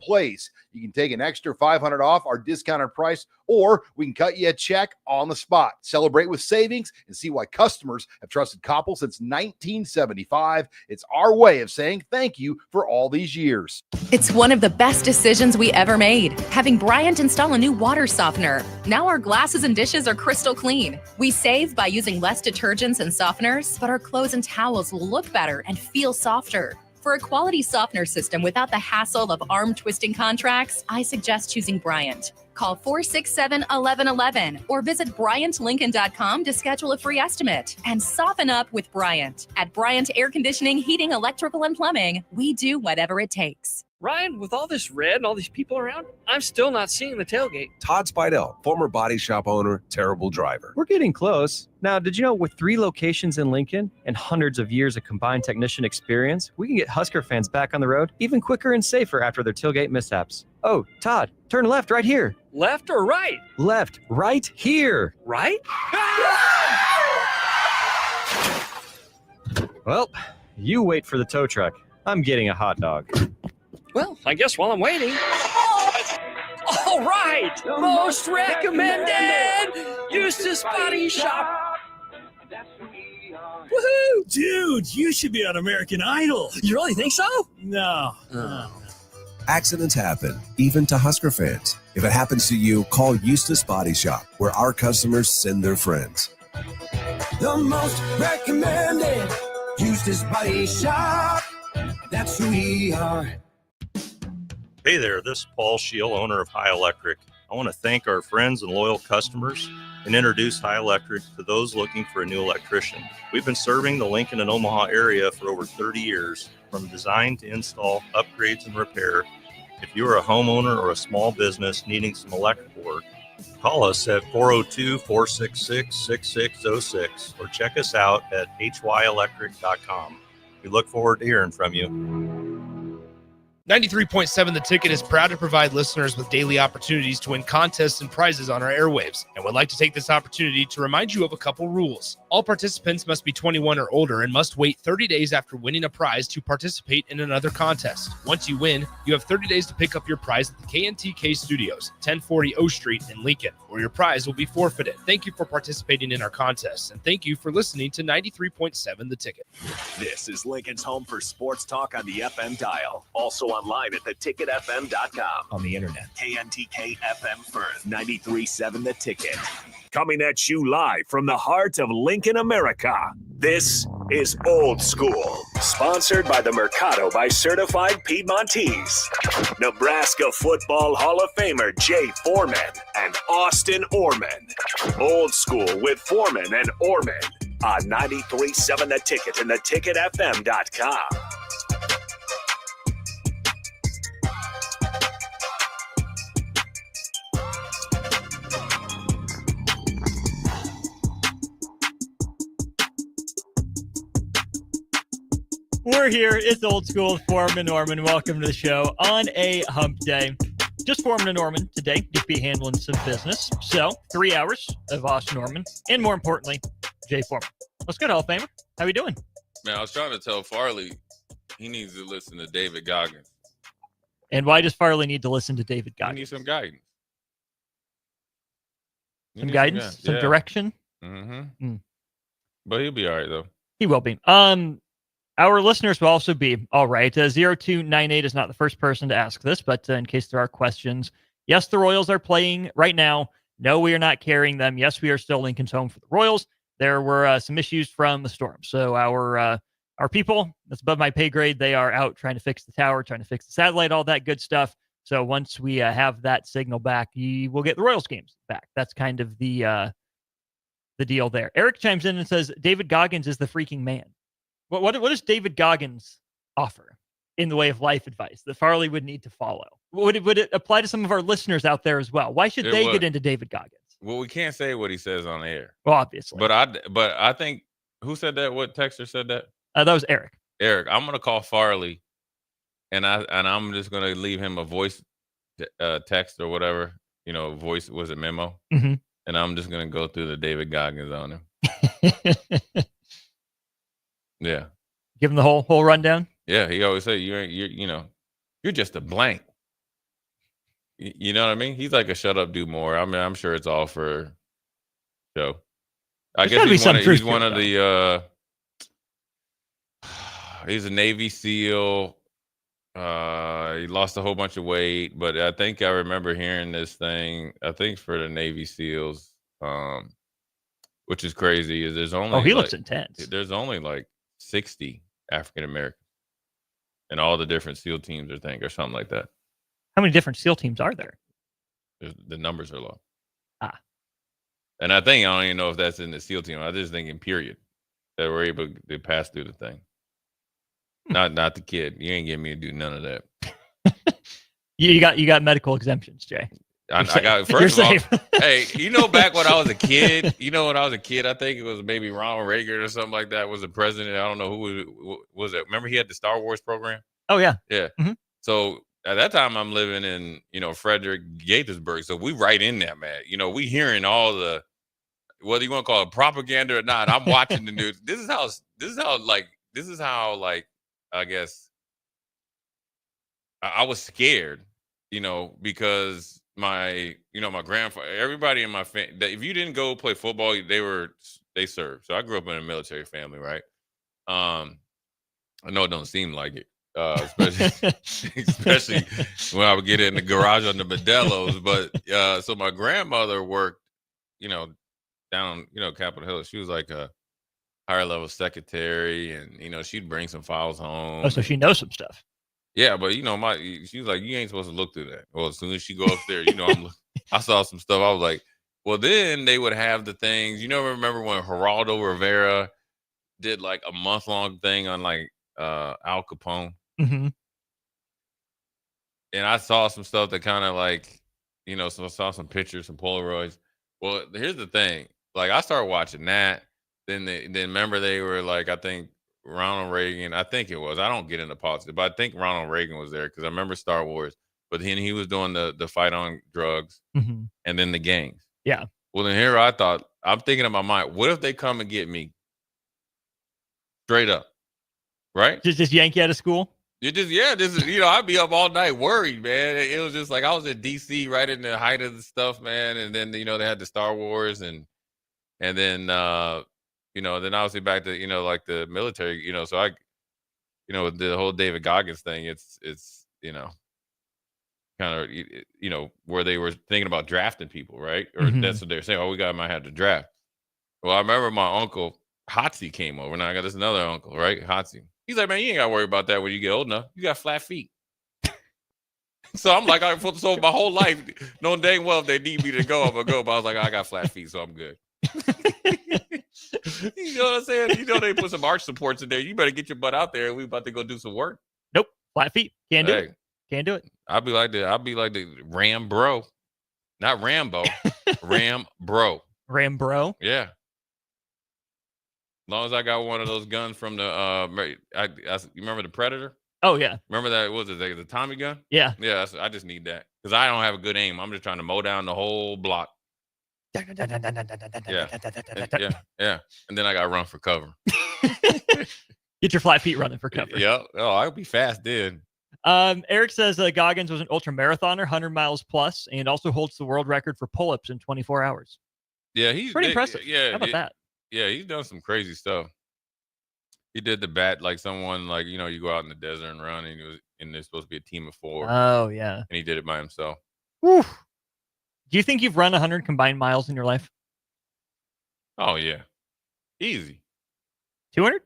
place. You can take an extra $500 off our discounted price, or we can cut you a check on the spot. Celebrate with savings and see why customers have trusted Koppel since 1975. It's our way of saying thank you for all these years. It's one of the best decisions we ever made, having Bryant install a new water softener. Now our glasses and dishes are crystal clean. We save by using less detergents and softeners, but our clothes and towels will look better and feel softer. For a quality softener system without the hassle of arm-twisting contracts, I suggest choosing Bryant. Call 467-1111 or visit BryantLincoln.com to schedule a free estimate. And soften up with Bryant. At Bryant Air Conditioning, Heating, Electrical, and Plumbing, we do whatever it takes. Ryan, with all this red and all these people around, I'm still not seeing the tailgate. Todd Spidell, former body shop owner, terrible driver. We're getting close. Now, did you know with 3 locations in Lincoln and hundreds of years of combined technician experience, we can get Husker fans back on the road even quicker and safer after their tailgate mishaps? Oh, Todd, turn left right here. Left or right? Left, right here. Right? Well, you wait for the tow truck. I'm getting a hot dog. Well, I guess while I'm waiting. All right! Most recommended! Eustace Body Shop! Woohoo! Dude, you should be on American Idol. You really think so? No. Accidents happen, even to Husker fans. If it happens to you, call Eustace Body Shop, where our customers send their friends. The most recommended Eustace Body Shop. That's who we are. Hey there, this is Paul Scheel, owner of High Electric. I want to thank our friends and loyal customers and introduce High Electric to those looking for a new electrician. We've been serving the Lincoln and Omaha area for over 30 years, from design to install, upgrades, and repair. If you are a homeowner or a small business needing some electrical work, call us at 402-466-6606 or check us out at hyelectric.com. We look forward to hearing from you. 93.7 The Ticket is proud to provide listeners with daily opportunities to win contests and prizes on our airwaves, and would like to take this opportunity to remind you of a couple rules. All participants must be 21 or older and must wait 30 days after winning a prize to participate in another contest. Once you win, you have 30 days to pick up your prize at the KNTK Studios, 1040 O Street in Lincoln, or your prize will be forfeited. Thank you for participating in our contests, and thank you for listening to 93.7 The Ticket. This is Lincoln's home for sports talk on the FM dial. Also online at theticketfm.com. On the internet. KNTK FM Firth, 93.7 The Ticket. Coming at you live from the heart of Lincoln, America. This is Old School, sponsored by the Mercado by Certified Piedmontese. Nebraska Football Hall of Famer Jay Foreman and Austin Oerman. Old School with Foreman and Oerman on 93.7 The Ticket and theticketfm.com. We're here. It's Old School with Foreman and Oerman. Welcome to the show on a hump day. Just Foreman and Oerman today to be handling some business. So 3 hours of Austin Oerman and, more importantly, Jay Foreman. What's good, Hall of Famer? How you doing? Man, I was trying to tell Farley he needs to listen to David Goggins. And why does Farley need to listen to David Goggins? He needs some guidance. Some guidance? Some direction? Mm-hmm. But he'll be all right, though. He will be. Our listeners will also be all right. 0298 is not the first person to ask this, but in case there are questions, yes, the Royals are playing right now. No, we are not carrying them. Yes, we are still Lincoln's home for the Royals. There were some issues from the storm. So our people, that's above my pay grade, they are out trying to fix the tower, trying to fix the satellite, all that good stuff. So once we have that signal back, we'll get the Royals games back. That's kind of the deal there. Eric chimes in and says, David Goggins is the freaking man. What does David Goggins offer in the way of life advice that Farley would need to follow? Would it apply to some of our listeners out there as well? Why should they get into David Goggins? Well, we can't say what he says on air. Well, obviously. But I think, who said that? What texter said that? That was Eric. Eric, I'm going to call Farley, and I'm just going to leave him a voice text or whatever, voice, was it memo? Mm-hmm. And I'm just going to go through the David Goggins on him. Yeah. Give him the whole rundown. Yeah, he always say you're just a blank. You know what I mean? He's like a shut up, do more. I mean, I'm sure it's all for show. I There's gotta guess be he's some one truth of to it, the he's a Navy SEAL. He lost a whole bunch of weight, but I think I remember hearing this thing. I think for the Navy SEALs, which is crazy, is there's only he looks intense. There's only like 60 African Americans in all the different SEAL teams, I think, or something like that. How many different SEAL teams are there? The numbers are low. And I think I don't even know if that's in the SEAL team. I just think in period that we're able to pass through the thing. Not the kid. You ain't getting me to do none of that. You got medical exemptions, Jay. I got first of all. Hey, back when I was a kid. When I was a kid, I think it was maybe Ronald Reagan or something like that was the president. I don't know who was it. Remember he had the Star Wars program? Oh yeah. Yeah. Mm-hmm. So at that time, I'm living in Frederick, Gaithersburg. So we right in there, man. We hearing all the whether you want to call it propaganda or not. I'm watching the news. This is how I guess I was scared, because my grandfather, everybody in my family, if you didn't go play football, they served. So I grew up in a military family, right? I know it don't seem like it, especially when I would get in the garage on the Modelos. But so my grandmother worked, down, Capitol Hill. She was like a higher level secretary, and she'd bring some files home. Oh, so she knows some stuff. Yeah, but she was like, you ain't supposed to look through that. Well, as soon as she go upstairs, I saw some stuff. I was like, well, then they would have the things. Remember when Geraldo Rivera did like a month-long thing on like Al Capone? Mm-hmm. And I saw some stuff that kind of like, so I saw some pictures, some Polaroids. Well, here's the thing. Like I started watching that. Then remember they were like, I think Ronald Reagan, I think it was. I don't get into politics, but I think Ronald Reagan was there because I remember Star Wars. But then he was doing the fight on drugs, mm-hmm. and then the gangs. Yeah. Well, then here I'm thinking in my mind, what if they come and get me? Straight up, right? Just yank you out of school? This is, I'd be up all night worried, man. It was just like I was in DC right in the height of the stuff, man. And then, they had the Star Wars and then, then obviously back to, like the military, so I, the whole David Goggins thing, it's kind of, where they were thinking about drafting people, right? Or mm-hmm. That's what they're saying. Oh, might have to draft. Well, I remember my uncle Hotsy came over. Now I got this another uncle, right? Hotsy. He's like, man, you ain't got to worry about that when you get old enough. You got flat feet. So I'm like, so my whole life, knowing dang well if they need me to go, I'm going to go. But I was like, I got flat feet, so I'm good. You know what I'm saying? They put some arch supports in there. You better get your butt out there. We about to go do some work. Nope. Flat feet. Can't do it. Can't do it. I'll be like the Ram bro. Not Rambo. Ram bro. Ram bro? Yeah. As long as I got one of those guns from the you remember the Predator? Oh yeah. Remember that? What was it the Tommy gun? Yeah. Yeah. I just need that because I don't have a good aim. I'm just trying to mow down the whole block. Yeah. And then I got to run for cover. Get your flat feet running for cover. Yeah. Oh, I'll be fast then. Eric says Goggins was an ultra marathoner, 100 miles plus, and also holds the world record for pull-ups in 24 hours. Yeah, he's pretty impressive. Yeah, how about that? Yeah, he's done some crazy stuff. He did the bat like someone like you go out in the desert and run, and there's supposed to be a team of 4. Oh yeah, and he did it by himself. Whew. Do you think you've run 100 combined miles in your life? Oh yeah, easy. 200?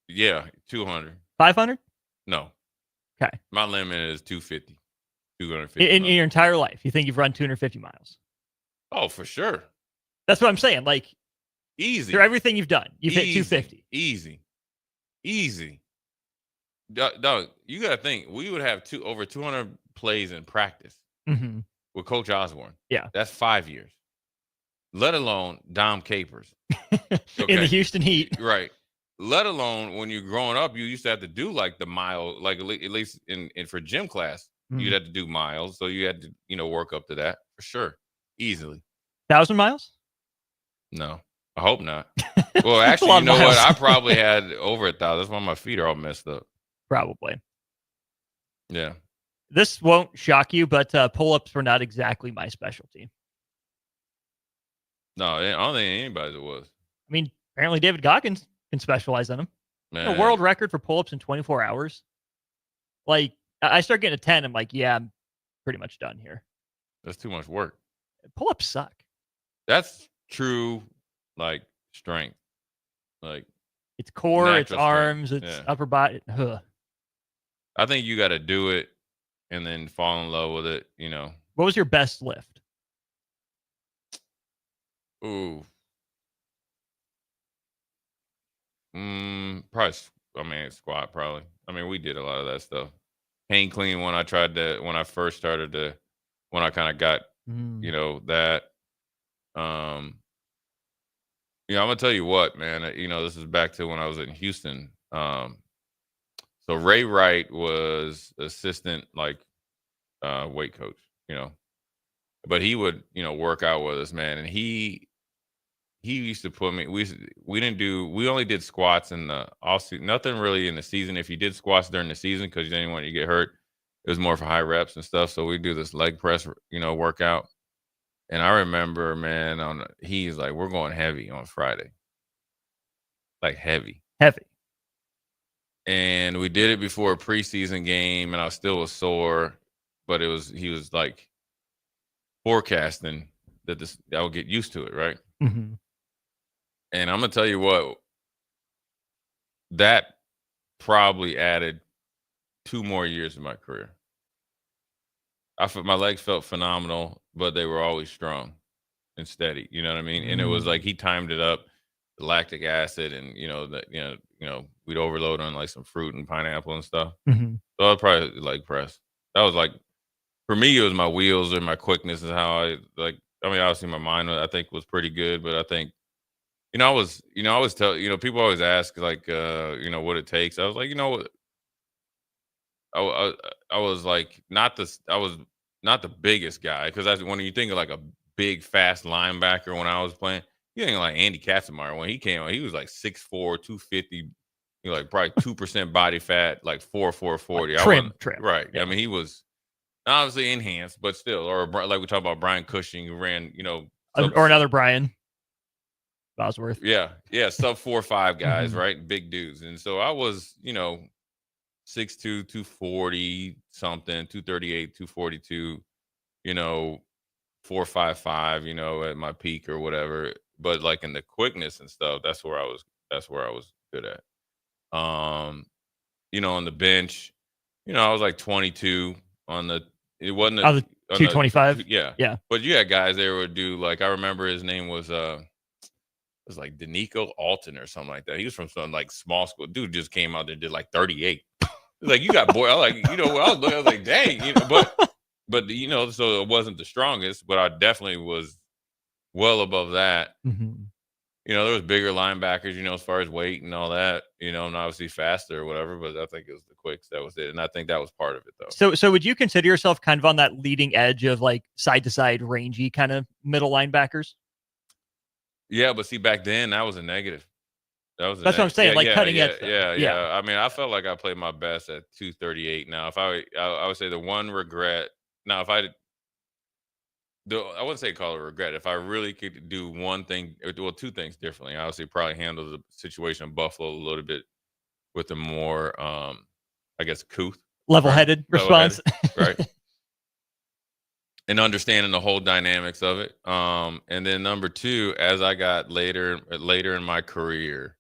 Yeah, 200. 500? No. Okay. My limit is 250. 250. In your entire life, you think you've run 250 miles? Oh, for sure. That's what I'm saying. Like, easy. Through everything you've done, you've hit 250. Easy. Dog, you got to think, we would have over 200 plays in practice mm-hmm. with Coach Osborne. Yeah. That's 5 years. Let alone Dom Capers. Okay. In the Houston Heat. Right. Let alone when you're growing up, you used to have to do like the mile, like at least in for gym class, you'd have to do miles. So you had to, work up to that for sure. Easily. 1,000 miles? No, I hope not. Well, actually, you know what? I probably had over 1,000. That's why my feet are all messed up. Probably. Yeah. This won't shock you, but pull-ups were not exactly my specialty. No, I don't think anybody's it was. I mean, apparently David Goggins can specialize in them. A world record for pull-ups in 24 hours. Like, I start getting a 10. I'm like, yeah, I'm pretty much done here. That's too much work. Pull-ups suck. That's true, like, strength. Like, it's core, it's strength. arms, it's upper body. Ugh. I think you got to do it and then fall in love with it, you know. What was your best lift? Ooh. Probably, squat, probably. I mean, we did a lot of that stuff. Hang clean when I first started to, when I kind of got, you know, that. I'm going to tell you what, man, you know, this is back to when I was in Houston. So Ray Wright was assistant, like, weight coach, you know, but he would, you know, work out with us, man. And he used to put me, we only did squats in the off season, nothing really in the season. If you did squats during the season, because you didn't want you to get hurt, it was more for high reps and stuff. So we do this leg press, you know, workout. And I remember, man, he's like, we're going heavy on Friday. Like heavy. And we did it before a preseason game, and I still was sore, but he was like forecasting that I would get used to it, right? Mm-hmm. And I'm gonna tell you what, that probably added 2 more years of my career. My legs felt phenomenal, but they were always strong and steady. You know what I mean? And it was like he timed it up, the lactic acid, and we'd overload on like some fruit and pineapple and stuff. Mm-hmm. So I was probably leg press. That was like, for me, it was my wheels and my quickness and how I like. I mean, obviously my mind I think was pretty good, but I think, you know, I always tell, you know, people always ask like, you know, what it takes. I was like, you know what, I was like, I was not the biggest guy, because when you think of like a big, fast linebacker when I was playing, you think of like Andy Katzenmeyer. When he came on, he was like 6'4", 250, you know, like probably 2% body fat, like 440. Trim. Right. Yeah. I mean, he was obviously enhanced, but still, or like we talk about Brian Cushing, who ran, you know, or another Brian Bosworth. Yeah, sub 4'5" guys, right? Big dudes. And so I was, you know, 6'2", 240 something, 238, 242, you know, 4'5", you know, at my peak or whatever. But like in the quickness and stuff, that's where I was good at. You know, on the bench, you know, I was like 22 on the, it wasn't the 225. Yeah. But you had guys there would do, like, I remember his name was it was like Danico Alton or something like that. He was from some like small school. Dude just came out there and did like 38. Like, you got boy. I was like, you know, I was like, dang, you know, but you know, so it wasn't the strongest, but I definitely was well above that. Mm-hmm. You know, there was bigger linebackers, you know, as far as weight and all that, you know, and obviously faster or whatever, but I think it was the quicks. That was it. And I think that was part of it though. So would you consider yourself kind of on that leading edge of like side to side rangy kind of middle linebackers? Yeah, but see, back then that was a negative. That's what I'm saying, cutting edge. Yeah. I mean, I felt like I played my best at 238. Now, if I would say the one regret. Now, if I wouldn't say call it a regret. If I really could do one thing, well, 2 things differently, I obviously probably handle the situation in Buffalo a little bit with a more, I guess, level-headed response, right? And understanding the whole dynamics of it. And then number 2, as I got later in my career,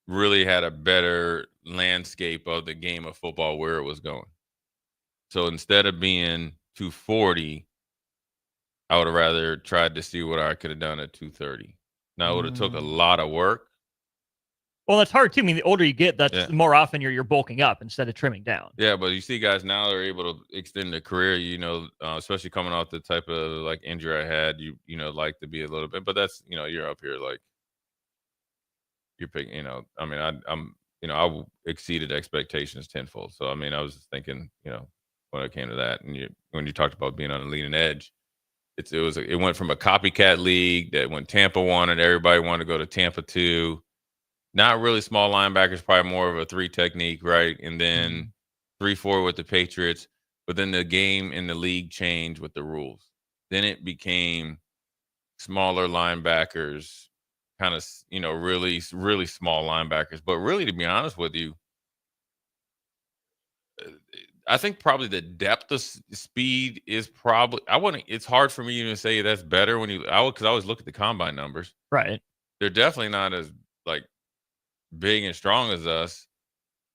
really had a better landscape of the game of football, where it was going. So instead of being 240, I would have rather tried to see what I could have done at 230. Now, it would have took a lot of work. Well, that's hard too. I mean, the older you get, that's more often you're bulking up instead of trimming down. Yeah, but you see guys now are able to extend their career, you know, especially coming off the type of like injury I had, you know, like to be a little bit, but that's, you know, you're up here like you're picking, you know, I mean, I'm, you know, I exceeded expectations tenfold. So, I mean, I was just thinking, you know, when it came to that, and when you talked about being on the leading edge, it went from a copycat league that when Tampa won it, everybody wanted to go to Tampa 2. Not really small linebackers, probably more of a 3 technique, right? And then 3-4 with the Patriots. But then the game in the league changed with the rules. Then it became smaller linebackers, kind of, really, really small linebackers. But really, to be honest with you, I think probably the depth of speed is probably, it's hard for me to say that's better because I always look at the combine numbers. Right. They're definitely not as big and strong as us.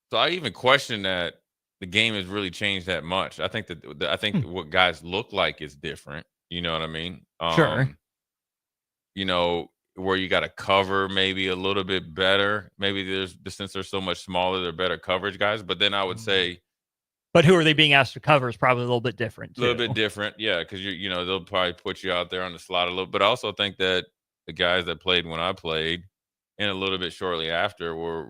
So I even question that the game has really changed that much. I think that what guys look like is different. You know what I mean? Sure. Where you got to cover maybe a little bit better. Maybe since they're so much smaller, they're better coverage guys. But then I would say, but who are they being asked to cover is probably a little bit different. A little bit different, yeah, because they'll probably put you out there on the slot a little. But I also think that the guys that played when I played, and a little bit shortly after, were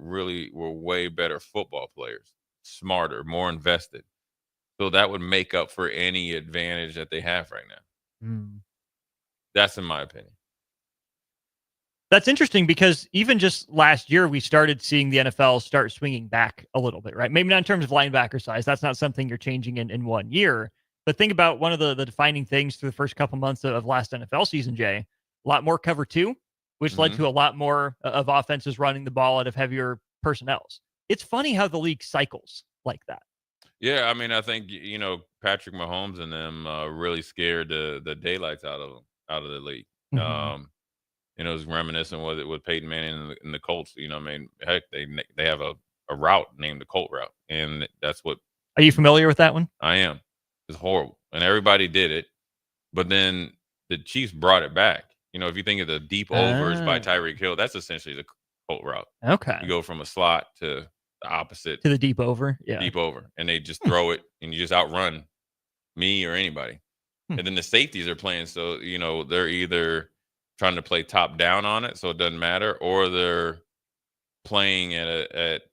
way better football players, smarter, more invested. So that would make up for any advantage that they have right now. That's in my opinion. That's interesting because even just last year, we started seeing the NFL start swinging back a little bit, right? Maybe not in terms of linebacker size. That's not something you're changing in 1 year. But think about one of the defining things through the first couple months of last NFL season, Jay. A lot more cover 2, which led to a lot more of offenses running the ball out of heavier personnels. It's funny how the league cycles like that. Yeah, I mean, I think, Patrick Mahomes and them really scared the daylights out of the league. It was reminiscent with Peyton Manning and the Colts. Heck, they have a route named the Colt route, and that's what. Are you familiar with that one? I am. It's horrible, and everybody did it, but then the Chiefs brought it back. If you think of the deep overs by Tyreek Hill, that's essentially the Colt route. Okay. You go from a slot to the opposite. To the deep over, yeah. Deep over, and they just throw it, and you just outrun me or anybody. And then the safeties are playing, so they're either trying to play top down on it, so it doesn't matter, or they're playing at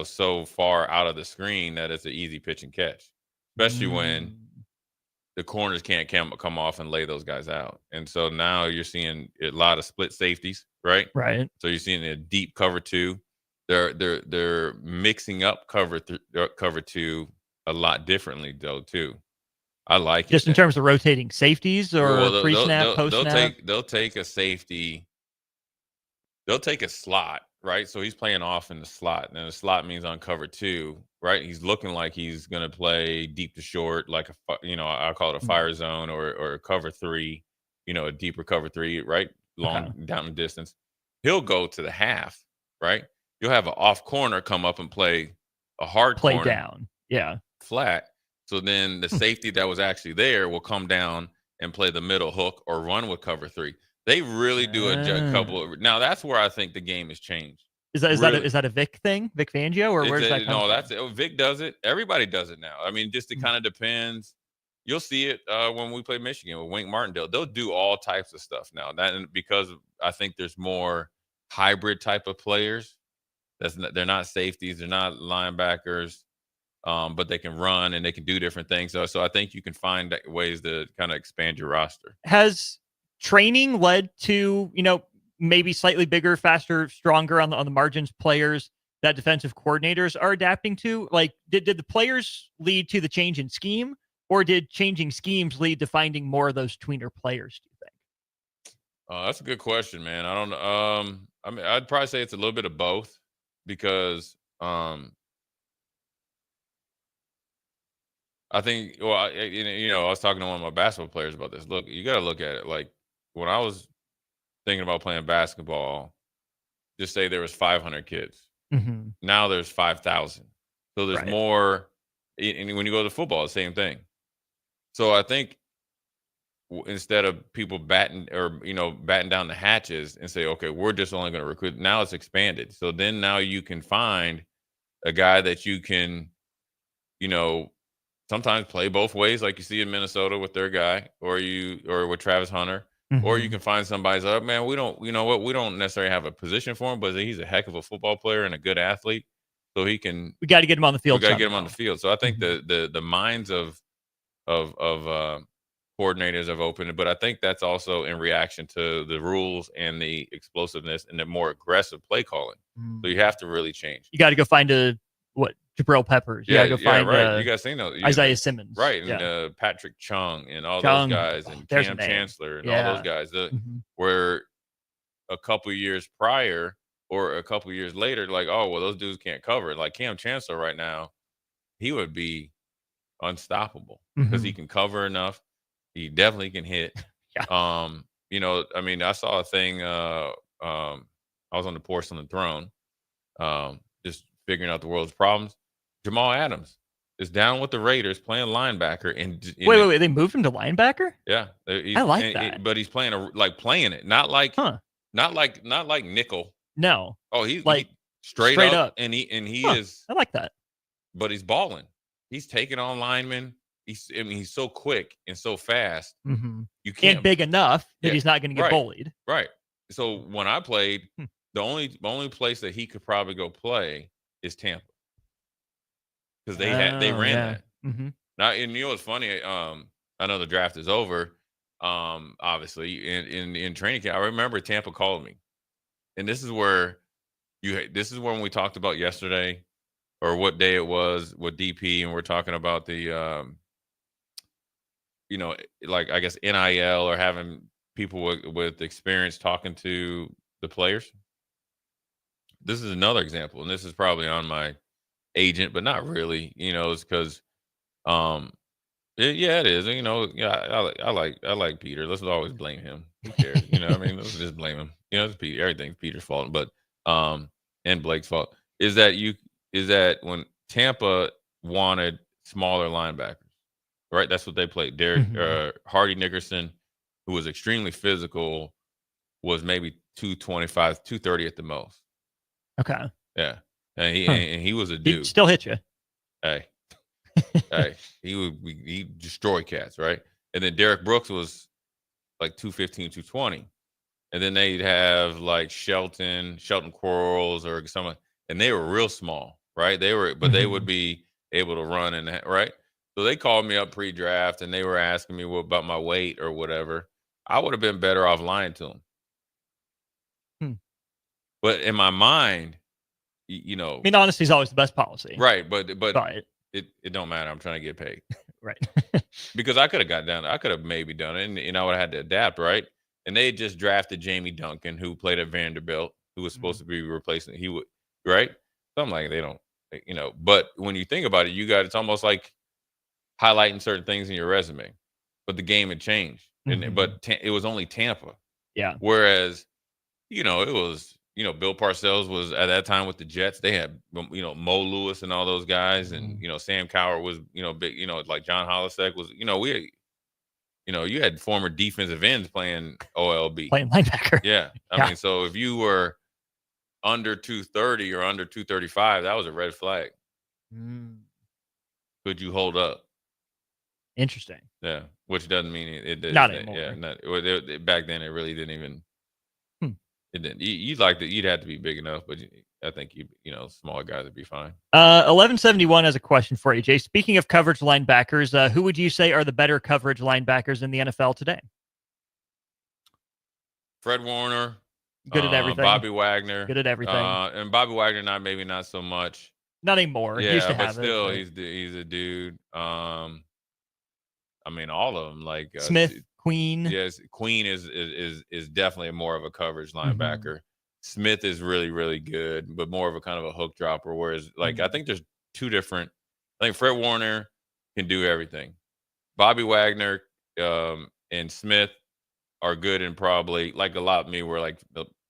so far out of the screen that it's an easy pitch and catch, especially when the corners can't come off and lay those guys out. And so now you're seeing a lot of split safeties, right? Right. So you're seeing a deep cover 2. They're mixing up cover 2 a lot differently though too. I like just in terms of rotating safeties or pre-snap, post-snap. They'll take a safety. They'll take a slot, right? So he's playing off in the slot, and the slot means on cover 2, right? He's looking like he's going to play deep to short, like I call it a fire zone or cover 3, a deeper cover 3, right? Long down the distance. He'll go to the half, right? You'll have an off corner come up and play a hard play corner, down, yeah, flat. So then the safety that was actually there will come down and play the middle hook or run with cover 3. They really do a couple of. Now that's where I think the game has changed. Is that a Vic thing, Vic Fangio, or where's that? No, that's it. Vic does it. Everybody does it now. I mean, just it kind of depends. You'll see it when we play Michigan with Wink Martindale. They'll do all types of stuff now. Because I think there's more hybrid type of players. They're not safeties. They're not linebackers. But they can run and they can do different things. So I think you can find ways to kind of expand your roster. Has training led to, maybe slightly bigger, faster, stronger on the margins players that defensive coordinators are adapting to? Like, did the players lead to the change in scheme, or did changing schemes lead to finding more of those tweener players, do you think? That's a good question, man. I don't know. I mean, I'd probably say it's a little bit of both because I think, I was talking to one of my basketball players about this. Look, you got to look at it. Like when I was thinking about playing basketball, just say there was 500 kids. Now there's 5,000. So there's more. And when you go to football, the same thing. So I think instead of people batting down the hatches and say, okay, we're just only going to recruit. Now it's expanded. So then now you can find a guy that you can, sometimes play both ways, like you see in Minnesota with their guy, or with Travis Hunter, or you can find somebody's up, man. We don't necessarily have a position for him, but he's a heck of a football player and a good athlete, so he can. We got to get him on the field. We got to get him on the field. So I think the minds of coordinators have opened, but I think that's also in reaction to the rules and the explosiveness and the more aggressive play calling. So you have to really change. You got to go find Jabril Peppers. You gotta go find right. You guys seen those? Isaiah Simmons. Right. Yeah. And Patrick Chung and all Chung. those guys and There's Cam a name. Chancellor and Yeah. all those guys were a couple years prior or a couple years later, like, oh, well, those dudes can't cover it. Like Cam Chancellor right now, he would be unstoppable because he can cover enough. He definitely can hit. Yeah. You know, I mean, I saw a thing. I was on the porcelain throne, just figuring out the world's problems. Jamal Adams is down with the Raiders playing linebacker. And wait, they moved him to linebacker? Yeah, I like that. but he's playing playing it, not like nickel. No. Oh, he's like straight up, and he is. I like that. But he's balling. He's taking on linemen. He's so quick and so fast. You can't and big enough that he's not going to get bullied. Right. So when I played, the only place that he could probably go play is Tampa because they ran that. Now, and you know what's funny? I know the draft is over. Obviously, in training camp, I remember Tampa called me, and this is where when we talked about yesterday, or what day it was with DP, and we're talking about the you know, like I guess NIL or having people with experience talking to the players. This is another example, and this is probably on my agent, but not really. You know, it's because, it is. You know, yeah, I like Peter. Let's always blame him. Who cares? You know, I mean, let's just blame him. You know, it's Peter. Everything's Peter's fault, but and Blake's fault. Is that when Tampa wanted smaller linebackers? Right, that's what they played. Derek Hardy Nickerson, who was extremely physical, was maybe 225, 230 at the most. Okay. Yeah, and he was a dude. He'd still hit you. Hey, he destroyed cats, right? And then Derek Brooks was like 215, 220, and then they'd have like Shelton Quarles or someone, and they were real small, right? They would be able to run and right. So they called me up pre-draft, and they were asking me about my weight or whatever. I would have been better off lying to them. But in my mind, you know, I mean, honesty is always the best policy, right? But it don't matter. I'm trying to get paid, right? Because I could have got down. I could have maybe done it, and I would have had to adapt, right? And they just drafted Jamie Duncan, who played at Vanderbilt, who was supposed to be replacing. He would, right? So I'm like, they don't, you know. But when you think about it, it's almost like highlighting certain things in your resume, but the game had changed, but it was only Tampa. Yeah. Whereas, you know, it was, you know, Bill Parcells was at that time with the Jets. They had, you know, Mo Lewis and all those guys, and you know, Sam Cowart was, you know, big, you know, like John Holisek was, you know, you had former defensive ends playing OLB, playing linebacker. Yeah, I mean, so if you were under 230 or under 235, that was a red flag. Could you hold up? Interesting. Yeah, which doesn't mean it not anymore. Yeah, back then it really didn't even. It didn't. You'd have to be big enough, but I think you know, smaller guys would be fine. 1171 has a question for you, Jay. Speaking of coverage linebackers, who would you say are the better coverage linebackers in the NFL today? Fred Warner, good at everything. Bobby Wagner, good at everything. And Bobby Wagner, maybe not so much. Not anymore. Yeah, but still, he's a dude. I mean, all of them, like Smith, Queen. Yes, Queen is definitely more of a coverage linebacker. Smith is really, really good, but more of a kind of a hook dropper. Whereas, like, I think there's two different. I think Fred Warner can do everything. Bobby Wagner and Smith are good, and probably like a lot of me were like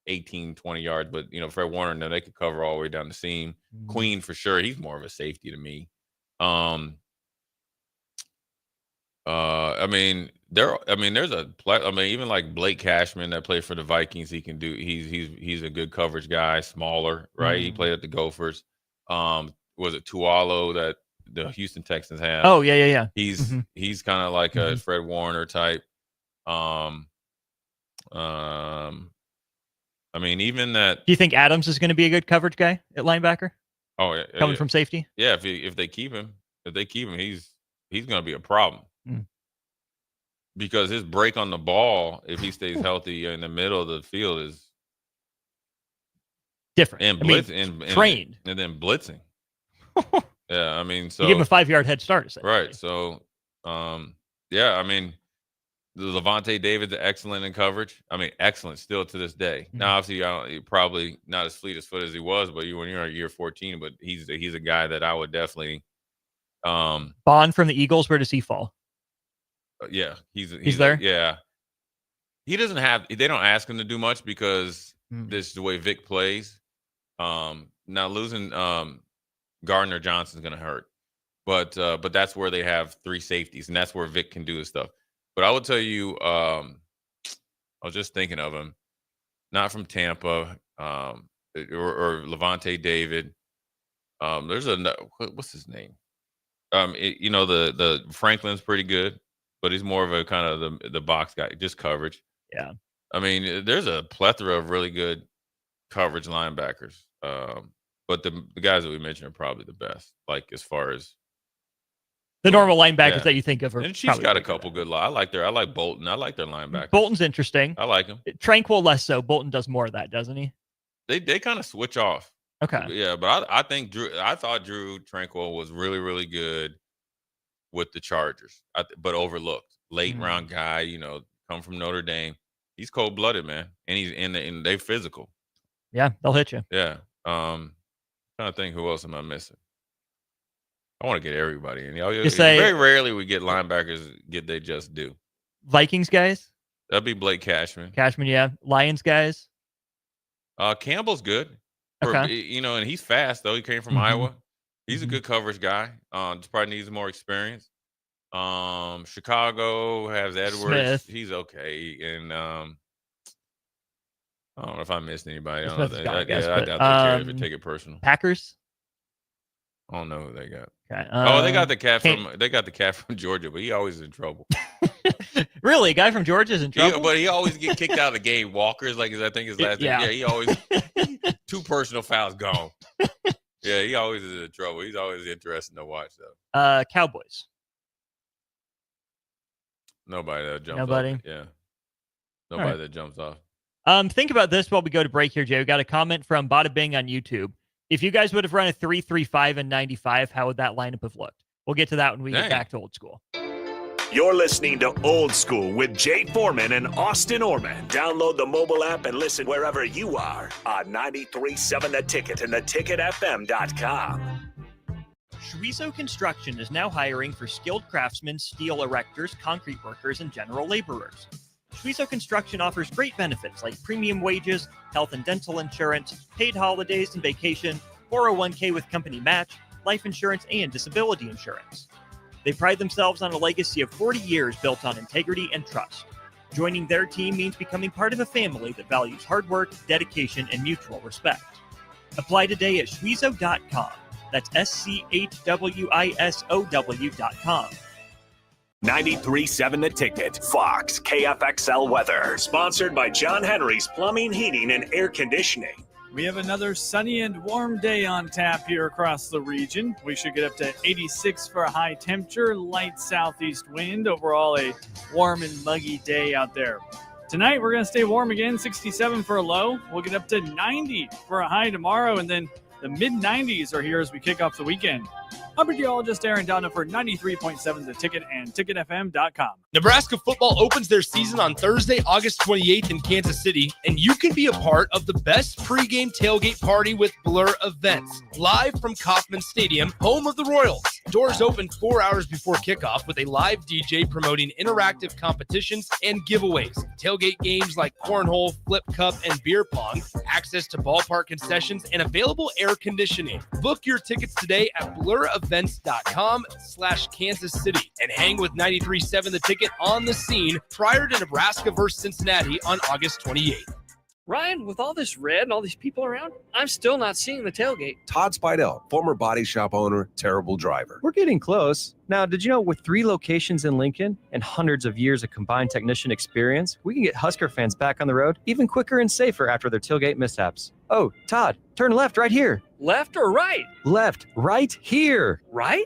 18, 20 yards, but you know, Fred Warner, no, they could cover all the way down the seam. Queen for sure, he's more of a safety to me. I mean, even like Blake Cashman that played for the Vikings, he can do. He's a good coverage guy, smaller, right? He played at the Gophers. Was it Tualo that the Houston Texans have? Oh yeah. He's kind of like a Fred Warner type. I mean, even that. Do you think Adams is going to be a good coverage guy at linebacker? Oh, yeah, coming from safety. Yeah, if they keep him, he's going to be a problem. Because his break on the ball, if he stays healthy in the middle of the field, is different and trained, and then blitzing. Yeah, I mean, so you give him a 5-yard head start, right. So, yeah, I mean, the Levante David's excellent in coverage. I mean, excellent still to this day. Now, obviously, you're probably not as fleet as foot as he was, but when you're at year 14, but he's a guy that I would definitely. Bond from the Eagles, where does he fall? Yeah, he's there. Yeah, he doesn't have. They don't ask him to do much because this is the way Vic plays. Now losing Gardner Johnson's going to hurt, but that's where they have 3 safeties, and that's where Vic can do his stuff. But I will tell you, I was just thinking of him, not from Tampa, or Levante David. There's what's his name? The Franklin's pretty good, but he's more of a kind of the box guy, just coverage. Yeah. I mean, there's a plethora of really good coverage linebackers. But the guys that we mentioned are probably the best, like as far as the normal linebackers that you think of. And Chiefs got a couple good. I like Bolton. I like their linebackers. Bolton's interesting. I like him. Tranquil less so. Bolton does more of that, doesn't he? They kind of switch off. Okay. Yeah, but I think I thought Drew Tranquil was really, really good with the Chargers, but overlooked. Late round guy, come from Notre Dame. He's cold blooded, man, and he's in they physical. Yeah, they'll hit you. Yeah. Trying to think who else am I missing. I want to get everybody in. Very rarely we get linebackers they just do. Vikings guys. That'd be Blake Cashman. Yeah. Lions guys. Campbell's good. Okay. And he's fast though. He came from Iowa. He's a good coverage guy. Just probably needs more experience. Chicago has Edwards. Smith. He's okay. And I don't know if I missed anybody. I Smith's got guys, I doubt they take it personal. Packers. I don't know who they got. Okay. They got the cat from Georgia, but he always in trouble. Really, a guy from Georgia is in trouble. But he always get kicked out of the game. Walker's I think his last name. Yeah, he always 2 personal fouls gone. Yeah, he always is in trouble. He's always interesting to watch though. Cowboys. Nobody that jumps Nobody? off. Yeah. Nobody that jumps off. Think about this while we go to break here, Jay. We got a comment from Bada Bing on YouTube. If you guys would have run a 3-3-5 and 95, how would that lineup have looked? We'll get to that when we get back to Old School. You're listening to Old School with Jay Foreman and Austin Oerman. Download the mobile app and listen wherever you are on 93.7 The Ticket and theticketfm.com. Schweizo Construction is now hiring for skilled craftsmen, steel erectors, concrete workers, and general laborers. Schweizo Construction offers great benefits like premium wages, health and dental insurance, paid holidays and vacation, 401k with company match, life insurance, and disability insurance. They pride themselves on a legacy of 40 years built on integrity and trust. Joining their team means becoming part of a family that values hard work, dedication, and mutual respect. Apply today at schweizo.com. That's SCHWISOW.com. 93.7 The Ticket. Fox KFXL weather. Sponsored by John Henry's Plumbing, Heating, and Air Conditioning. We have another sunny and warm day on tap here across the region. We should get up to 86 for a high temperature, light southeast wind. Overall, a warm and muggy day out there. Tonight, we're going to stay warm again, 67 for a low. We'll get up to 90 for a high tomorrow, and then the mid-90s are here as we kick off the weekend. I'm meteorologist Aaron Donna for 93.7 The Ticket and ticketfm.com. Nebraska football opens their season on Thursday, August 28th in Kansas City, and you can be a part of the best pregame tailgate party with Blur Events, live from Kauffman Stadium, home of the Royals. Doors open 4 hours before kickoff with a live DJ promoting interactive competitions and giveaways, tailgate games like cornhole, flip cup, and beer pong, access to ballpark concessions, and available air conditioning. Book your tickets today at blurevents.com/Kansas City and hang with 93.7 The Ticket on the scene prior to Nebraska versus Cincinnati on August 28th. Ryan, with all this red and all these people around, I'm still not seeing the tailgate. Todd Spidell, former body shop owner, terrible driver. We're getting close. Now, did you know with 3 locations in Lincoln and hundreds of years of combined technician experience, we can get Husker fans back on the road even quicker and safer after their tailgate mishaps? Oh, Todd, turn left right here. Left or right? Left, right here. Right?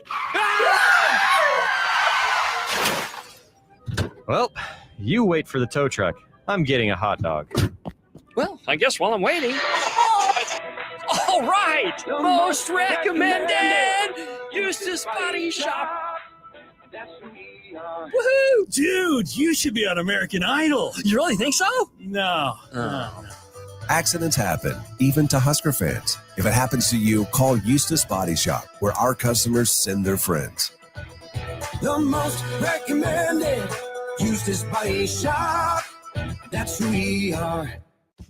Well, you wait for the tow truck. I'm getting a hot dog. Well, I guess while I'm waiting. All right! right! Most recommended! Eustace Body Shop! Woohoo! Dude, you should be on American Idol. You really think so? No. Accidents happen, even to Husker fans. If it happens to you, call Eustace Body Shop, where our customers send their friends. The most recommended Eustace Body Shop. That's who we are.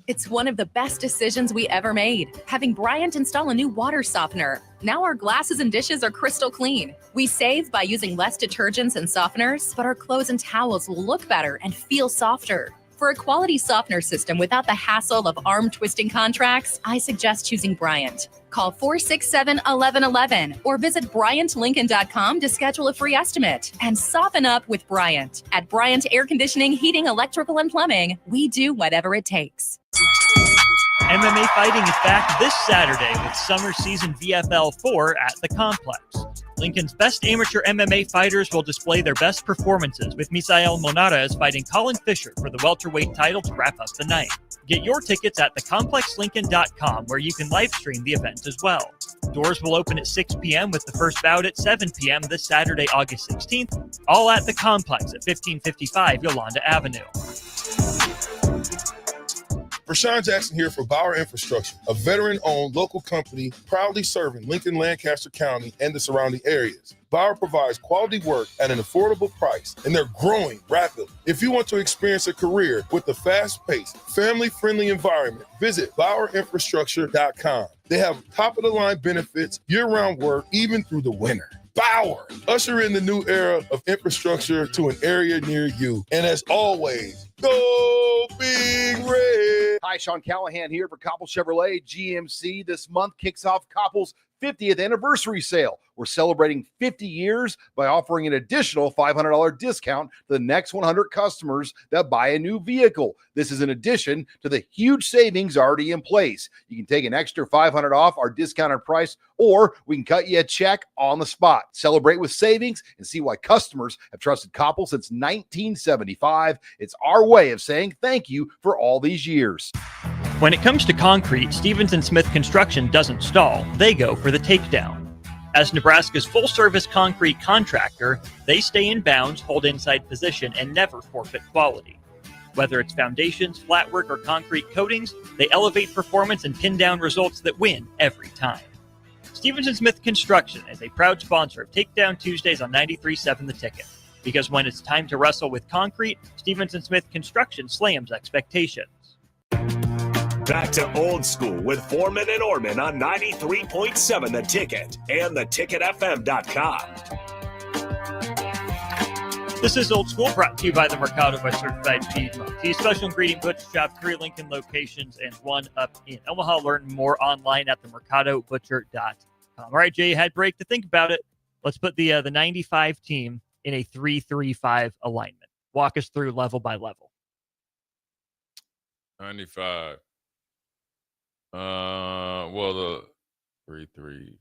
It's one of the best decisions we ever made, having Bryant install a new water softener. Now our glasses and dishes are crystal clean. We save by using less detergents and softeners, but our clothes and towels will look better and feel softer. For a quality softener system without the hassle of arm-twisting contracts, I suggest choosing Bryant. Call 467-1111 or visit BryantLincoln.com to schedule a free estimate. And soften up with Bryant. At Bryant Air Conditioning, Heating, Electrical, and Plumbing, we do whatever it takes. MMA fighting is back this Saturday with summer season VFL 4 at the Complex. Lincoln's best amateur MMA fighters will display their best performances, with Misael Monarez fighting Colin Fisher for the welterweight title to wrap up the night. Get your tickets at thecomplexlincoln.com, where you can live stream the event as well. Doors will open at 6 p.m. with the first bout at 7 p.m. this Saturday, August 16th, all at the Complex at 1555 Yolanda Avenue. Rashawn Jackson here for Bauer Infrastructure, a veteran-owned local company proudly serving Lincoln, Lancaster County, and the surrounding areas. Bauer provides quality work at an affordable price, and they're growing rapidly. If you want to experience a career with a fast-paced, family-friendly environment, visit BauerInfrastructure.com. They have top-of-the-line benefits, year-round work, even through the winter. Bauer, usher in the new era of infrastructure to an area near you. And as always, go Big Red. Hi, Sean Callahan here for Koppel Chevrolet GMC. This month kicks off Koppel's 50th anniversary sale. We're celebrating 50 years by offering an additional $500 discount to the next 100 customers that buy a new vehicle. This is in addition to the huge savings already in place. You can take an extra $500 off our discounted price, or we can cut you a check on the spot. Celebrate with savings and see why customers have trusted Koppel since 1975. It's our way of saying thank you for all these years. When it comes to concrete, Stevens & Smith Construction doesn't stall. They go for the takedown. As Nebraska's full-service concrete contractor, they stay in bounds, hold inside position, and never forfeit quality. Whether it's foundations, flatwork, or concrete coatings, they elevate performance and pin down results that win every time. Stevens & Smith Construction is a proud sponsor of Takedown Tuesdays on 93.7 The Ticket. Because when it's time to wrestle with concrete, Stevens & Smith Construction slams expectations. Back to old school with Foreman and Oerman on 93.7 The Ticket and theticketfm.com. This is Old School, brought to you by the Mercado by Certified Piedmontese. Special ingredient butcher shop, 3 Lincoln locations, and 1 up in Omaha. Learn more online at themercadobutcher.com. All right, Jay, you had break to think about it. Let's put the 95 team in a 3-3-5 alignment. Walk us through level by level. 95. Well, the 3-3-5.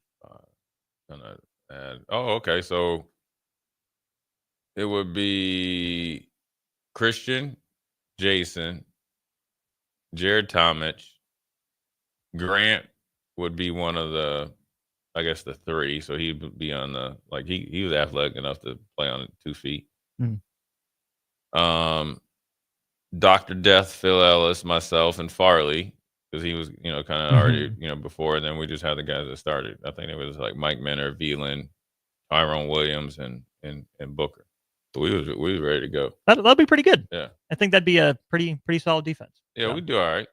Gonna add. Oh, okay. So it would be Christian, Jason, Jared Tomich, Grant would be one of the, I guess, the 3. So he would be on the, like, he was athletic enough to play on 2 feet. Dr. Death, Phil Ellis, myself, and Farley, because he was, kind of already, before. And then we just had the guys that started. I think it was like Mike Menner, Veland, Tyrone Williams, and Booker. So we was ready to go. That'll be pretty good. Yeah, I think that'd be a pretty solid defense. Yeah, we do all right.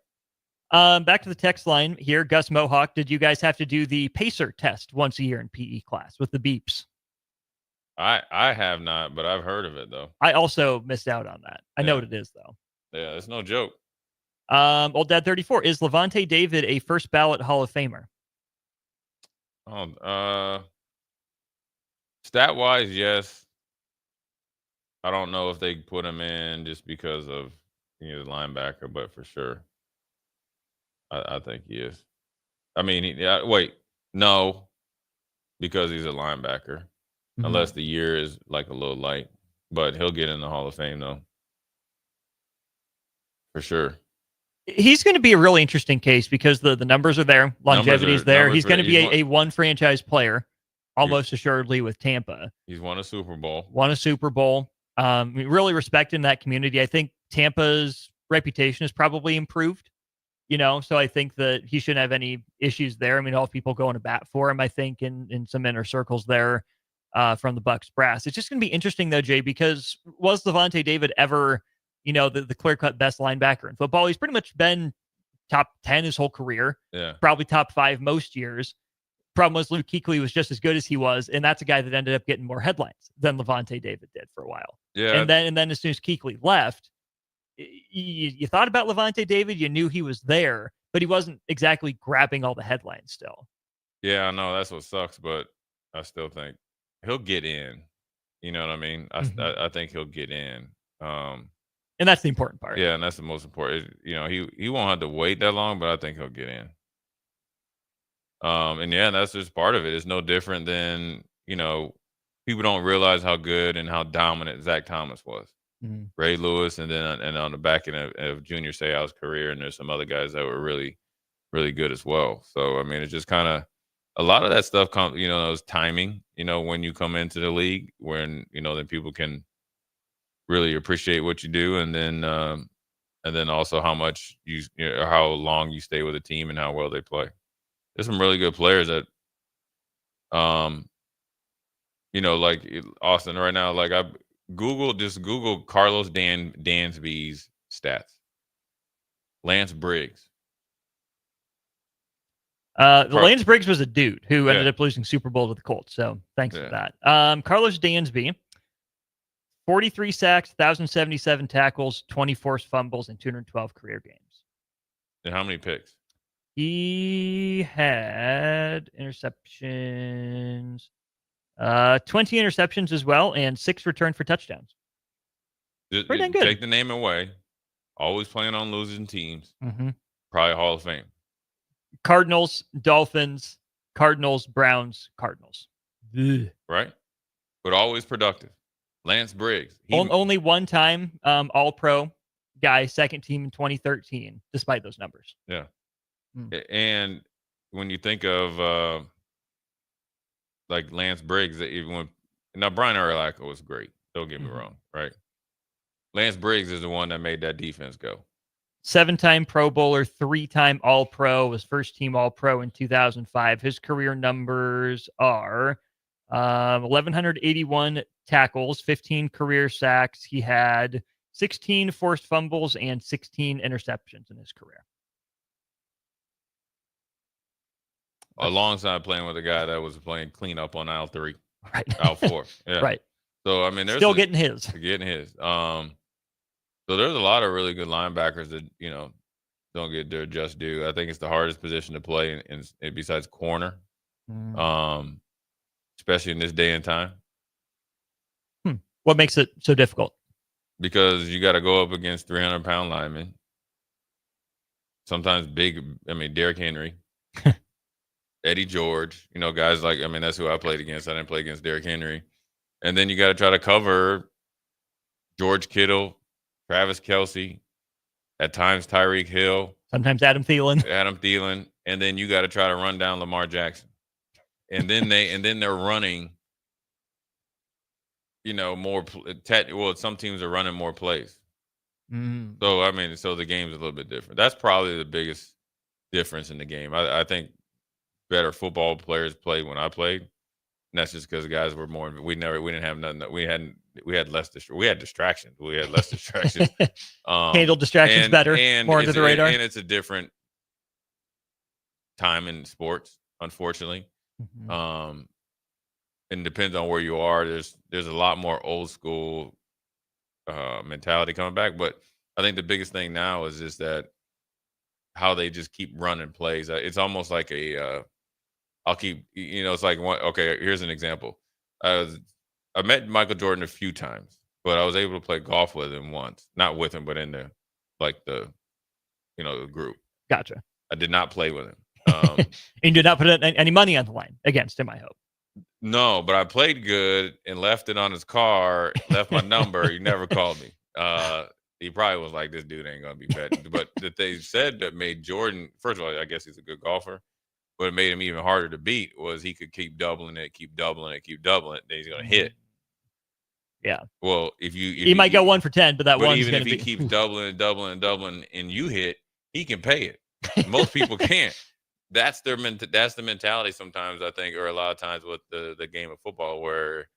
Back to the text line here. Gus Mohawk, did you guys have to do the pacer test once a year in PE class with the beeps? I have not, but I've heard of it though. I also missed out on that. I know what it is though. Yeah, it's no joke. Old Dad 34, is Levante David a first ballot Hall of Famer? Stat wise, yes. I don't know if they put him in just because of the linebacker, but for sure, I think he is. I mean, no, because he's a linebacker, unless the year is like a little light, but he'll get in the Hall of Fame though, for sure. He's going to be a really interesting case because the numbers are there, longevity is there. He's going to be a one franchise player, almost assuredly with Tampa. He's won a Super Bowl. Really respecting that community. I think Tampa's reputation has probably improved, so I think that he shouldn't have any issues there. I mean, all people going to bat for him, I think, in some inner circles there from the Bucs brass. It's just going to be interesting, though, Jay, because was Lavonte David ever, the clear-cut best linebacker in football? He's pretty much been top 10 his whole career, probably top 5 most years. Problem was Luke Kuechly was just as good as he was, and that's a guy that ended up getting more headlines than Lavonte David did for a while. Yeah. And then as soon as Kuechly left, you thought about Lavonte David, you knew he was there, but he wasn't exactly grabbing all the headlines still. Yeah, I know that's what sucks, but I still think he'll get in. You know what I mean? I think he'll get in. And that's the important part. Yeah, and that's the most important. He won't have to wait that long, but I think he'll get in. And that's just part of it. It's no different than, people don't realize how good and how dominant Zach Thomas was. Mm-hmm. Ray Lewis, and on the back end of Junior Seau's career, and there's some other guys that were really, really good as well. So, I mean, it's just kind of a lot of that stuff comes, is timing, when you come into the league, when, then people can really appreciate what you do. And then also how much or how long you stay with a team and how well they play. There's some really good players that, like Austin right now, like Google Carlos Dansby's stats. Lance Briggs. Lance Briggs was a dude who ended up losing Super Bowl to the Colts. So thanks for that. Carlos Dansby, 43 sacks, 1,077 tackles, 20 forced fumbles, and 212 career games. And how many picks? He had interceptions, 20 interceptions as well, and 6 returned for touchdowns. Pretty dang good. Take the name away. Always playing on losing teams. Mm-hmm. Probably Hall of Fame. Cardinals, Dolphins, Cardinals, Browns, Cardinals. Right? But always productive. Lance Briggs. Only one time All-Pro guy, second team in 2013, despite those numbers. Yeah. And when you think of like Lance Briggs, now Brian Urlacher was great. Don't get me wrong, right? Lance Briggs is the one that made that defense go. 7-time Pro Bowler, 3-time All-Pro, was first-team All-Pro in 2005. His career numbers are 1,181 tackles, 15 career sacks. He had 16 forced fumbles and 16 interceptions in his career. Alongside playing with a guy that was playing cleanup on aisle 3, right? Aisle 4, yeah, right. So I mean, they're still getting his. So there's a lot of really good linebackers that don't get their just due. I think it's the hardest position to play, and besides corner, especially in this day and time. What makes it so difficult? Because you got to go up against 300-pound linemen. Sometimes big. I mean, Derrick Henry. Eddie George, guys like, that's who I played against. I didn't play against Derrick Henry. And then you got to try to cover George Kittle, Travis Kelce, at times Tyreek Hill. Sometimes Adam Thielen. And then you got to try to run down Lamar Jackson. And then they're running, more. Some teams are running more plays. Mm. So, so the game's a little bit different. That's probably the biggest difference in the game. I think better football players played when I played. And that's just because guys were more. We didn't have nothing. We had less. We had distractions. We had less distractions. Handled distractions better. And more under the radar. And it's a different time in sports, unfortunately. Mm-hmm. And depends on where you are. There's a lot more old school mentality coming back. But I think the biggest thing now is just that how they just keep running plays. It's almost like I'll keep, it's like, okay, here's an example. I met Michael Jordan a few times, but I was able to play golf with him once. Not with him, but in the group. Gotcha. I did not play with him. And you did not put any money on the line against him, I hope. No, but I played good and left it on his car, left my number. He never called me. he probably was like, this dude ain't going to be betting. But that they said that made Jordan, first of all, I guess he's a good golfer, but it made him even harder to beat was he could keep doubling it, then he's going to hit. Yeah. Well, if he might go 1 for 10, but one's even if he be... keeps doubling, and you hit, he can pay it. Most people can't. That's the mentality sometimes, I think, or a lot of times with the game of football where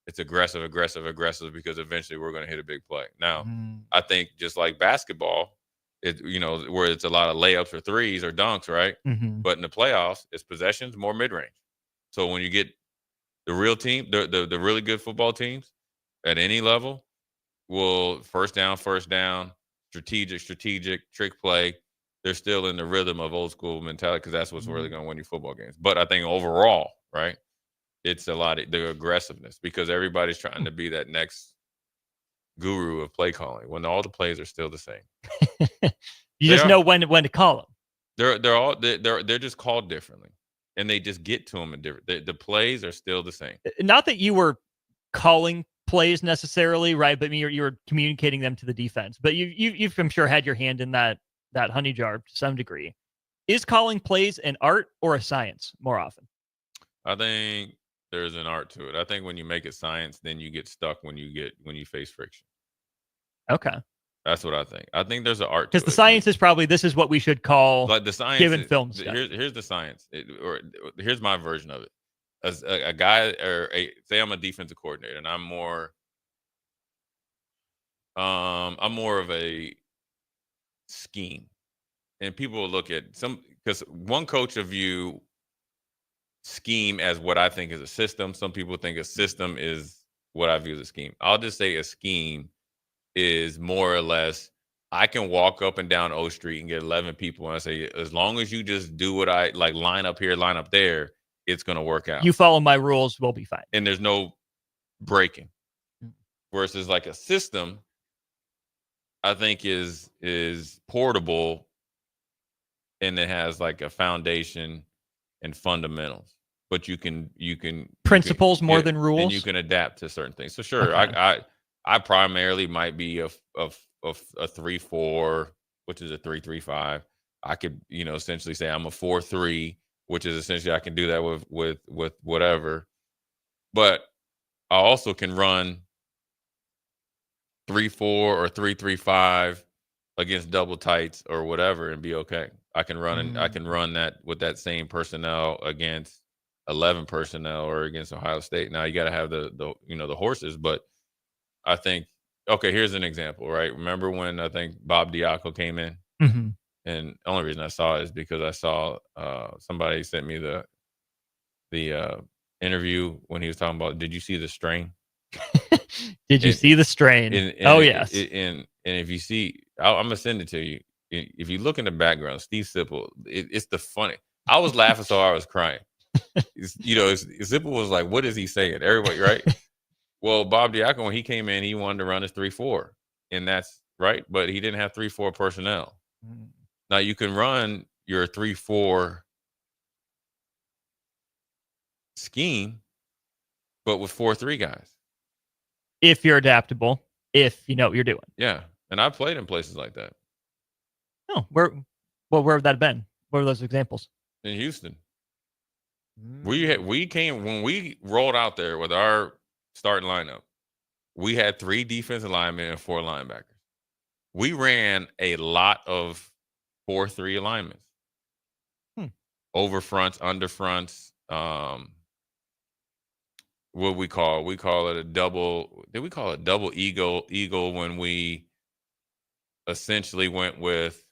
it's aggressive because eventually we're going to hit a big play. Now, I think just like basketball, where it's a lot of layups or threes or dunks, right? But in the playoffs, it's possessions, more mid-range. So when you get the real team, the really good football teams at any level will first down, strategic, trick play. They're still in the rhythm of old school mentality because that's what's really going to win you football games. But I think overall, right, it's a lot of the aggressiveness because everybody's trying to be that next guru of play calling when all the plays are still the same. You just know when to call them. They're just called differently, and they just get to them in different. The plays are still the same. Not that you were calling plays necessarily, right? But you were communicating them to the defense. But you've I'm sure had your hand in that honey jar to some degree. Is calling plays an art or a science more often? I think there's an art to it. I think when you make it science, then you get stuck when you face friction. Okay. That's what I think. I think there's an art to it. Because the science is probably this is what we should call like the science given film stuff. Here's the science. Here's my version of it. As a guy say I'm a defensive coordinator and I'm more of a scheme. And people will look at because one coach will view scheme as what I think is a system. Some people think a system is what I view as a scheme. I'll just say a scheme is more or less I can walk up and down O Street and get 11 people and I say, as long as you just do what I like, line up here, line up there, it's going to work out. You follow my rules, we'll be fine. And there's no breaking. Versus like a system, I think is portable and it has like a foundation and fundamentals, but you can principles more than rules, and you can adapt to certain things. So sure, okay. I primarily might be a 3-4, which is a 3-3-5. I could essentially say I'm a 4-3, which is essentially I can do that with whatever. But I also can run 3-4 or 3-3-5 against double tights or whatever and be okay. I can run and I can run that with that same personnel against 11 personnel or against Ohio State. Now you got to have the horses, but I think here's an example, right? Remember when I think Bob Diaco came in, and the only reason I saw it is because I saw somebody sent me the interview when he was talking about, did you see the strain? Did you see the strain? Yes. And if you see, I'm gonna send it to you. If you look in the background, Steve Sipple, it's the funny. I was laughing so I was crying. Sipple was like, "What is he saying?" Everybody, right? Well, Bob Diaco, when he came in, he wanted to run his 3-4, and that's right. But he didn't have 3-4 personnel. Now you can run your 3-4 scheme, but with 4-3 guys. If you're adaptable, if you know what you're doing. Yeah, and I played in places like that. Oh, where have that been? What are those examples? In Houston. We came when we rolled out there with our starting lineup. We had 3 defensive linemen and 4 linebackers. We ran a lot of 4-3 alignments. Over fronts, under fronts. What we call it a double. Did we call it double eagle when we essentially went with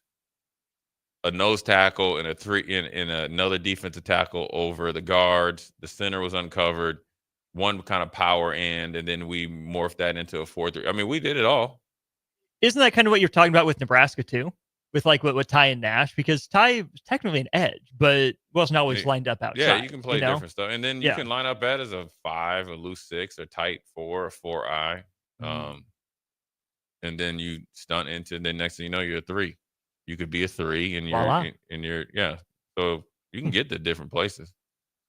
a nose tackle and in another defensive tackle over the guards. The center was uncovered, one kind of power end, and then we morphed that into a 4-3. I mean, we did it all. Isn't that kind of what you're talking about with Nebraska too? With like with Ty and Nash, because Ty is technically an edge, but wasn't always lined up outside. Yeah, you can play different stuff, and then you can line up as a 5, a loose 6, a tight 4, a 4-eye, and then you stunt into. Then next thing you know, you're a 3. You could be a 3, and you're So you can get to different places.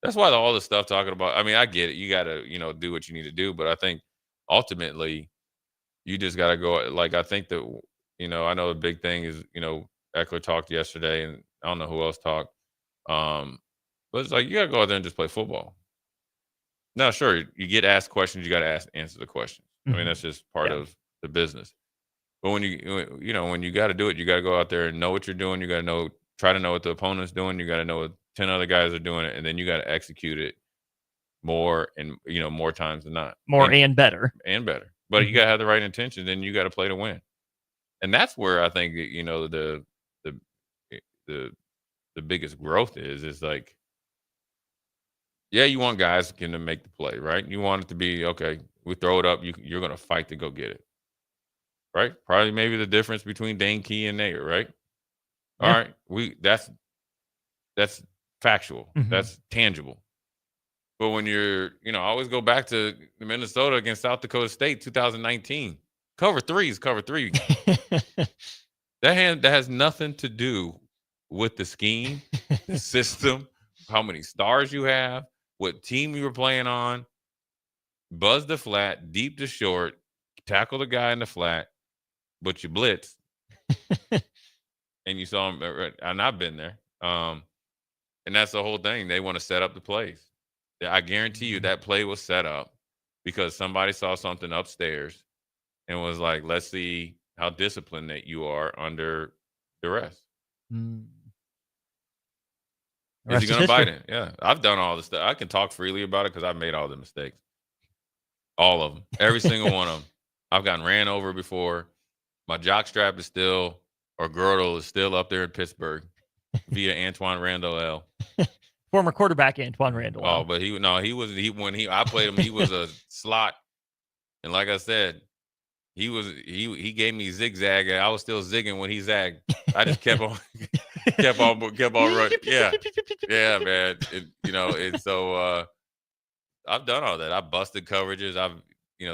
That's why all the stuff talking about. I mean, I get it. You got to do what you need to do, but I think ultimately you just got to go. Like I think that I know the big thing is, Eckler talked yesterday, and I don't know who else talked. But it's like, you got to go out there and just play football. Now, sure, you get asked questions, you got to answer the questions. I mean, that's just part of the business. But when you got to do it, you got to go out there and know what you're doing. You got to try to know what the opponent's doing. You got to know what 10 other guys are doing it, and then you got to execute it more and more times than not. And better. And better. But you got to have the right intentions, and you got to play to win. And that's where I think the biggest growth is like, yeah, you want guys to make the play, right? You want it to be, okay, we throw it up, you're going to fight to go get it, right? Probably maybe the difference between Dane Key and Nair, right? All right, that's factual, that's tangible. But when you're, I always go back to Minnesota against South Dakota State 2019. Cover 3 is cover 3. That has nothing to do with the scheme, the system, how many stars you have, what team you were playing on. Buzz the flat, deep to short, tackle the guy in the flat, but you blitz. And you saw him, and I've been there. And that's the whole thing. They want to set up the plays. I guarantee you that play was set up because somebody saw something upstairs and was like, let's see how disciplined that you are under duress. Is he going to bite it? Yeah. I've done all this stuff. I can talk freely about it because I've made all the mistakes. All of them. Every single one of them. I've gotten ran over before. My jock strap is still, or girdle is still up there in Pittsburgh via Antoine Randall L. Former quarterback Antoine Randall. Oh, but when I played him, he was a slot. And like I said, he gave me zigzag, and I was still zigging when he zagged. I just kept on running. Yeah, man. And so I've done all that. I've busted coverages. I've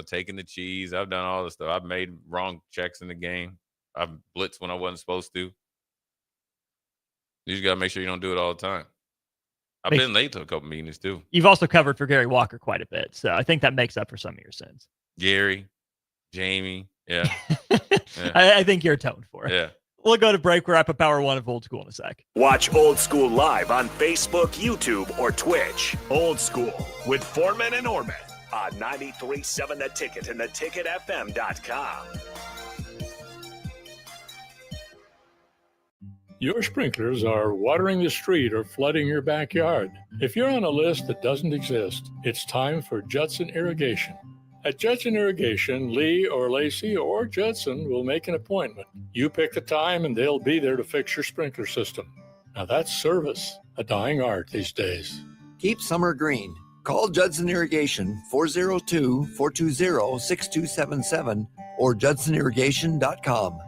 taken the cheese. I've done all this stuff. I've made wrong checks in the game. I've blitzed when I wasn't supposed to. You just gotta make sure you don't do it all the time. I've been late to a couple meetings too. You've also covered for Gary Walker quite a bit, so I think that makes up for some of your sins. Gary, Jamie, yeah. I think you're atoned for it. Yeah. We'll go to break. We're up at Power 1 of Old School in a sec. Watch Old School live on Facebook, YouTube, or Twitch. Old School with Foreman and Oerman on 93.7 The Ticket and theticketfm.com. Your sprinklers are watering the street or flooding your backyard. If you're on a list that doesn't exist, it's time for Judson Irrigation. At Judson Irrigation, Lee or Lacey or Judson will make an appointment. You pick the time and they'll be there to fix your sprinkler system. Now that's service, a dying art these days. Keep summer green. Call Judson Irrigation 402-420-6277 or judsonirrigation.com.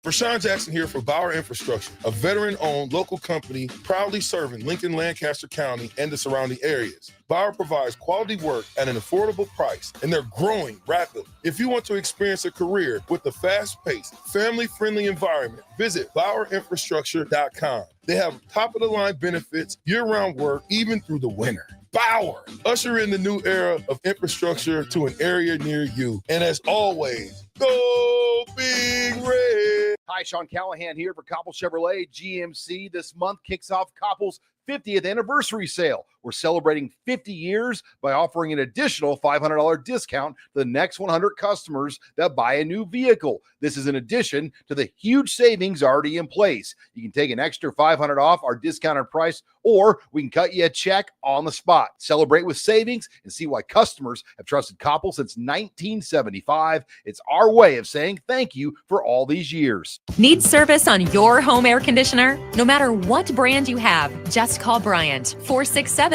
Rashawn Jackson here for Bauer Infrastructure, a veteran-owned local company proudly serving Lincoln, Lancaster County, and the surrounding areas. Bauer provides quality work at an affordable price, and they're growing rapidly. If you want to experience a career with a fast-paced, family-friendly environment, visit BauerInfrastructure.com. They have top-of-the-line benefits, year-round work, even through the winter. Bauer, usher in the new era of infrastructure to an area near you. And as always, go Big Red. Hi, Sean Callahan here for Koppel Chevrolet GMC. This month kicks off Koppel's 50th anniversary sale. We're celebrating 50 years by offering an additional $500 discount to the next 100 customers that buy a new vehicle. This is in addition to the huge savings already in place. You can take an extra $500 off our discounted price, or we can cut you a check on the spot. Celebrate with savings and see why customers have trusted Koppel since 1975. It's our way of saying thank you for all these years. Need service on your home air conditioner? No matter what brand you have, just call Bryant, 467-1111.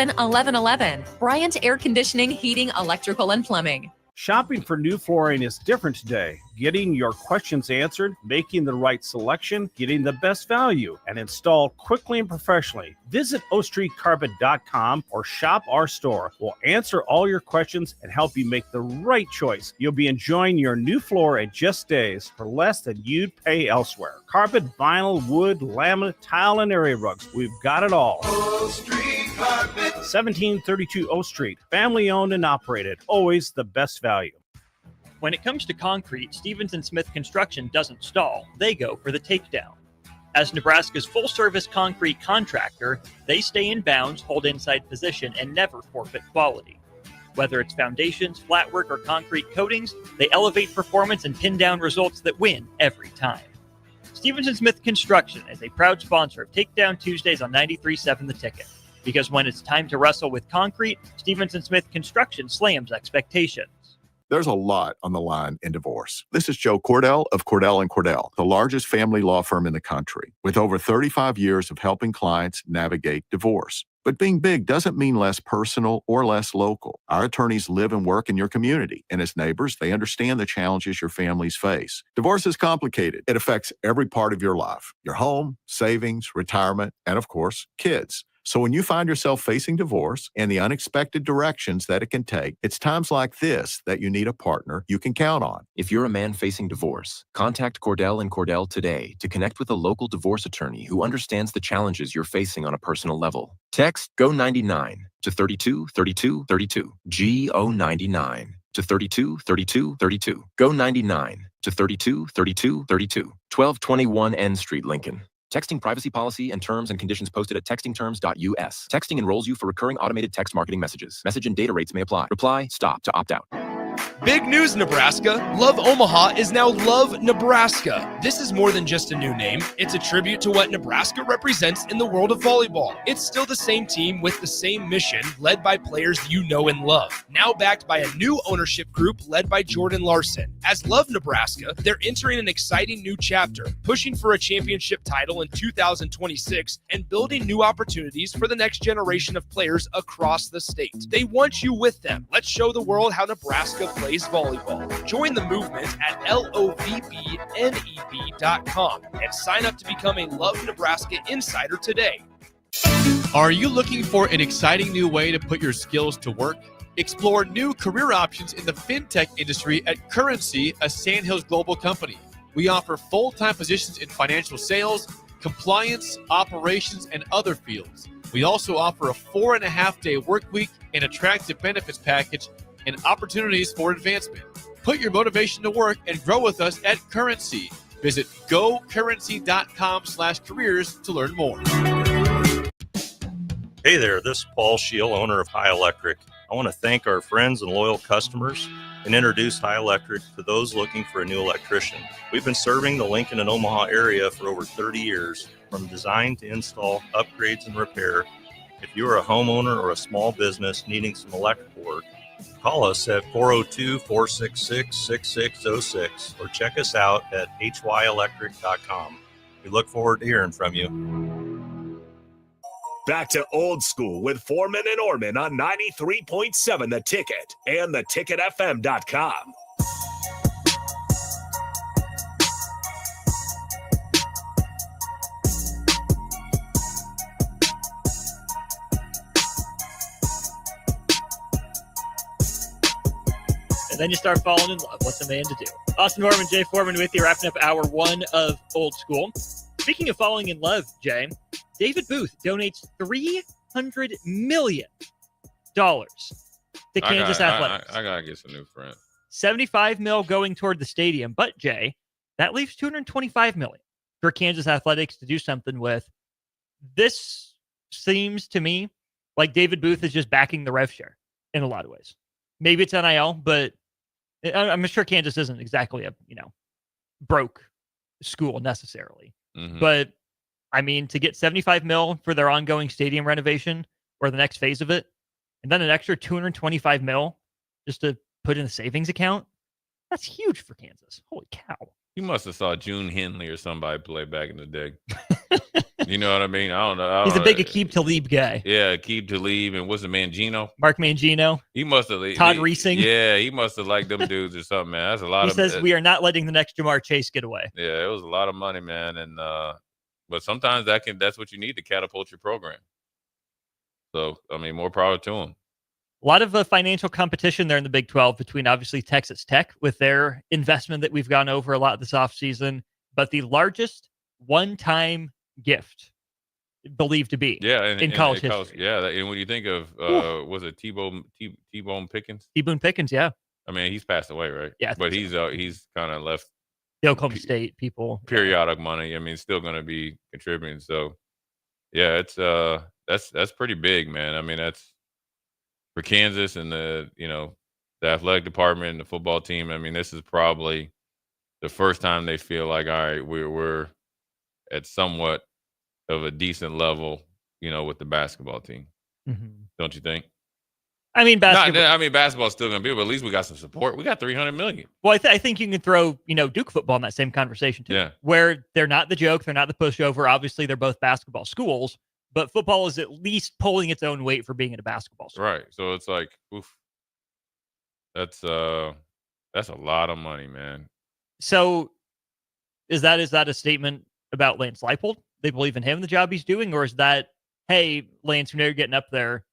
Bryant Air Conditioning, Heating, Electrical, and Plumbing. Shopping for new flooring is different today. Getting your questions answered, making the right selection, getting the best value, and installed quickly and professionally. Visit ostreetcarpet.com or shop our store. We'll answer all your questions and help you make the right choice. You'll be enjoying your new floor in just days for less than you'd pay elsewhere. Carpet, vinyl, wood, laminate, tile, and area rugs. We've got it all. O Street Carpet. 1732 O Street. Family owned and operated. Always the best value. When it comes to concrete, Stevens & Smith Construction doesn't stall. They go for the takedown. As Nebraska's full-service concrete contractor, they stay in bounds, hold inside position, and never forfeit quality. Whether it's foundations, flatwork, or concrete coatings, they elevate performance and pin down results that win every time. Stevens & Smith Construction is a proud sponsor of Takedown Tuesdays on 93.7 The Ticket. Because when it's time to wrestle with concrete, Stevens & Smith Construction slams expectations. There's a lot on the line in divorce. This is Joe Cordell of Cordell & Cordell, the largest family law firm in the country, with over 35 years of helping clients navigate divorce. But being big doesn't mean less personal or less local. Our attorneys live and work in your community, and as neighbors, they understand the challenges your families face. Divorce is complicated. It affects every part of your life, your home, savings, retirement, and of course, kids. So when you find yourself facing divorce and the unexpected directions that it can take, it's times like this that you need a partner you can count on. If you're a man facing divorce, contact Cordell & Cordell today to connect with a local divorce attorney who understands the challenges you're facing on a personal level. Text GO99 to 323232. GO99 to 323232. GO99 to 323232. 1221 N Street, Lincoln. Texting privacy policy and terms and conditions posted at textingterms.us. Texting enrolls you for recurring automated text marketing messages. Message and data rates may apply. Reply, stop to opt out. Big news, Nebraska. Love Omaha is now Love Nebraska. This is more than just a new name. It's a tribute to what Nebraska represents in the world of volleyball. It's still the same team with the same mission, led by players you know and love. Now backed by a new ownership group led by Jordan Larson. As Love Nebraska, they're entering an exciting new chapter, pushing for a championship title in 2026 and building new opportunities for the next generation of players across the state. They want you with them. Let's show the world how Nebraska plays volleyball. Join the movement at lovneb.com and sign up to become a Love Nebraska Insider today. Are you looking for an exciting new way to put your skills to work? Explore new career options in the fintech industry at Currency, a Sandhills global company. We offer full-time positions in financial sales, compliance, operations, and other fields. We also offer a 4.5-day work week, an attractive benefits package, and opportunities for advancement. Put your motivation to work and grow with us at Currency. Visit gocurrency.com/careers to learn more. Hey there, this is Paul Scheel, owner of High Electric. I want to thank our friends and loyal customers and introduce High Electric to those looking for a new electrician. We've been serving the Lincoln and Omaha area for over 30 years, from design to install, upgrades, and repair. If you are a homeowner or a small business needing some electrical work, call us at 402-466-6606 or check us out at hyelectric.com. We look forward to hearing from you. Back to Old School with Foreman and Oerman on 93.7 The Ticket and theticketfm.com. And then you start falling in love. What's a man to do? Austin Norman, Jay Foreman with you, wrapping up hour one of Old School. Speaking of falling in love, Jay, David Booth donates $300 million to Kansas Athletics. I gotta get some new friends. $75 million going toward the stadium. But, Jay, that leaves $225 million for Kansas Athletics to do something with. This seems to me like David Booth is just backing the rev share in a lot of ways. Maybe it's NIL, but I'm sure Kansas isn't exactly a, broke school necessarily. Mm-hmm. But, I mean, to get $75 million for their ongoing stadium renovation or the next phase of it, and then an extra $225 million just to put in a savings account, that's huge for Kansas. Holy cow. You must have saw June Henley or somebody play back in the day. You know what I mean? I don't know. He's a big Aqib Talib guy. Yeah, Aqib Talib, and what's the Mangino? Mark Mangino. He must have. Todd Reesing. Yeah, he must have liked them dudes or something, man. That's a lot He of. says we are not letting the next Jamar Chase get away. Yeah, it was a lot of money, man, and but sometimes that's what you need to catapult your program. So I mean, more power to him. A lot of financial competition there in the Big 12 between obviously Texas Tech with their investment that we've gone over a lot this offseason, but the largest one-time gift believed to be in college history. Yeah, and when you think of was it T-Bone Pickens? T-Boone Pickens, yeah. I mean, he's passed away, right? Yeah, but he's kind of left the Oklahoma State people periodic money. I mean, still going to be contributing. So, yeah, it's that's pretty big, man. I mean, that's for Kansas and the athletic department and the football team. I mean, this is probably the first time they feel like, all right, we're at somewhat of a decent level, with the basketball team. Mm-hmm. Don't you think? I mean, basketball's still going to be, but at least we got some support. We got $300 million. Well, I think you can throw, Duke football in that same conversation too. Yeah. Where they're not the joke, they're not the pushover. Obviously, they're both basketball schools, but football is at least pulling its own weight for being at a basketball school. Right. So it's like, oof. That's a lot of money, man. So is that a statement about Lance Leipold? They believe in him, the job he's doing, or is that, hey, Lance, we know you're getting up there.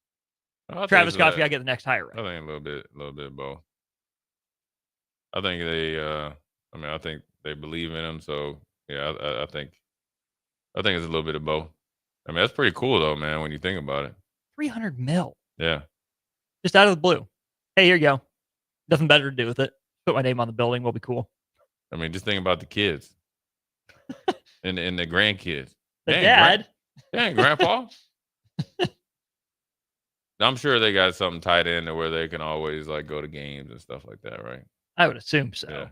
Travis Goff, you gotta get the next hire. I think a little bit of both. I think I think they believe in him. So yeah, I think it's a little bit of both. I mean, that's pretty cool though, man, when you think about it. $300 million. Yeah. Just out of the blue. Hey, here you go. Nothing better to do with it. Put my name on the building. Will be cool. I mean, just think about the kids and the grandkids. The dad. Grandpa. I'm sure they got something tied in to where they can always like go to games and stuff like that, right? I would assume so. Yeah.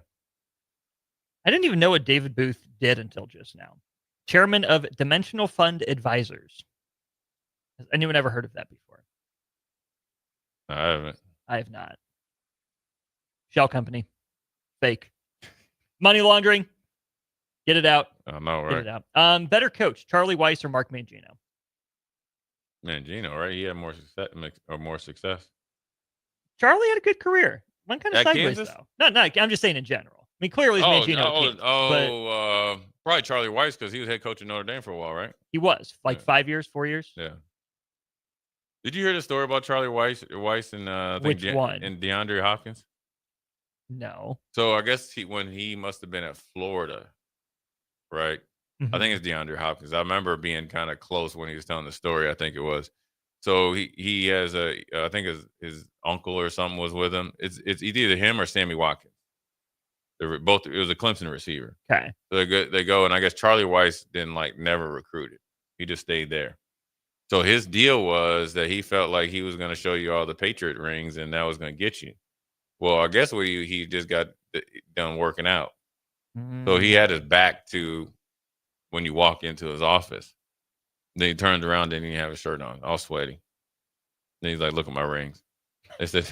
I didn't even know what David Booth did until just now. Chairman of Dimensional Fund Advisors. Has anyone ever heard of that before? I haven't. I have not. Shell company. Fake. Money laundering. Get it out. I know, right? Get it out. Better coach, Charlie Weiss or Mark Mangino? Mangino, right? He had more success. Charlie had a good career. Went kind of At sideways, Kansas? though. No, I'm just saying in general. I mean, clearly it's Mangino. Probably Charlie Weiss because he was head coach of Notre Dame for a while, right? He was. 5 years, 4 years? Yeah. Did you hear the story about Charlie Weiss and I think Which one? And DeAndre Hopkins? No. So I guess when he must have been at Florida, right? Mm-hmm. I think it's DeAndre Hopkins. I remember being kind of close when he was telling the story. I think it was. So he has I think his uncle or something was with him. It's either him or Sammy Watkins. They were both. It was a Clemson receiver. Okay. So they go, and I guess Charlie Weiss didn't never recruited. He just stayed there. So his deal was that he felt like he was going to show you all the Patriot rings, and that was going to get you. Well, I guess he just got done working out. So he had his back to when you walk into his office. Then he turned around, didn't even have his shirt on, all sweaty. Then he's like, "Look at my rings." They said,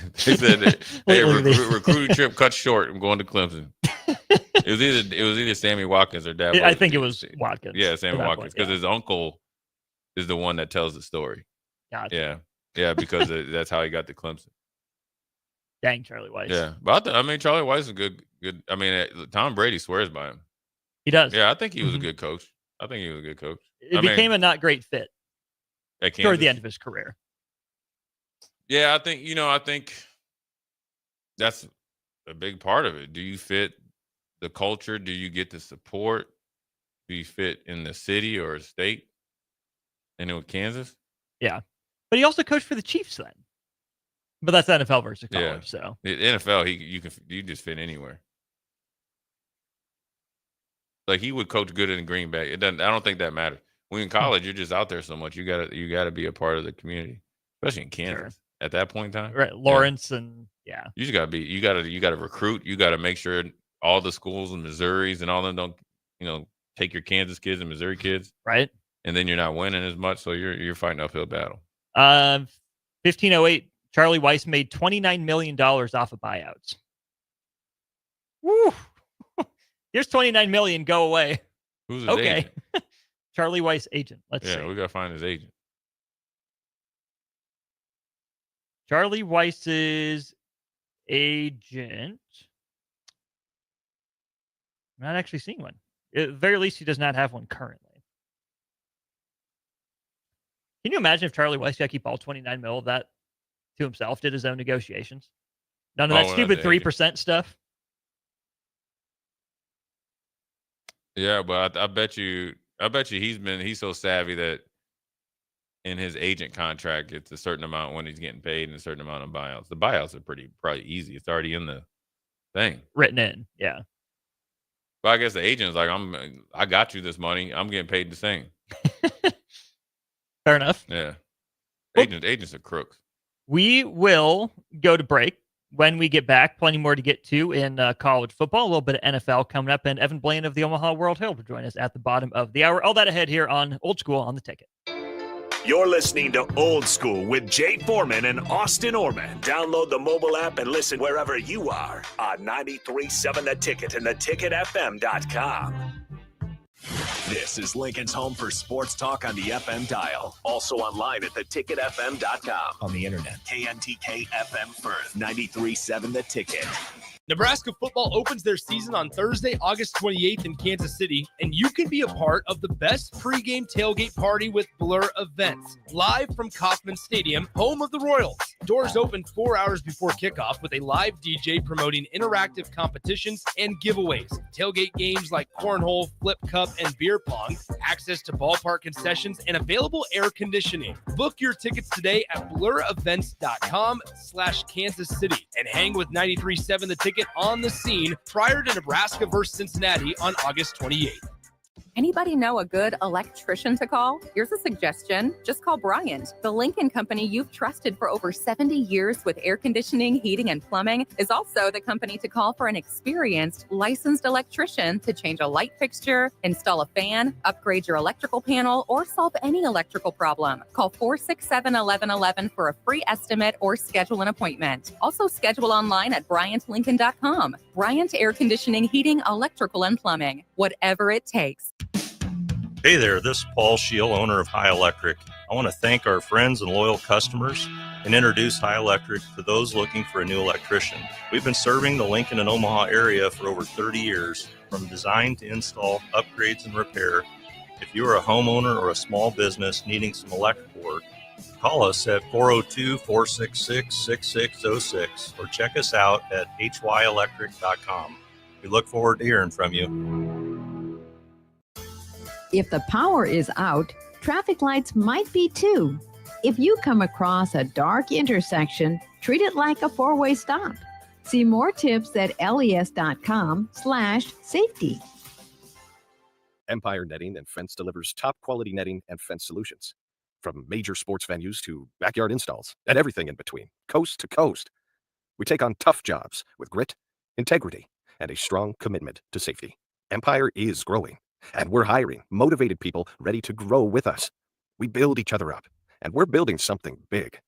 "Hey, recruiting trip cut short. I'm going to Clemson." It was either Sammy Watkins or Dad. I think it was Watkins. Yeah, Sammy Watkins, because his uncle is the one that tells the story. Gotcha. Yeah, because that's how he got to Clemson. Dang, Charlie Weiss. Yeah, but Charlie Weiss is good. I mean, Tom Brady swears by him. He does. Yeah, I think he was a good coach. It became a not great fit toward the end of his career. Yeah, I think that's a big part of it. Do you fit the culture? Do you get the support? Do you fit in the city or state? And with Kansas? Yeah. But he also coached for the Chiefs then. But that's NFL versus college, Yeah. so. The NFL, you just fit anywhere. Like he would coach good in Green Bay. It doesn't. I don't think that matters. When in college, you're just out there so much. You gotta be a part of the community, especially in Kansas at that point in time. Right, Lawrence and You just gotta be. You gotta recruit. You gotta make sure all the schools in Missouri's and all them don't take your Kansas kids and Missouri kids. Right. And then you're not winning as much, so you're fighting uphill battle. 1508. Charlie Weiss made $29 million off of buyouts. Woo! Here's $29 million. Go away. Who's his agent? Charlie Weiss agent. Let's see. We gotta find his agent. Charlie Weiss's agent. I'm not actually seeing one. At the very least, he does not have one currently. Can you imagine if Charlie Weiss got to keep all $29 million of that to himself, did his own negotiations? None of that stupid 3% stuff. Yeah, but I bet you he's so savvy that in his agent contract, it's a certain amount when he's getting paid and a certain amount of buyouts. The buyouts are probably easy. It's already in the thing. Written in, yeah. But I guess the agent is like, I got you this money. I'm getting paid to sing. Fair enough. Yeah. Well, Agents are crooks. We will go to break. When we get back, plenty more to get to in college football, a little bit of NFL coming up, and Evan Blaine of the Omaha World Herald will join us at the bottom of the hour. All that ahead here on Old School on the Ticket. You're listening to Old School with Jay Foreman and Austin Oerman. Download the mobile app and listen wherever you are on 93.7 The Ticket and theticketfm.com. This is Lincoln's home for sports talk on the FM dial. Also online at theticketfm.com. On the internet. KNTK FM Firth, 93.7 The Ticket. Nebraska football opens their season on Thursday, August 28th in Kansas City, and you can be a part of the best pregame tailgate party with Blur Events, live from Kauffman Stadium, home of the Royals. Doors open 4 hours before kickoff with a live DJ promoting interactive competitions and giveaways, tailgate games like cornhole, flip cup, and beer pong, access to ballpark concessions, and available air conditioning. Book your tickets today at blurevents.com/Kansas City and hang with 93.7 The Ticket on the scene prior to Nebraska versus Cincinnati on August 28th. Anybody know a good electrician to call? Here's a suggestion. Just call Bryant. The Lincoln company you've trusted for over 70 years with air conditioning, heating, and plumbing is also the company to call for an experienced, licensed electrician to change a light fixture, install a fan, upgrade your electrical panel, or solve any electrical problem. Call 467-1111 for a free estimate or schedule an appointment. Also schedule online at BryantLincoln.com. Bryant Air Conditioning, Heating, Electrical, and Plumbing. Whatever it takes. Hey there, this is Paul Scheel, owner of High Electric. I want to thank our friends and loyal customers and introduce High Electric to those looking for a new electrician. We've been serving the Lincoln and Omaha area for over 30 years, from design to install, upgrades, and repair. If you are a homeowner or a small business needing some electrical work, call us at 402-466-6606 or check us out at hyelectric.com. We look forward to hearing from you. If the power is out, traffic lights might be too. If you come across a dark intersection, treat it like a four-way stop. See more tips at les.com/safety. Empire Netting and Fence delivers top quality netting and fence solutions. From major sports venues to backyard installs and everything in between, coast to coast. We take on tough jobs with grit, integrity, and a strong commitment to safety. Empire is growing, and we're hiring motivated people ready to grow with us. We build each other up, and we're building something big.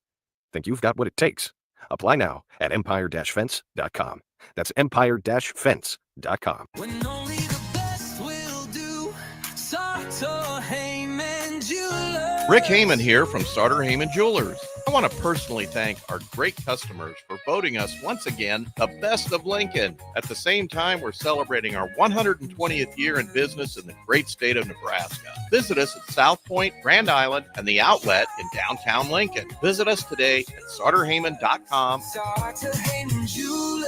Think you've got what it takes? Apply now at empire-fence.com. That's empire-fence.com. When only the best will do. Sartor Heyman Jewelers. Rick Heyman here from Sartor Heyman Jewelers. I want to personally thank our great customers for voting us once again the best of Lincoln. At the same time, we're celebrating our 120th year in business in the great state of Nebraska. Visit us at South Point, Grand Island, and the Outlet in downtown Lincoln. Visit us today at sartorheyman.com. Sartor Heyman Jewelers.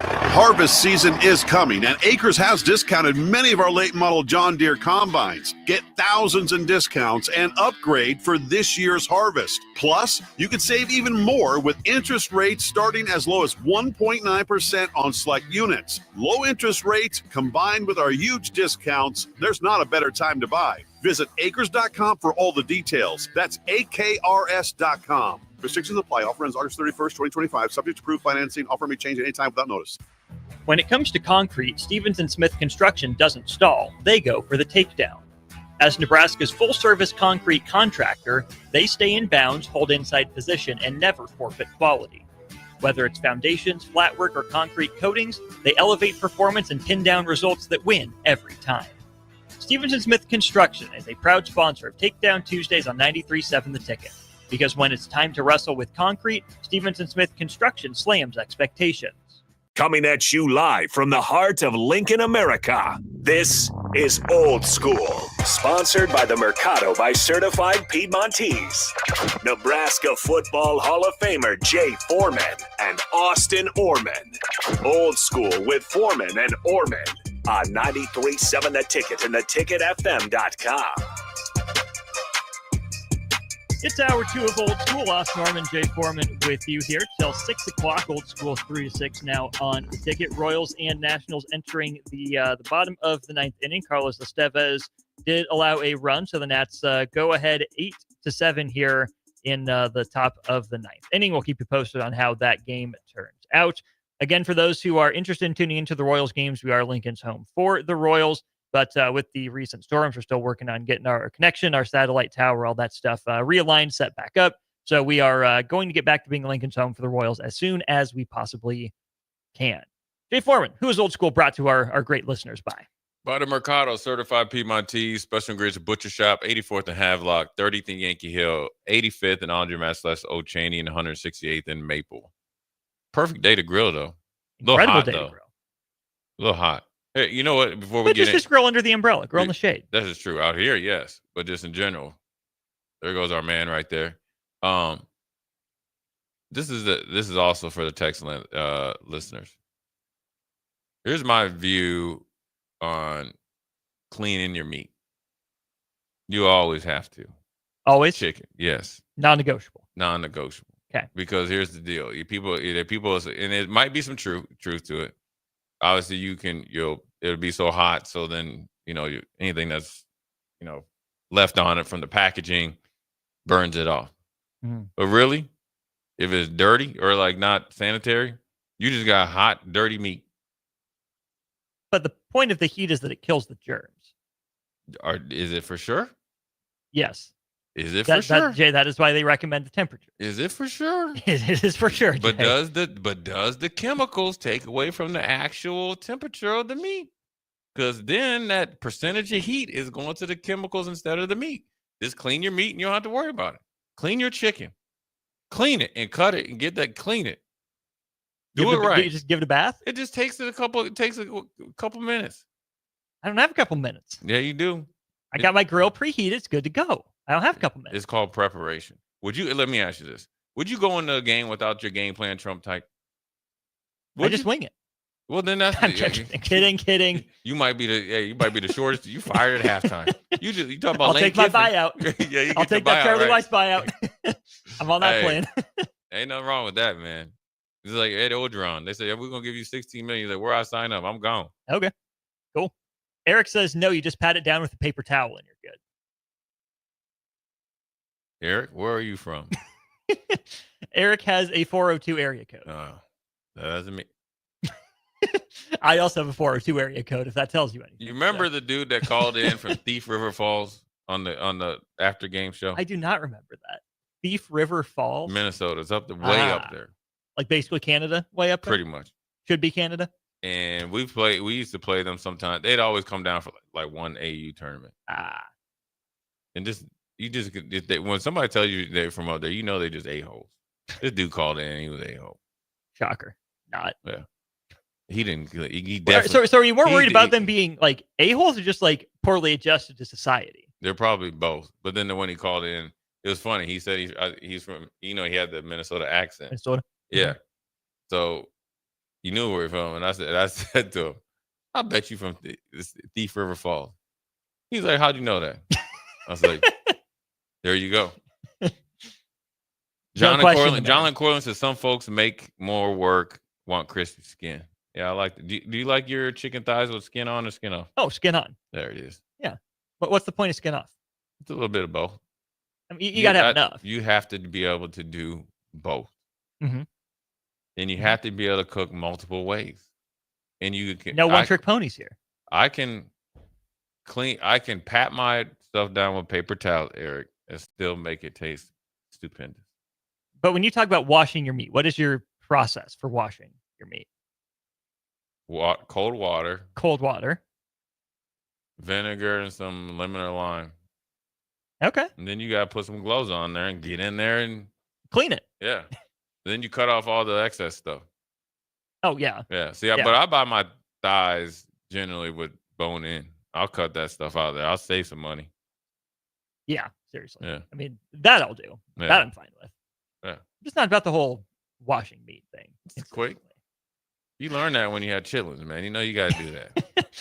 Harvest season is coming, and Acres has discounted many of our late model John Deere combines. Get thousands in discounts and upgrade for this year's harvest. Plus, you can save even more with interest rates starting as low as 1.9% on select units. Low interest rates combined with our huge discounts, there's not a better time to buy. Visit acres.com for all the details. That's AKRS.com. Restrictions apply. Offer ends August 31st, 2025. Subject to approved financing. Offer may change at any time without notice. When it comes to concrete, Stevens & Smith Construction doesn't stall. They go for the takedown. As Nebraska's full-service concrete contractor, they stay in bounds, hold inside position, and never forfeit quality. Whether it's foundations, flatwork, or concrete coatings, they elevate performance and pin down results that win every time. Stevens & Smith Construction is a proud sponsor of Takedown Tuesdays on 93.7 The Ticket. Because when it's time to wrestle with concrete, Stevens & Smith Construction slams expectations. Coming at you live from the heart of Lincoln, America. This is Old School, sponsored by the Mercado by Certified Piedmontese. Nebraska Football Hall of Famer Jay Foreman and Austin Oerman. Old School with Foreman and Oerman. on 93.7 The Ticket and theticketfm.com. It's hour 2 of Old School. Lost Norman, Jay Foreman with you here till 6 o'clock. Old School 3 to 6 now on the ticket. Royals and Nationals entering the bottom of the 9th inning. Carlos Estevez did allow a run, so the Nats go ahead 8-7 here in the top of the 9th inning. We'll keep you posted on how that game turns out. Again, for those who are interested in tuning into the Royals games, we are Lincoln's home for the Royals. But with the recent storms, we're still working on getting our connection, our satellite tower, all that stuff realigned, set back up. So we are going to get back to being Lincoln's home for the Royals as soon as we possibly can. Jay Foreman, who is Old School brought to our great listeners by? By the Mercado, certified Piedmontese, special ingredients Butcher Shop, 84th and Havelock, 30th in Yankee Hill, 85th in Andre Massless, Old Cheney, and 168th in Maple. Perfect day to grill, though. A little Incredible hot, day though. to grill. A little hot. Hey, you know what? Before we But get just grill under the umbrella, grill in the shade. That is true. Out here, yes. But just in general. There goes our man right there. This is also for the text listeners. Here's my view on cleaning your meat. You always have to. Always? Chicken, yes. Non-negotiable. Non-negotiable. Okay. Because here's the deal. People, and it might be some truth to it. Obviously, it'll be so hot. So then, anything that's, left on it from the packaging burns it off. Mm. But really, if it's dirty or like not sanitary, you just got hot, dirty meat. But the point of the heat is that it kills the germs. Is it for sure? Yes. Is it for sure? Jay, that is why they recommend the temperature. Is it for sure? It is for sure. But Jay. does the chemicals take away from the actual temperature of the meat? Because then that percentage of heat is going to the chemicals instead of the meat. Just clean your meat and you don't have to worry about it. Clean your chicken. Clean it and cut it and clean it. Do it right. You just give it a bath? It just takes a couple minutes. I don't have a couple minutes. Yeah, you do. I got my grill preheated. It's good to go. I don't have a couple minutes. It's called preparation. Let me ask you this. Would you go into a game without your game plan Trump type? I just wing it. Well, then that's kidding. You might be the shortest. You fired at halftime. You talk about I'll Lane take my Kiffin. buyout. Yeah, I'll take that Charlie Weiss buyout. I'm on that plane. Ain't nothing wrong with that, man. It's like Ed Ogeron. They say, yeah, we're gonna give you $16 million. He's like, where I sign up? I'm gone. Okay, cool. Eric says no. You just pat it down with a paper towel and you're good. Eric, where are you from? Eric has a 402 area code. That doesn't mean. I also have a 402 area code, if that tells you anything. You remember the dude that called in from Thief River Falls on the after game show? I do not remember that. Thief River Falls? Minnesota. It's way up there. Like basically Canada, way up there? Pretty much. Should be Canada. And we used to play them sometimes. They'd always come down for like one AU tournament. And when somebody tells you they're from up there, you know they just a-holes. This dude called in and he was a-hole. Shocker. Not. Yeah. He didn't. He definitely. So you weren't worried about them being like a-holes or just like poorly adjusted to society? They're probably both. But then when he called in, it was funny. He said he's from, he had the Minnesota accent. Minnesota? Yeah. So you knew where he's from. And I said to him, I bet you from Thief River Falls. He's like, how'd you know that? I was like, there you go. John Corlin says some folks make more work, want crispy skin. Yeah, I like. Do you like your chicken thighs with skin on or skin off? Oh, skin on. There it is. Yeah. But what's the point of skin off? It's a little bit of both. I mean, you got to have enough. You have to be able to do both. Mm-hmm. And you have to be able to cook multiple ways. And you can no one-trick ponies here. I can pat my stuff down with paper towel, Eric, and still make it taste stupendous. But when you talk about washing your meat, what is your process for washing your meat? Cold water. Cold water. Vinegar and some lemon or lime. Okay. And then you got to put some gloves on there and get in there and clean it. Yeah. Then you cut off all the excess stuff. Oh, yeah. Yeah. See, but I buy my thighs generally with bone in. I'll cut that stuff out of there. I'll save some money. Yeah, seriously. Yeah. I mean, that I'll do. Yeah. That I'm fine with. Yeah. Just not about the whole washing meat thing. It's quick. You learn that when you have chitlins, man. You know you got to do that.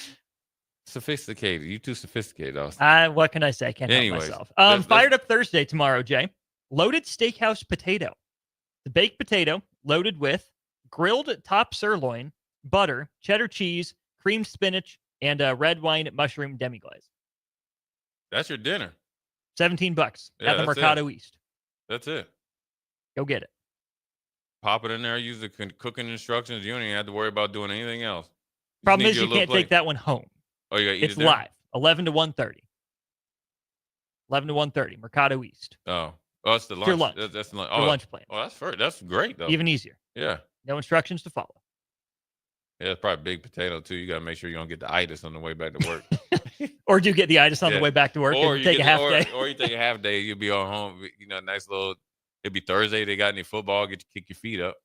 Sophisticated. You too sophisticated, Austin. What can I say? I can't Anyways, help myself. Fired up Thursday tomorrow, Jay. Loaded steakhouse potato. The baked potato loaded with grilled top sirloin, butter, cheddar cheese, creamed spinach, and red wine mushroom demi-glaze. That's your dinner. $17 Yeah, at the that's Mercado it. East. That's it. Go get it. Pop it in there. Use the cooking instructions. You don't even have to worry about doing anything else. Problem is you can't take that one home. Oh, you got to eat It's it there? live. 11 to 1:30. 11 to 1:30. Mercado East. Oh, it's the lunch. Your lunch. That's the lunch. Your lunch plan. Oh, that's great though. Even easier. Yeah. No instructions to follow. Yeah, it's probably big potato too. You got to make sure you don't get the itis on the way back to work. Or do you get the itis on the way back to work or and you take get a half or, day? or you take a half day. You'll be on home. You know, nice little. It'd be Thursday. They got any football? Kick your feet up.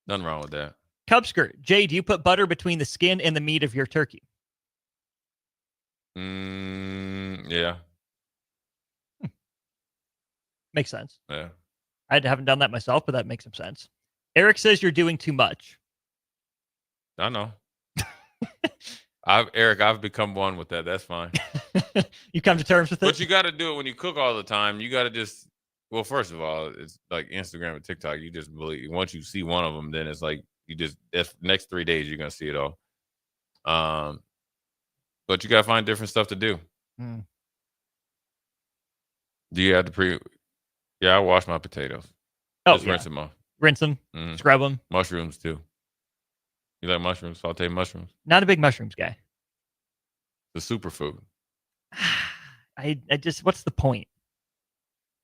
Nothing wrong with that. Cub skirt. Jay, do you put butter between the skin and the meat of your turkey? Yeah. Makes sense. Yeah. I haven't done that myself, but that makes some sense. Eric says you're doing too much. I know. Eric, I've become one with that. That's fine. You come to terms with it? But you got to do it when you cook all the time. You got to just, well, first of all, it's like Instagram and TikTok. You just believe, once you see one of them, then it's like, next 3 days, you're going to see it all. But you got to find different stuff to do. Mm. Do you have to Yeah, I wash my potatoes. Oh, just rinse them off. Rinse them, scrub them. Mushrooms, too. You like mushrooms? Sauteed mushrooms? Not a big mushrooms guy. The superfood. I just, what's the point?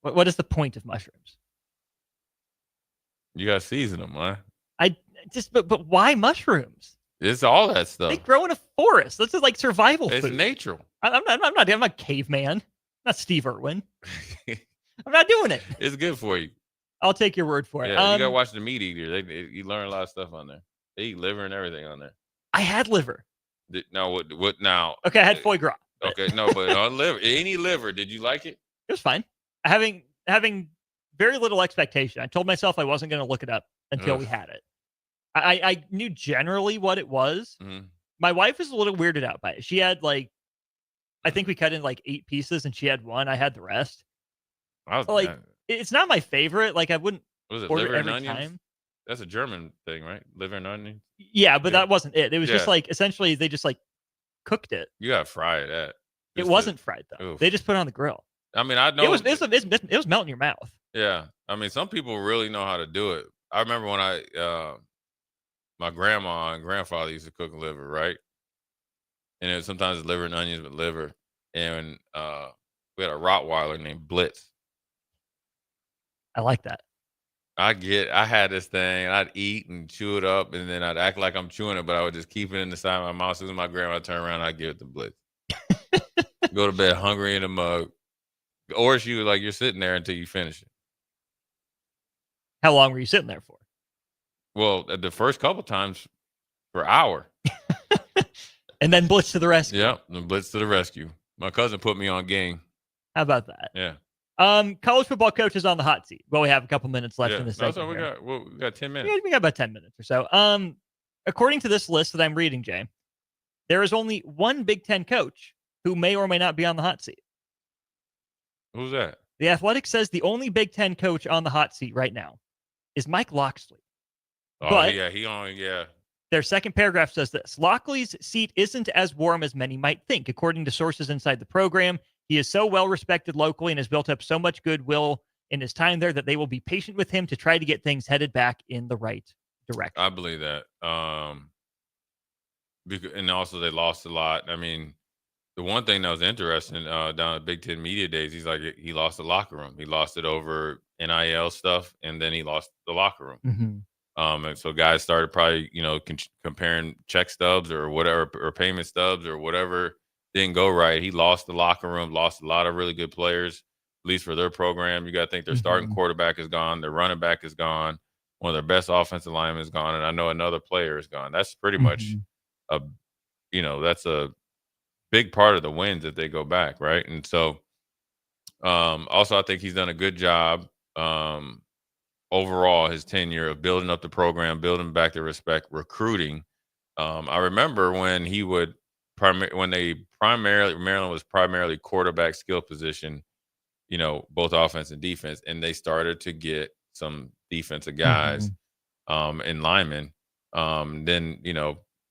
What is the point of mushrooms? You got to season them, man. But why mushrooms? It's all that stuff. They grow in a forest. This is like survival food. It's natural. I'm not caveman. I'm not Steve Irwin. I'm not doing it. It's good for you. I'll take your word for it. Yeah, you gotta watch the Meat Eater. You learn a lot of stuff on there. They eat liver and everything on there. I had liver. Now what now? Okay, I had foie gras. Okay, no, but on liver, any liver, did you like it? It was fine. Having very little expectation. I told myself I wasn't going to look it up until we had it. I knew generally what it was. Mm-hmm. My wife was a little weirded out by it. She had I think we cut in 8 pieces and she had one. I had the rest. It's not my favorite. I wouldn't Was it order liver and every onions? time. That's a German thing, right? Liver and onions. Yeah, but that wasn't it. It was just Yeah. essentially they just cooked it. You gotta fry it. It wasn't fried though. Oof. They just put it on the grill. I mean, I know It was melting in your mouth. Yeah, I mean, some people really know how to do it. I remember when my grandma and grandfather used to cook liver, right? And it was sometimes liver and onions, but liver. And we had a Rottweiler named Blitz. I like that. I had this thing, I'd eat and chew it up, and then I'd act like I'm chewing it, but I would just keep it in the side of my mouth. As soon as my grandma turned around, I'd give it to Blitz. Go to bed hungry in a mug. Or she was like, you're sitting there until you finish it. How long were you sitting there for? Well, the first couple times for an hour. And then Blitz to the rescue. Yep, the Blitz to the rescue. My cousin put me on game. How about that? Yeah. College football coach is on the hot seat. Well, we have a couple minutes left in the That's segment. what we got 10 minutes. Yeah, we got about 10 minutes or so. According to this list that I'm reading, Jay, there is only one Big Ten coach who may or may not be on the hot seat. Who's that? The Athletic says the only Big Ten coach on the hot seat right now is Mike Locksley. Oh, But yeah. their second paragraph says this: Lockley's seat isn't as warm as many might think. According to sources inside the program, he is so well respected locally and has built up so much goodwill in his time there that they will be patient with him to try to get things headed back in the right direction. I believe that. And also they lost a lot. I mean, the one thing that was interesting down at Big Ten Media Days, he lost the locker room. He lost it over NIL stuff, and then he lost the locker room. Mm-hmm. And so guys started probably, comparing check stubs or whatever, or payment stubs or whatever didn't go right. He lost the locker room, lost a lot of really good players, at least for their program. You got to think their starting quarterback is gone. Their running back is gone. One of their best offensive linemen is gone. And I know another player is gone. That's pretty much that's a big part of the wins that they go back. Right. And so also I think he's done a good job overall his tenure of building up the program, building back the respect, recruiting. I remember when he would Maryland was primarily quarterback skill position, both offense and defense, and they started to get some defensive guys and linemen. Then,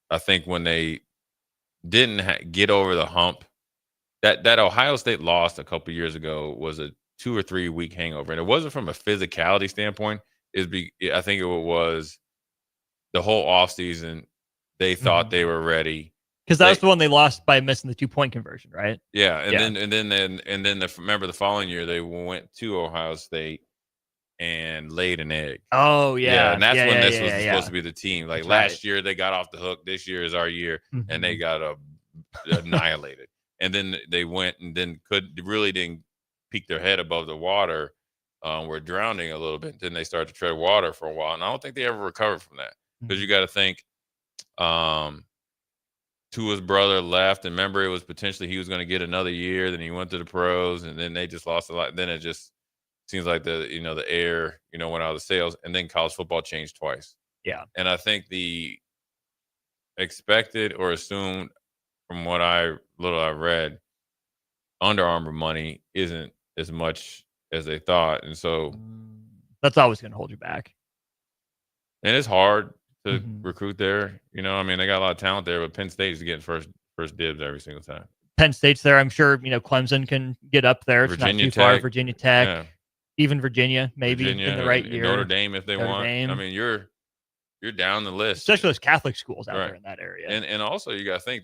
I think when they didn't get over the hump, that Ohio State loss a couple years ago was a 2 or 3 week hangover, and it wasn't from a physicality standpoint. I think it was the whole offseason. They thought they were ready because that was the one they lost by missing the 2-point conversion, right? Yeah, remember the following year they went to Ohio State and laid an egg. Oh yeah, and that's when this was supposed to be the team. Like That's last year they got off the hook. This year is our year, and they got annihilated. And then they went and then didn't peek their head above the water. Were drowning a little bit. Then they started to tread water for a while, and I don't think they ever recovered from that because you got to think. Tua's brother left, and remember it was potentially he was going to get another year. Then he went to the pros, and then they just lost a lot. Then it just seems like the air went out of the sails, and then college football changed twice. Yeah, and I think the expected or assumed from what I read, Under Armour money isn't as much as they thought, and so that's always going to hold you back. And it's hard to recruit there. They got a lot of talent there, but Penn State is getting first dibs every single time. Penn State's there. I'm sure, Clemson can get up there. It's Virginia not too far. Tech. Virginia Tech, Yeah. Even Virginia, maybe in the right year. Notre Dame if they Notre want. Dame. You're down the list. Especially those Catholic schools out Right. there in that area. And also you got to think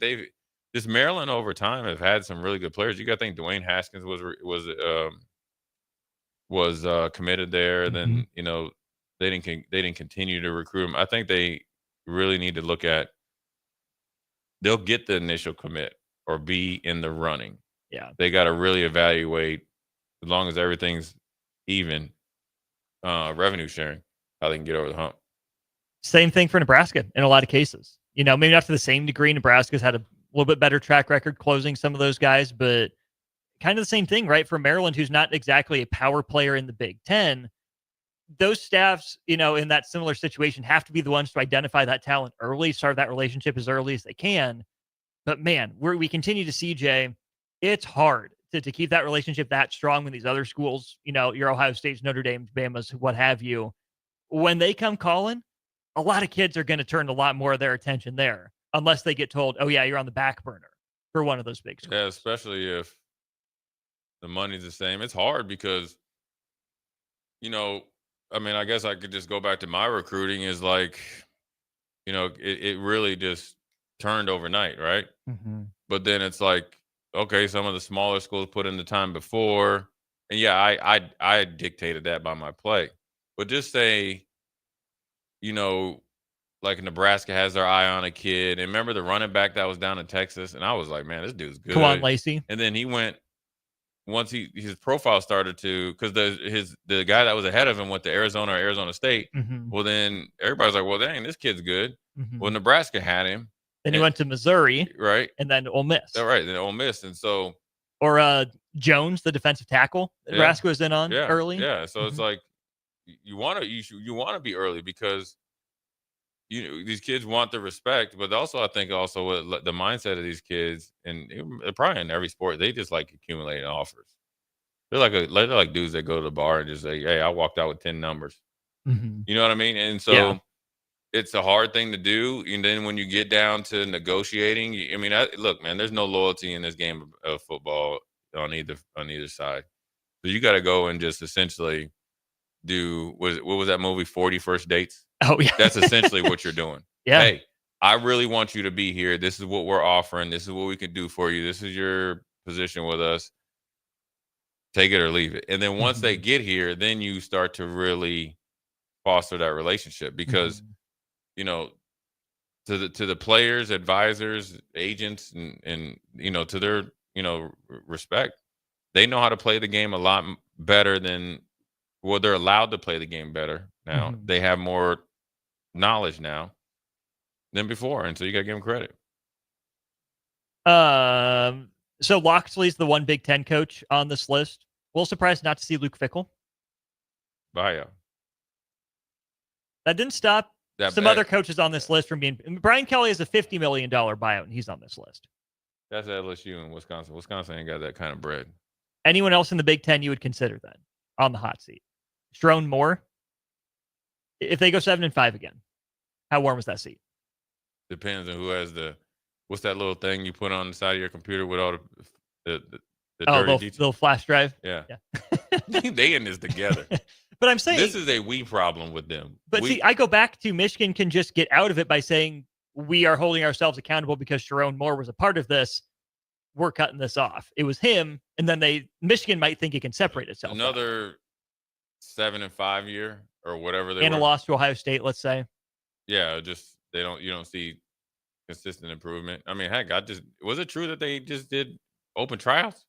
this Maryland over time have had some really good players. You got to think Dwayne Haskins was committed there. Then they didn't continue to recruit him. I think they really need to look at. They'll get the initial commit or be in the running. Yeah, they got to really evaluate as long as everything's even revenue sharing how they can get over the hump. Same thing for Nebraska in a lot of cases. Maybe not to the same degree. Nebraska's had a little bit better track record closing some of those guys, but kind of the same thing, right? For Maryland, who's not exactly a power player in the Big Ten, those staffs, in that similar situation have to be the ones to identify that talent early, start that relationship as early as they can. But man, we continue to see, Jay, it's hard to keep that relationship that strong when these other schools, your Ohio State's, Notre Dame's, Bama's, what have you, when they come calling, a lot of kids are going to turn a lot more of their attention there unless they get told, oh yeah, you're on the back burner for one of those big schools. Yeah, especially if the money's the same. It's hard because, I guess I could just go back to my recruiting is like, it really just turned overnight, right? But then it's like, okay, some of the smaller schools put in the time before. And yeah, I dictated that by my play. But just say, like Nebraska has their eye on a kid. And remember the running back that was down in Texas? And I was like, man, this dude's good. Come on, Lacey. And then he went, once his profile started to, because the guy that was ahead of him went to Arizona or Arizona State. Well, then everybody's like, well, dang, this kid's good. Well, Nebraska had him. Then he went to Missouri. Right. And then Ole Miss. All right. Then Ole Miss. And so. Or Jones, the defensive tackle that Nebraska was in on early. Yeah. So it's like, you want to be early because these kids want the respect, but also I think what the mindset of these kids, and probably in every sport, they just like accumulating offers. They're like dudes that go to the bar and just say, "Hey, I walked out with 10 numbers." You know what I mean? And so it's a hard thing to do. And then when you get down to negotiating, look, man, there's no loyalty in this game of football on either side. So you got to go and just essentially do what was that movie 40 First Dates? Oh yeah. That's essentially what you're doing. Yeah. Hey, I really want you to be here. This is what we're offering. This is what we can do for you. This is your position with us. Take it or leave it. And then once they get here, then you start to really foster that relationship because to the players, advisors, agents, and to their respect, they know how to play the game a lot better than. Well, they're allowed to play the game better now. They have more knowledge now than before, and so you got to give them credit. So Loxley's the one Big Ten coach on this list. A little surprised not to see Luke Fickell. Bio. That didn't stop some other coaches on this list from being. Brian Kelly has a $50 million buyout, and he's on this list. That's LSU and Wisconsin. Wisconsin ain't got that kind of bread. Anyone else in the Big Ten you would consider then on the hot seat? Strone Moore? If they go 7-5 again, how warm is that seat? Depends on who has what's that little thing you put on the side of your computer with all the dirty little flash drive? Yeah. They in this together. But I'm saying this is a we problem with them. But see, I go back to Michigan can just get out of it by saying we are holding ourselves accountable because Sharon Moore was a part of this. We're cutting this off. It was him, and then Michigan might think it can separate itself. Another 7-5 year or whatever they and were. a loss to Ohio State, let's say. Yeah, just you don't see consistent improvement. I mean, heck, was it true that they just did open tryouts?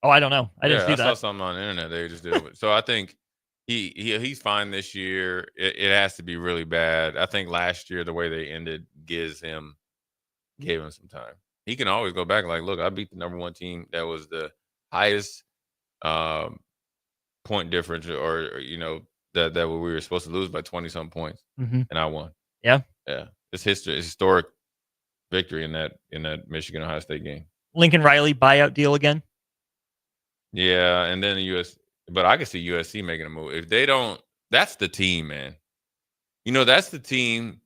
Oh, I don't know. I didn't see that. I saw something on the internet. They just did it. So I think he's fine this year. It has to be really bad. I think last year the way they ended gave him some time. He can always go back like, look, I beat the number one team that was the highest point difference, or that we were supposed to lose by 20-some points, and I won. Yeah. It's historic victory in that Michigan Ohio State game. Lincoln Riley buyout deal again. Yeah, and then but I can see USC making a move if they don't. That's the team, man. That's the team.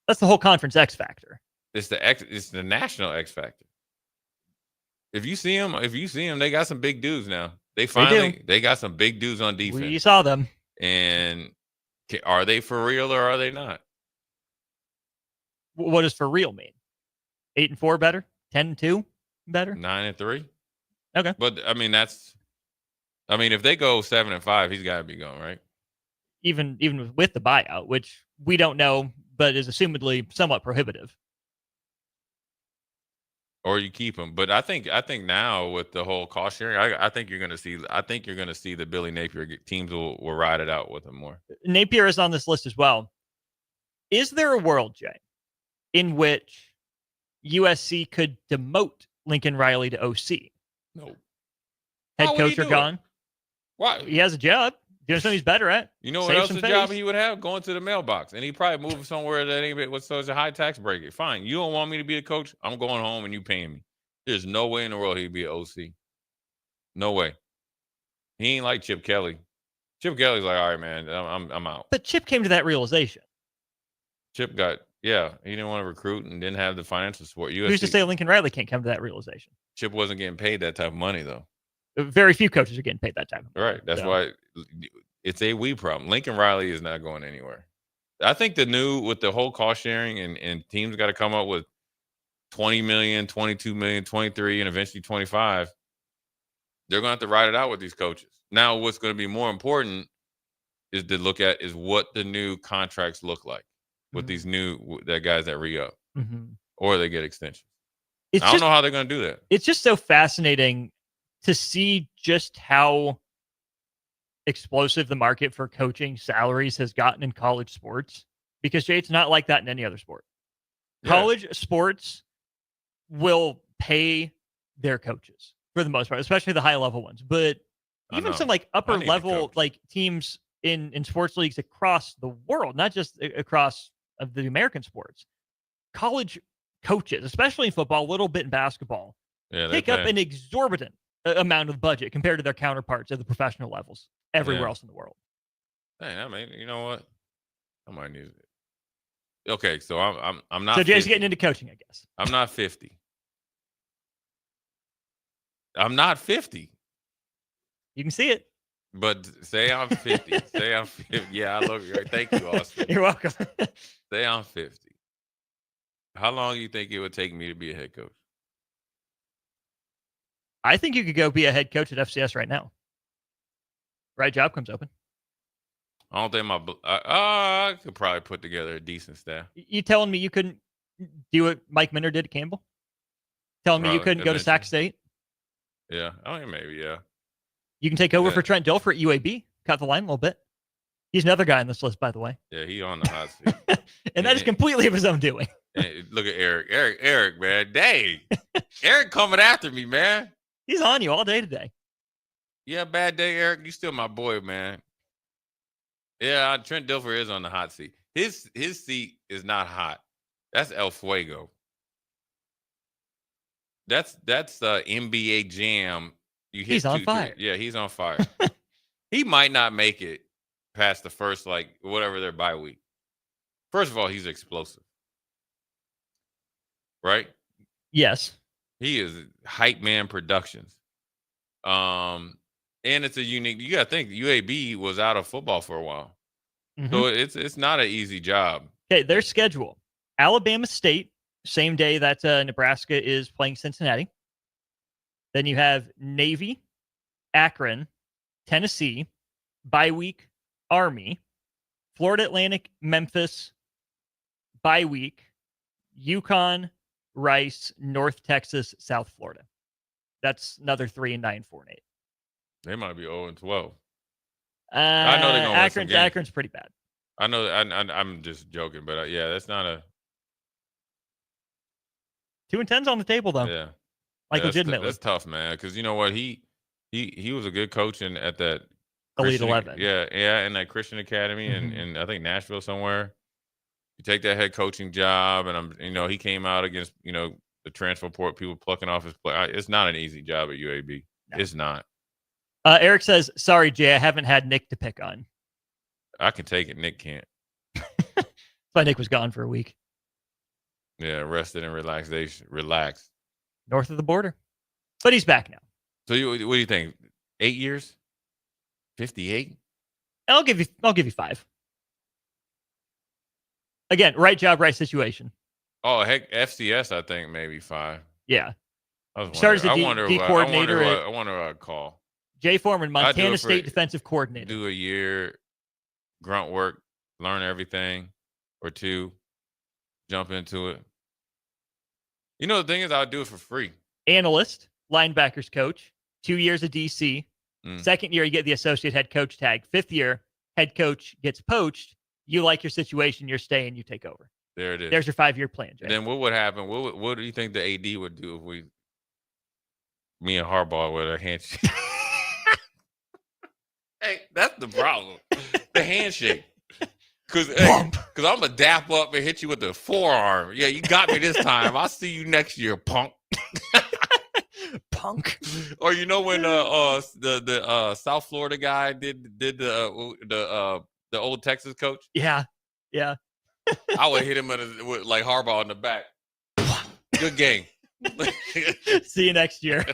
That's the whole conference X factor. It's the national X factor. If you see them, they got some big dudes now. They got some big dudes on defense. We saw them. And are they for real or are they not? What does for real mean? 8-4 better? 10-2 better? 9-3. Okay. But if they go 7-5, he's got to be gone, right? Even with the buyout, which we don't know, but is assumedly somewhat prohibitive. Or you keep him, but I think now with the whole cost sharing, I think you're going to see the Billy Napier teams will ride it out with him more. Napier is on this list as well. Is there a world, Jay, in which USC could demote Lincoln Riley to OC? No. Head coach or gone? Why? He has a job. Doing something he's better at. You know what else a job he would have? Going to the mailbox. And he probably move somewhere that ain't what's such a high tax bracket. Fine. You don't want me to be the coach? I'm going home and you paying me. There's no way in the world he'd be an OC. No way. He ain't like Chip Kelly. Chip Kelly's like, all right, man, I'm out. But Chip came to that realization. Chip he didn't want to recruit and didn't have the financial support. Who's to say Lincoln Riley can't come to that realization? Chip wasn't getting paid that type of money, though. Very few coaches are getting paid that time. Right. That's why it's a we problem. Lincoln Riley is not going anywhere. I think with the whole cost sharing and teams got to come up with 20 million, 22 million, 23, and eventually 25. They're going to have to ride it out with these coaches. Now, what's going to be more important is to look at is what the new contracts look like with these guys that re-up or they get extensions. I don't know how they're going to do that. It's just so fascinating to see just how explosive the market for coaching salaries has gotten in college sports, because Jay, it's not like that in any other sport. Yeah. College sports will pay their coaches for the most part, especially the high level ones, but even some like upper level like teams in sports leagues across the world, not just across of the American sports, college coaches, especially in football, a little bit in basketball, take up an exorbitant amount of budget compared to their counterparts at the professional levels everywhere else in the world. Hey, I mean, you know what? I might need it. Okay, so I'm not. So Jay's getting into coaching, I guess. I'm not 50. I'm not 50. You can see it. But say I'm 50. Say I'm 50. Yeah, I look right. Thank you, Austin. You're welcome. Say I'm 50. How long do you think it would take me to be a head coach? I think you could go be a head coach at FCS right now. Right job comes open. I don't think I could probably put together a decent staff. You telling me you couldn't do what Mike Minter did at Campbell? Telling me you couldn't go to Sac State? Yeah, I mean, maybe, yeah. You can take over for Trent Dilfer at UAB. Cut the line a little bit. He's another guy on this list, by the way. Yeah, he's on the hot seat. And that is completely of his own doing. Look at Eric, man. Dang. Eric coming after me, man. He's on you all day today. Yeah, bad day, Eric. You still my boy, man. Yeah, Trent Dilfer is on the hot seat. His seat is not hot. That's El Fuego. That's NBA Jam. You hit He's on 2, 3. fire. Yeah, he's on fire. He might not make it past the first, like, whatever their bye week. First of all, he's explosive. Right? Yes. He is Hype Man Productions. And it's a unique. You got to think UAB was out of football for a while, so it's not an easy job. Okay, their schedule: Alabama State, same day that Nebraska is playing Cincinnati. Then you have Navy, Akron, Tennessee, bye week, Army, Florida Atlantic, Memphis, bye week, UConn, Rice, North Texas, South Florida. That's another 3-9, 4-8. They might be 0-12. I know they're going to win some games. Akron's pretty bad. I know. I'm just joking, but yeah, that's not a 2-10's on the table though. Yeah, legitimately. That's tough, man. Because you know what, he was a good coach at that Elite 11. Yeah, in that Christian Academy, and I think Nashville somewhere. You take that head coaching job, and he came out against the transfer port, people plucking off his play. It's not an easy job at UAB. No. It's not. Eric says, "Sorry, Jay, I haven't had Nick to pick on." I can take it. Nick can't. That's why Nick was gone for a week. Yeah, rested and relaxed. North of the border, but he's back now. So what do you think? 8 years? 58? I'll give you 5. Again, right job, right situation. Oh, heck, FCS, I think maybe 5. Yeah. Started as a D coordinator. I wonder what I'd call. Jay Foreman, Montana State defensive coordinator. Do a year, grunt work, learn everything, or 2, jump into it. The thing is, I'll do it for free. Analyst, linebackers coach, 2 years of DC. Second year, you get the associate head coach tag. 5th year, head coach gets poached. You like your situation, you're staying, you take over. There it is. There's your 5-year plan, Jay. Then what would happen? What do you think the AD would do if me and Harbaugh with a handshake? Hey, that's the problem. The handshake. Because I'm going to dap up and hit you with the forearm. Yeah, you got me this time. I'll see you next year, punk. Punk. Or when the South Florida guy did the old Texas coach? Yeah. I would hit him with like Harbaugh in the back. Good game. See you next year.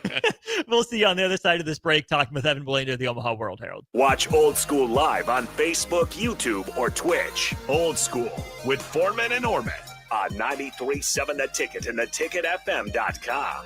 We'll see you on the other side of this break talking with Evan Belanger of the Omaha World Herald. Watch Old School live on Facebook, YouTube, or Twitch. Old School with Foreman and Oerman on 93.7 The Ticket and theticketfm.com.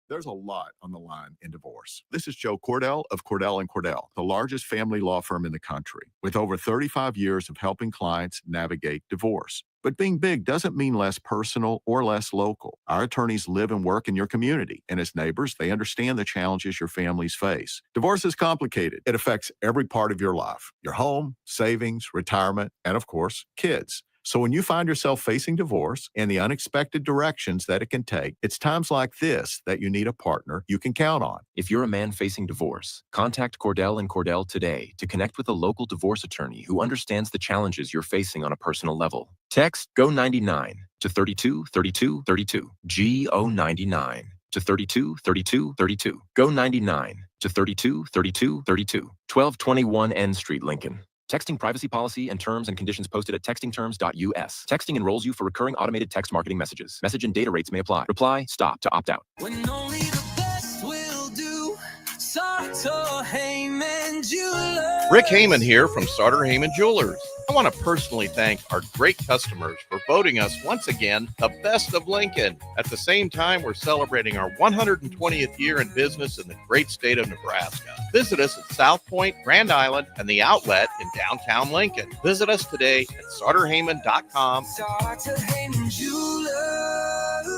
There's a lot on the line in divorce. This is Joe Cordell of Cordell and Cordell, the largest family law firm in the country, with over 35 years of helping clients navigate divorce. But being big doesn't mean less personal or less local. Our attorneys live and work in your community, and as neighbors, they understand the challenges your families face. Divorce is complicated. It affects every part of your life: your home, savings, retirement, and of course, kids. So when you find yourself facing divorce and the unexpected directions that it can take, it's times like this that you need a partner you can count on. If you're a man facing divorce, contact Cordell and Cordell today to connect with a local divorce attorney who understands the challenges you're facing on a personal level. Text GO99 to 32 32 32. GO99 to 32 32 32. GO99 to 32 32 32. 1221 N Street, Lincoln. Texting privacy policy and terms and conditions posted at textingterms.us. Texting enrolls you for recurring automated text marketing messages. Message and data rates may apply. Reply, stop to opt out. When only the best will do. Sartor Heyman Jewelers. Rick Heyman here from Sartor Heyman Jewelers. I want to personally thank our great customers for voting us once again the best of Lincoln. At the same time, we're celebrating our 120th year in business in the great state of Nebraska. Visit us at South Point, Grand Island, and the Outlet in downtown Lincoln. Visit us today at sartorheyman.com. Sartor Heyman Jewelers.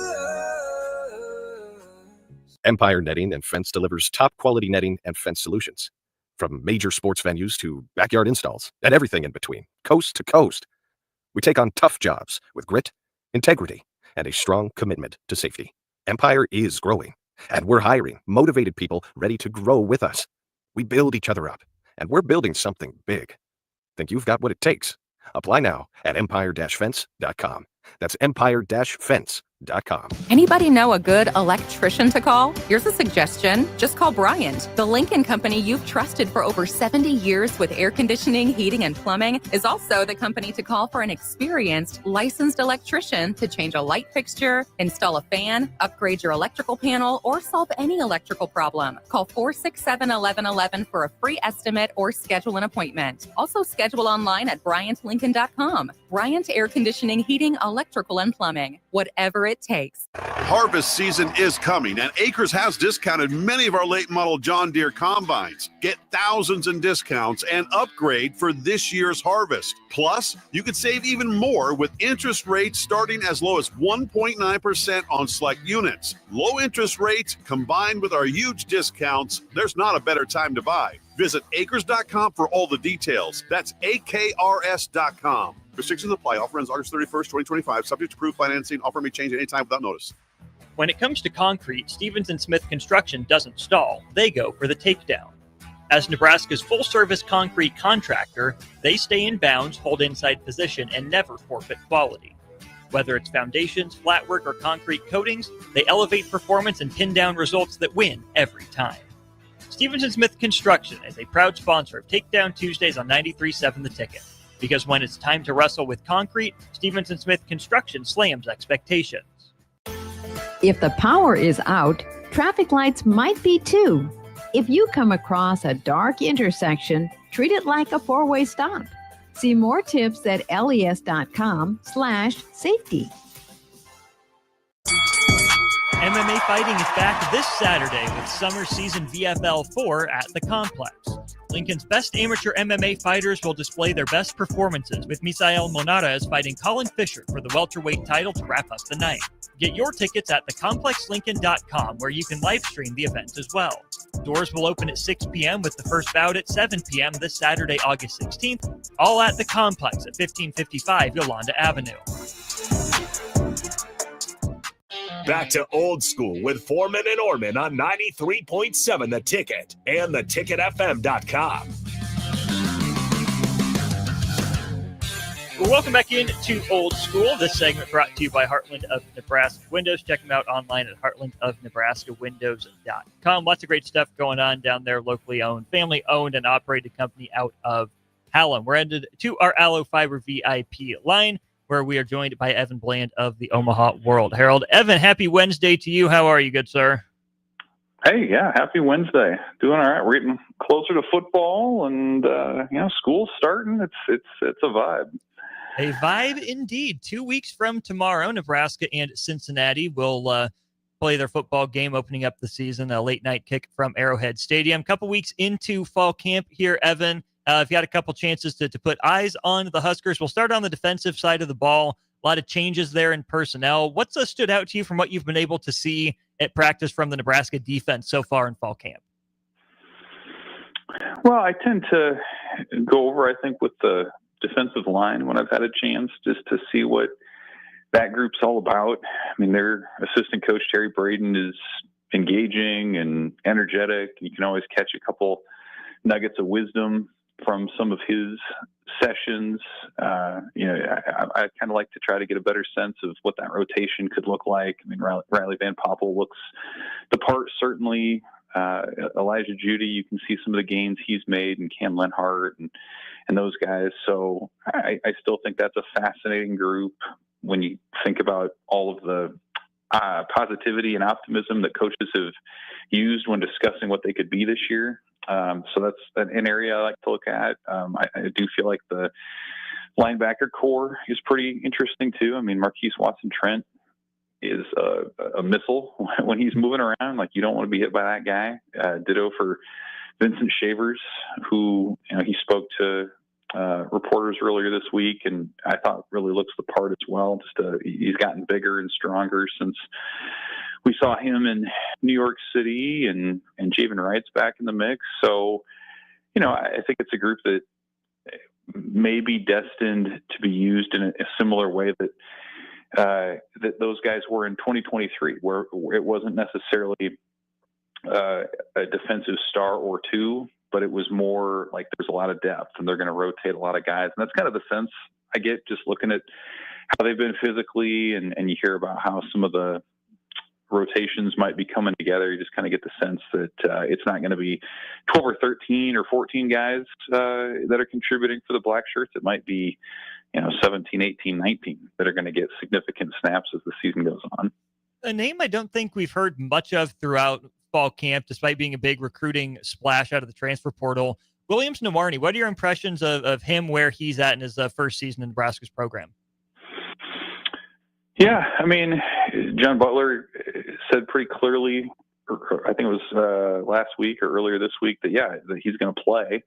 Empire Netting and Fence delivers top quality netting and fence solutions. From major sports venues to backyard installs and everything in between, coast to coast. We take on tough jobs with grit, integrity, and a strong commitment to safety. Empire is growing, and we're hiring motivated people ready to grow with us. We build each other up, and we're building something big. Think you've got what it takes? Apply now at empire-fence.com. That's empire-fence.com. Anybody know a good electrician to call? Here's a suggestion. Just call Bryant. The Lincoln Company you've trusted for over 70 years with air conditioning, heating, and plumbing is also the company to call for an experienced, licensed electrician to change a light fixture, install a fan, upgrade your electrical panel, or solve any electrical problem. Call 467-1111 for a free estimate or schedule an appointment. Also schedule online at BryantLincoln.com. Bryant Air Conditioning, Heating, Electrical, and Plumbing. Whatever it takes. Harvest season is coming, and Acres has discounted many of our late model John Deere combines. Get thousands in discounts and upgrade for this year's harvest. Plus, you could save even more with interest rates starting as low as 1.9% on select units. Low interest rates combined with our huge discounts, there's not a better time to buy. Visit acres.com for all the details. That's AKRS.com. Restrictions apply. Offer ends August 31st, 2025. Subject to approved financing. Offer may change at any time without notice. When it comes to concrete, Stevens & Smith Construction doesn't stall. They go for the takedown. As Nebraska's full-service concrete contractor, they stay in bounds, hold inside position, and never forfeit quality. Whether it's foundations, flatwork, or concrete coatings, they elevate performance and pin down results that win every time. Stevens & Smith Construction is a proud sponsor of Takedown Tuesdays on 93.7 The Ticket. Because when it's time to wrestle with concrete, Stevens & Smith Construction slams expectations. If the power is out, traffic lights might be too. If you come across a dark intersection, treat it like a four-way stop. See more tips at les.com/safety. MMA fighting is back this Saturday with summer season VFL 4 at the Complex. Lincoln's best amateur MMA fighters will display their best performances, with Misael Monarez fighting Colin Fisher for the welterweight title to wrap up the night. Get your tickets at thecomplexlincoln.com, where you can live stream the event as well. Doors will open at 6 p.m. with the first bout at 7 p.m. this Saturday, August 16th, all at the Complex at 1555 Yolanda Avenue. Back to Old School with Foreman and Oerman on 93.7 The Ticket and theticketfm.com. Well, welcome back into Old School. This segment brought to you by Heartland of Nebraska Windows. Check them out online at heartlandofnebraskawindows.com. Lots of great stuff going on down there, locally owned, family-owned, and operated company out of Hallam. We're headed to our Allo Fiber VIP line, where we are joined by Evan Bland of the Omaha World Herald. Evan, happy Wednesday to you. How are you, good sir? Hey, yeah, happy Wednesday. Doing all right. We're getting closer to football, and school's starting. It's a vibe. A vibe indeed. 2 weeks from tomorrow, Nebraska and Cincinnati will play their football game, opening up the season. A late night kick from Arrowhead Stadium. A couple weeks into fall camp here, Evan. I've got a couple chances to put eyes on the Huskers. We'll start on the defensive side of the ball. A lot of changes there in personnel. What's stood out to you from what you've been able to see at practice from the Nebraska defense so far in fall camp? Well, I tend to go over, I think, with the defensive line when I've had a chance just to see what that group's all about. I mean, their assistant coach, Terry Braden, is engaging and energetic. You can always catch a couple nuggets of wisdom from some of his sessions. I kind of like to try to get a better sense of what that rotation could look like. I mean, Riley Van Poppel looks the part, certainly. Elijah Judy, you can see some of the gains he's made, and Cam Lenhart and those guys. So I still think that's a fascinating group when you think about all of the positivity and optimism that coaches have used when discussing what they could be this year. So that's an area I like to look at. I do feel like the linebacker core is pretty interesting too. I mean, Marquise Watson-Trent is a missile when he's moving around. Like, you don't want to be hit by that guy. Ditto for Vincent Shavers, who, he spoke to reporters earlier this week, and I thought really looks the part as well. He's gotten bigger and stronger since we saw him in New York City, and Javen Wright's back in the mix. So, I think it's a group that may be destined to be used in a similar way that those guys were in 2023, where it wasn't necessarily a defensive star or two, but it was more like there's a lot of depth and they're going to rotate a lot of guys. And that's kind of the sense I get just looking at how they've been physically, and you hear about how some of the rotations might be coming together. You just kind of get the sense that it's not going to be 12 or 13 or 14 guys that are contributing for the Black Shirts. It might be, 17, 18, 19 that are going to get significant snaps as the season goes on. A name I don't think we've heard much of throughout fall camp, despite being a big recruiting splash out of the transfer portal. Williams Namarni, what are your impressions of him, where he's at in his first season in Nebraska's program? Yeah, I mean, John Butler said pretty clearly, I think it was last week or earlier this week, that he's going to play.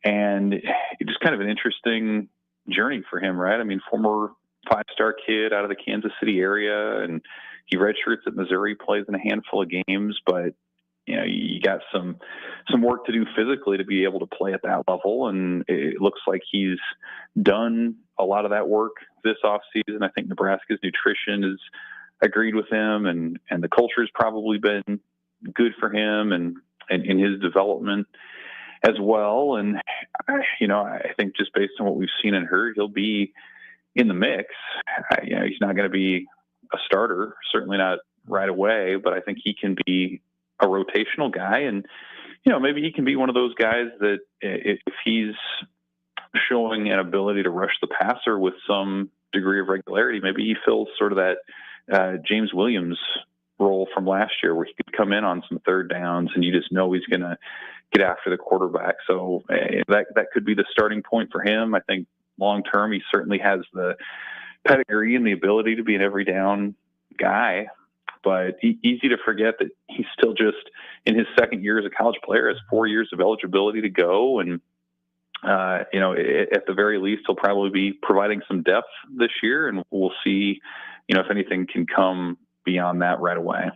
And it's just kind of an interesting journey for him, right? I mean, former 5-star kid out of the Kansas City area, and he redshirts at Missouri, plays in a handful of games, but you got some work to do physically to be able to play at that level. And it looks like he's done a lot of that work this offseason. I think Nebraska's nutrition has agreed with him, and the culture has probably been good for him and in his development as well. And, I think just based on what we've seen and heard, he'll be in the mix. He's not going to be a starter, certainly not right away, but I think he can be a rotational guy. And, maybe he can be one of those guys that if he's showing an ability to rush the passer with some degree of regularity, maybe he fills sort of that James Williams role from last year, where he could come in on some third downs and you just know he's going to get after the quarterback. So that could be the starting point for him. I think long term, he certainly has the pedigree and the ability to be an every down guy, but easy to forget that he's still just in his second year as a college player, has 4 years of eligibility to go. And, at the very least, he'll probably be providing some depth this year, and we'll see, if anything can come beyond that right away.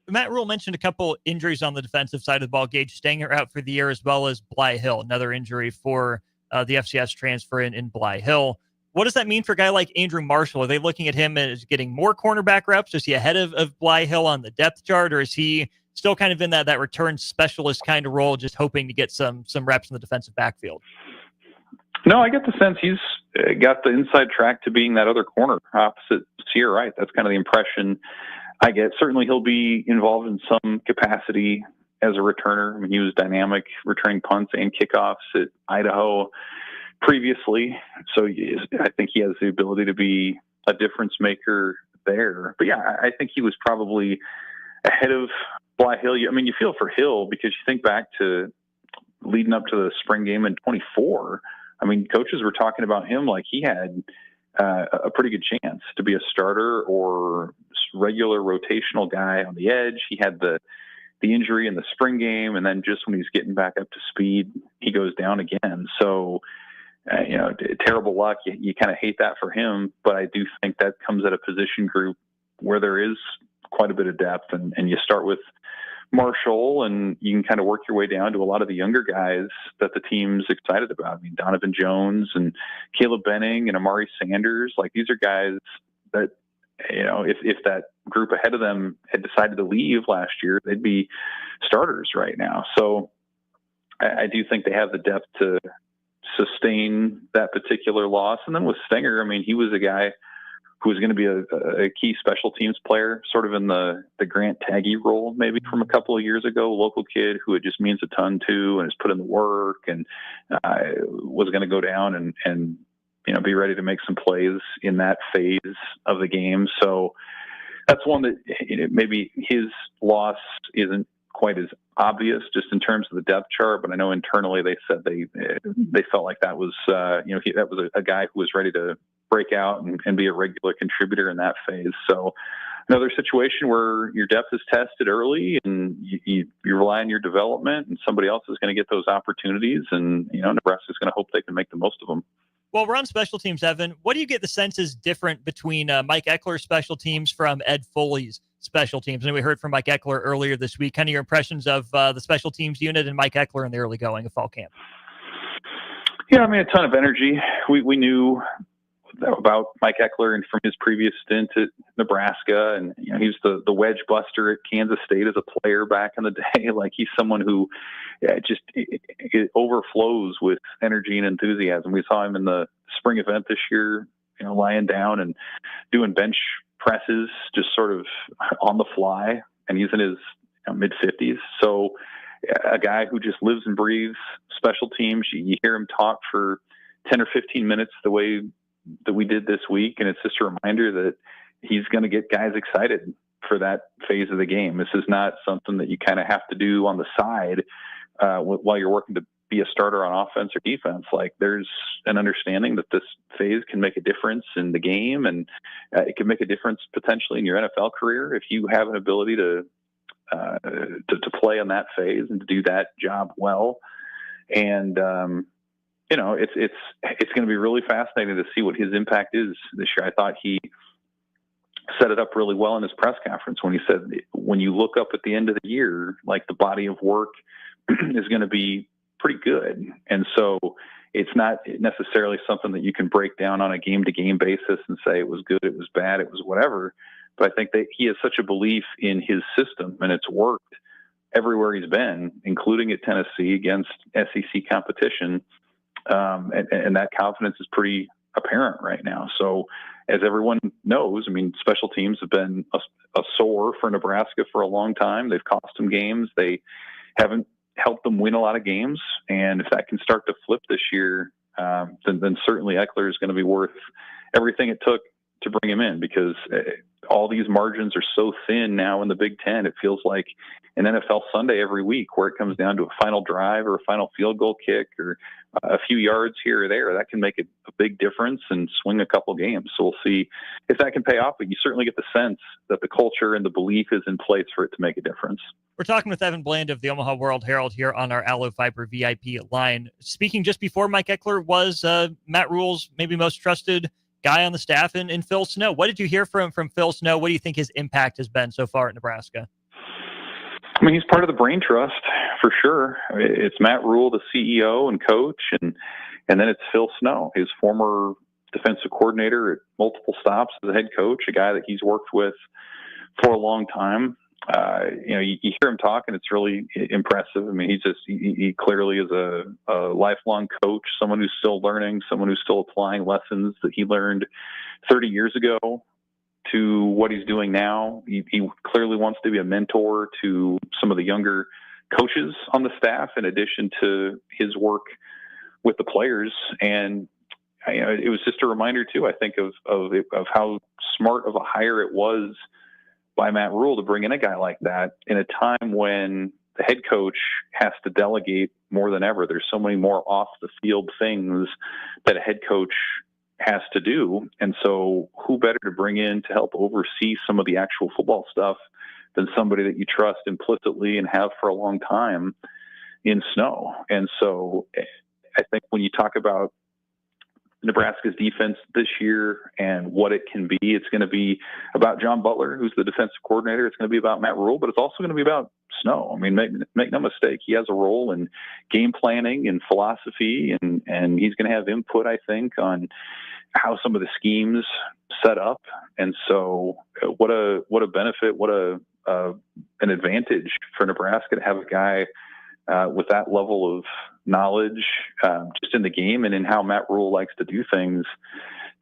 Matt Rule mentioned a couple injuries on the defensive side of the ball. Gage Stanger out for the year, as well as Bly Hill, another injury for the FCS transfer in Bly Hill. What does that mean for a guy like Andrew Marshall? Are they looking at him as getting more cornerback reps? Is he ahead of Bly Hill on the depth chart, or is he still kind of in that return specialist kind of role, just hoping to get some reps in the defensive backfield? No, I get the sense he's got the inside track to being that other corner opposite Sierra Wright. That's kind of the impression I get. Certainly he'll be involved in some capacity as a returner. I mean, he was dynamic returning punts and kickoffs at Idaho previously. So I think he has the ability to be a difference maker there. But yeah, I think he was probably ahead of Bly Hill. I mean, you feel for Hill because you think back to leading up to the spring game in 24. I mean, coaches were talking about him like he had a pretty good chance to be a starter or regular rotational guy on the edge. He had the injury in the spring game, and then just when he's getting back up to speed, he goes down again. So, terrible luck. You kind of hate that for him, but I do think that comes at a position group where there is quite a bit of depth, and you start with Marshall, and you can kind of work your way down to a lot of the younger guys that the team's excited about. I mean, Donovan Jones and Caleb Benning and Amari Sanders, like these are guys that, if that group ahead of them had decided to leave last year, they'd be starters right now. So I do think they have the depth to sustain that particular loss. And then with Stenger, I mean, he was a guy who was going to be a key special teams player, sort of in the Grant Taggy role, maybe from a couple of years ago, local kid who it just means a ton to, and has put in the work, and was going to go down and be ready to make some plays in that phase of the game. So that's one that maybe his loss isn't quite as obvious just in terms of the depth chart, but I know internally they said they felt like that was that was a guy who was ready to break out and be a regular contributor in that phase. So another situation where your depth is tested early and you rely on your development, and somebody else is going to get those opportunities, and Nebraska's going to hope they can make the most of them. Well, we're on special teams, Evan. What do you get the sense is different between Mike Eckler's special teams from Ed Foley's special teams? And we heard from Mike Eckler earlier this week. Kind of your impressions of the special teams unit and Mike Eckler in the early going of fall camp. Yeah, I mean, a ton of energy. We knew about Mike Eckler and from his previous stint at Nebraska, and he was the wedge buster at Kansas State as a player back in the day. Like, he's someone who it overflows with energy and enthusiasm. We saw him in the spring event this year lying down and doing bench presses just sort of on the fly, and he's in his mid 50s. So a guy who just lives and breathes special teams. You hear him talk for 10 or 15 minutes the way that we did this week, and it's just a reminder that he's going to get guys excited for that phase of the game. This is not something that you kind of have to do on the side while you're working to be a starter on offense or defense. Like, there's an understanding that this phase can make a difference in the game, and it can make a difference potentially in your NFL career if you have an ability to play in that phase and to do that job well. And it's going to be really fascinating to see what his impact is this year. I thought he set it up really well in his press conference when he said, when you look up at the end of the year, like, the body of work is going to be pretty good. And so it's not necessarily something that you can break down on a game-to-game basis and say it was good, it was bad, it was whatever. But I think that he has such a belief in his system, and it's worked everywhere he's been, including at Tennessee against SEC competition. And that confidence is pretty apparent right now. So, as everyone knows, I mean, special teams have been a sore for Nebraska for a long time. They've cost them games. They haven't helped them win a lot of games. And if that can start to flip this year, then certainly Eckler is going to be worth everything it took to bring him in, because all these margins are so thin now in the Big Ten. It feels like an NFL Sunday every week, where it comes down to a final drive or a final field goal kick or a few yards here or there. That can make a big difference and swing a couple games. So we'll see if that can pay off, but you certainly get the sense that the culture and the belief is in place for it to make a difference. We're talking with Evan Bland of the Omaha World Herald here on our Aloe Fiber VIP line. Speaking just before Mike Eckler was Matt Rule's maybe most trusted guy on the staff in Phil Snow. What did you hear from Phil Snow? What do you think his impact has been so far at Nebraska? I mean, he's part of the brain trust for sure. It's Matt Rule, the CEO and coach, and then it's Phil Snow, his former defensive coordinator at multiple stops as a head coach, a guy that he's worked with for a long time. You hear him talk, and it's really impressive. I mean, he clearly is a lifelong coach, someone who's still learning, someone who's still applying lessons that he learned 30 years ago to what he's doing now. He clearly wants to be a mentor to some of the younger coaches on the staff, in addition to his work with the players. And it was just a reminder too, I think, of how smart of a hire it was by Matt Rule to bring in a guy like that in a time when the head coach has to delegate more than ever. There's so many more off the field things that a head coach has to do. And so who better to bring in to help oversee some of the actual football stuff than somebody that you trust implicitly and have for a long time in Snow. And so I think when you talk about Nebraska's defense this year and what it can be, it's going to be about John Butler, who's the defensive coordinator. It's going to be about Matt Rule, but it's also going to be about Snow. I mean, make no mistake, he has a role in game planning and philosophy, and he's going to have input, I think, on how some of the schemes set up. And so what a benefit, what an advantage for Nebraska to have a guy with that level of knowledge just in the game and in how Matt Rule likes to do things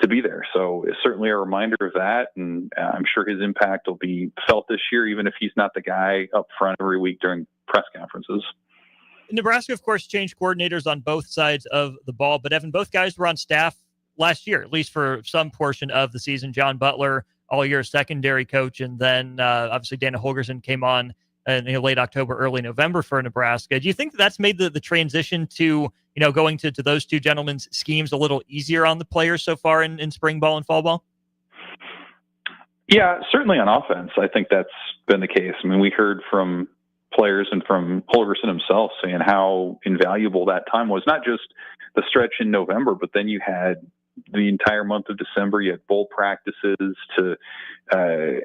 to be there. So it's certainly a reminder of that, and I'm sure his impact will be felt this year, even if he's not the guy up front every week during press conferences. Nebraska, of course, changed coordinators on both sides of the ball, but Evan, both guys were on staff last year, at least for some portion of the season. John Butler, all year secondary coach, and then obviously Dana Holgorsen came on in late October, early November for Nebraska. Do you think that's made the transition to going to those two gentlemen's schemes a little easier on the players so far in spring ball and fall ball? Yeah, certainly on offense, I think that's been the case. I mean, we heard from players and from Holgorsen himself saying how invaluable that time was, not just the stretch in November, but then you had the entire month of December. You had bowl practices to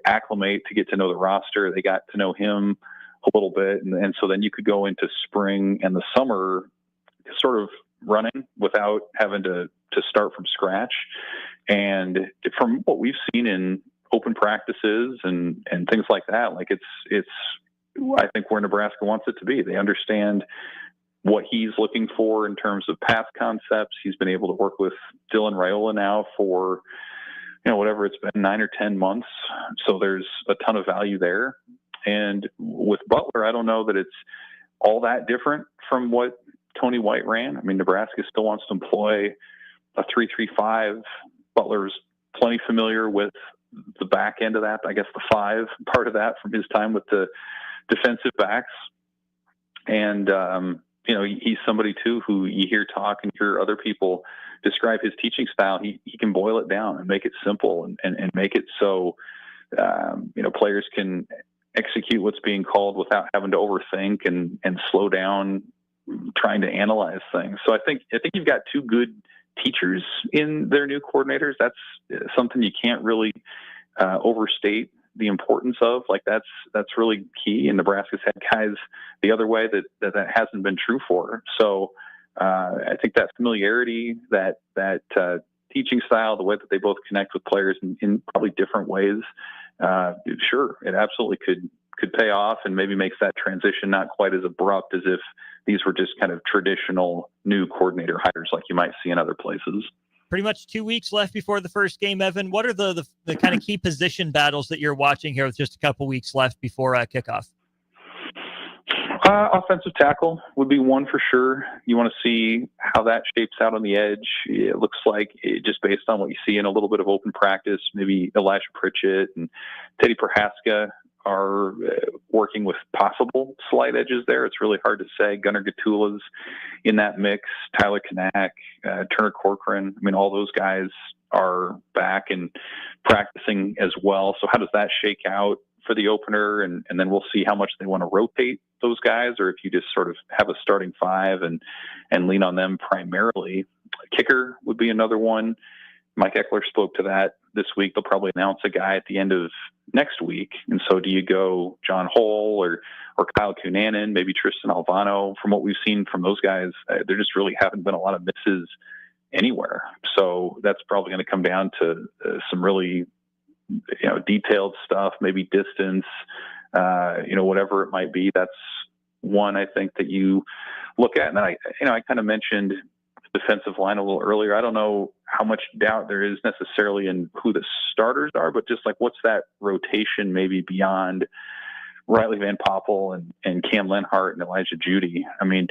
acclimate, to get to know the roster. They got to know him a little bit. And so then you could go into spring and the summer sort of running without having to start from scratch. And from what we've seen in open practices and things like that, like it's I think where Nebraska wants it to be. They understand what he's looking for in terms of pass concepts. He's been able to work with Dylan Raiola now for, whatever it's been, 9 or 10 months. So there's a ton of value there. And with Butler, I don't know that it's all that different from what Tony White ran. I mean, Nebraska still wants to employ a 3-3-5. Butler's plenty familiar with the back end of that, I guess the 5 part of that from his time with the defensive backs. And, he's somebody too who you hear talk and hear other people describe his teaching style. He can boil it down and make it simple and make it so, players can execute what's being called without having to overthink and slow down trying to analyze things. So I think you've got 2 good teachers in their new coordinators. That's something you can't really overstate the importance of. Like that's really key. And Nebraska's had guys the other way that hasn't been true for. So I think that familiarity, that teaching style, the way that they both connect with players in probably different ways, sure, it absolutely could pay off and maybe makes that transition not quite as abrupt as if these were just kind of traditional new coordinator hires like you might see in other places. Pretty much 2 weeks left before the first game, Evan. What are the kind of key position battles that you're watching here with just a couple weeks left before kickoff? Offensive tackle would be one for sure. You want to see how that shapes out on the edge. It looks like, just based on what you see in a little bit of open practice, maybe Elijah Pritchett and Teddy Prohaska are working with possible slight edges there. It's really hard to say. Gunnar Gatula's in that mix. Tyler Kanak, Turner Corcoran. I mean, all those guys are back and practicing as well. So how does that shake out for the opener? And then we'll see how much they want to rotate those guys, or if you just sort of have a starting 5 and lean on them primarily. Kicker would be another one. Mike Eckler spoke to that this week. They'll probably announce a guy at the end of next week. And so do you go John Hull or Kyle Cunanan, maybe Tristan Alvano? From what we've seen from those guys, there just really haven't been a lot of misses anywhere. So that's probably going to come down to some really, detailed stuff, maybe distance, whatever it might be. That's one I think that you look at. And then I kind of mentioned defensive line a little earlier. I don't know how much doubt there is necessarily in who the starters are, but just like what's that rotation maybe beyond Riley Van Poppel and Cam Lenhart and Elijah Judy? I mean,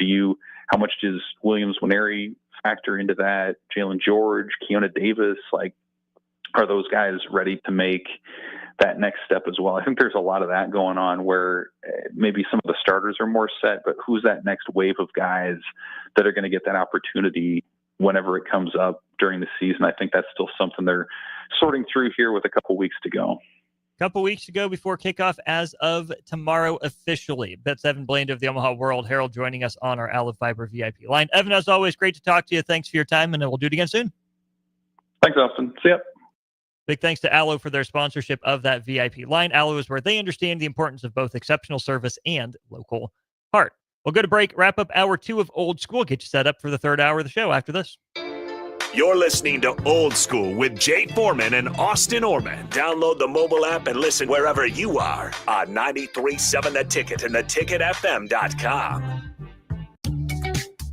how much does Williams Winery factor into that? Jalen George, Keona Davis, are those guys ready to make that next step as well? I think there's a lot of that going on where maybe some of the starters are more set, but who's that next wave of guys that are going to get that opportunity whenever it comes up during the season? I think that's still something they're sorting through here with a couple weeks to go. Couple weeks to go before kickoff as of tomorrow officially. That's Evan Bland of the Omaha World Herald joining us on our Allo Fiber VIP line. Evan, as always, great to talk to you. Thanks for your time, and we'll do it again soon. Thanks, Austin. See ya. Big thanks to Allo for their sponsorship of that VIP line. Allo is where they understand the importance of both exceptional service and local heart. We'll go to break, wrap up hour 2 of Old School, get you set up for the third hour of the show after this. You're listening to Old School with Jay Foreman and Austin Oerman. Download the mobile app and listen wherever you are on 93.7 The Ticket and theticketfm.com.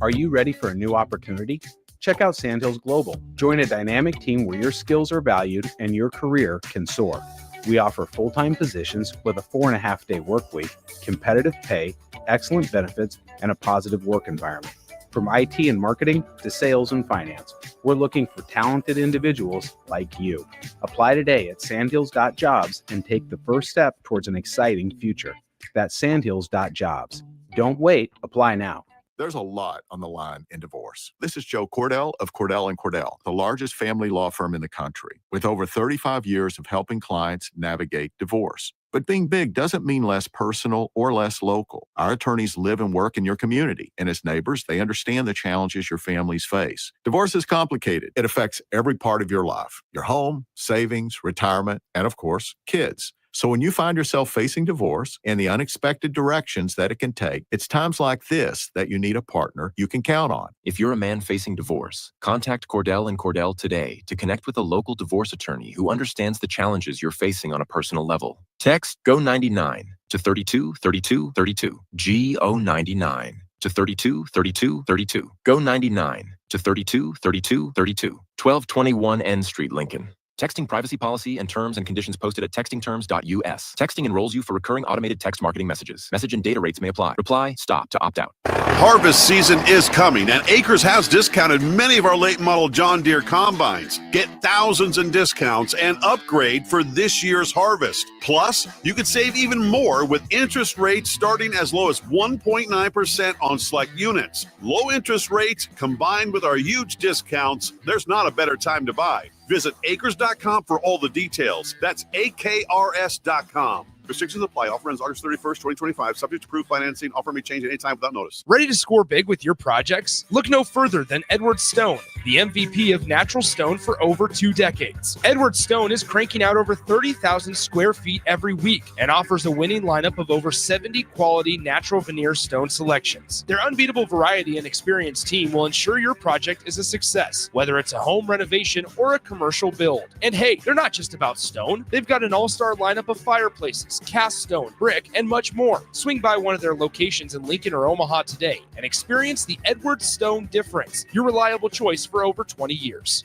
Are you ready for a new opportunity? Check out Sandhills Global. Join a dynamic team where your skills are valued and your career can soar. We offer full-time positions with a 4.5-day work week, competitive pay, excellent benefits, and a positive work environment. From IT and marketing to sales and finance, we're looking for talented individuals like you. Apply today at sandhills.jobs and take the first step towards an exciting future. That's sandhills.jobs. Don't wait. Apply now. There's a lot on the line in divorce. This is Joe Cordell of Cordell and Cordell, the largest family law firm in the country, with over 35 years of helping clients navigate divorce. But being big doesn't mean less personal or less local. Our attorneys live and work in your community, and as neighbors, they understand the challenges your families face. Divorce is complicated. It affects every part of your life, your home, savings, retirement, and of course, kids. So when you find yourself facing divorce and the unexpected directions that it can take, it's times like this that you need a partner you can count on. If you're a man facing divorce, contact Cordell and Cordell today to connect with a local divorce attorney who understands the challenges you're facing on a personal level. Text GO99 to 323232. GO99 to 32 32 32. Go 99 to 32 32 32. 1221 N Street, Lincoln. Texting privacy policy and terms and conditions posted at textingterms.us. Texting enrolls you for recurring automated text marketing messages. Message and data rates may apply. Reply, stop to opt out. Harvest season is coming, and Acres has discounted many of our late model John Deere combines. Get thousands in discounts and upgrade for this year's harvest. Plus, you could save even more with interest rates starting as low as 1.9% on select units. Low interest rates combined with our huge discounts, there's not a better time to buy. Visit acres.com for all the details. That's AKRS.com. Restrictions apply. Offer ends August 31st, 2025. Subject to approved financing. Offer may change at any time without notice. Ready to score big with your projects? Look no further than Edward Stone, the MVP of natural stone for over 2 decades. Edward Stone is cranking out over 30,000 square feet every week and offers a winning lineup of over 70 quality natural veneer stone selections. Their unbeatable variety and experienced team will ensure your project is a success, whether it's a home renovation or a commercial build. And hey, they're not just about stone. They've got an all-star lineup of fireplaces, cast stone, brick, and much more. Swing by one of their locations in Lincoln or Omaha today and experience the Edward Stone difference, your reliable choice for over 20 years.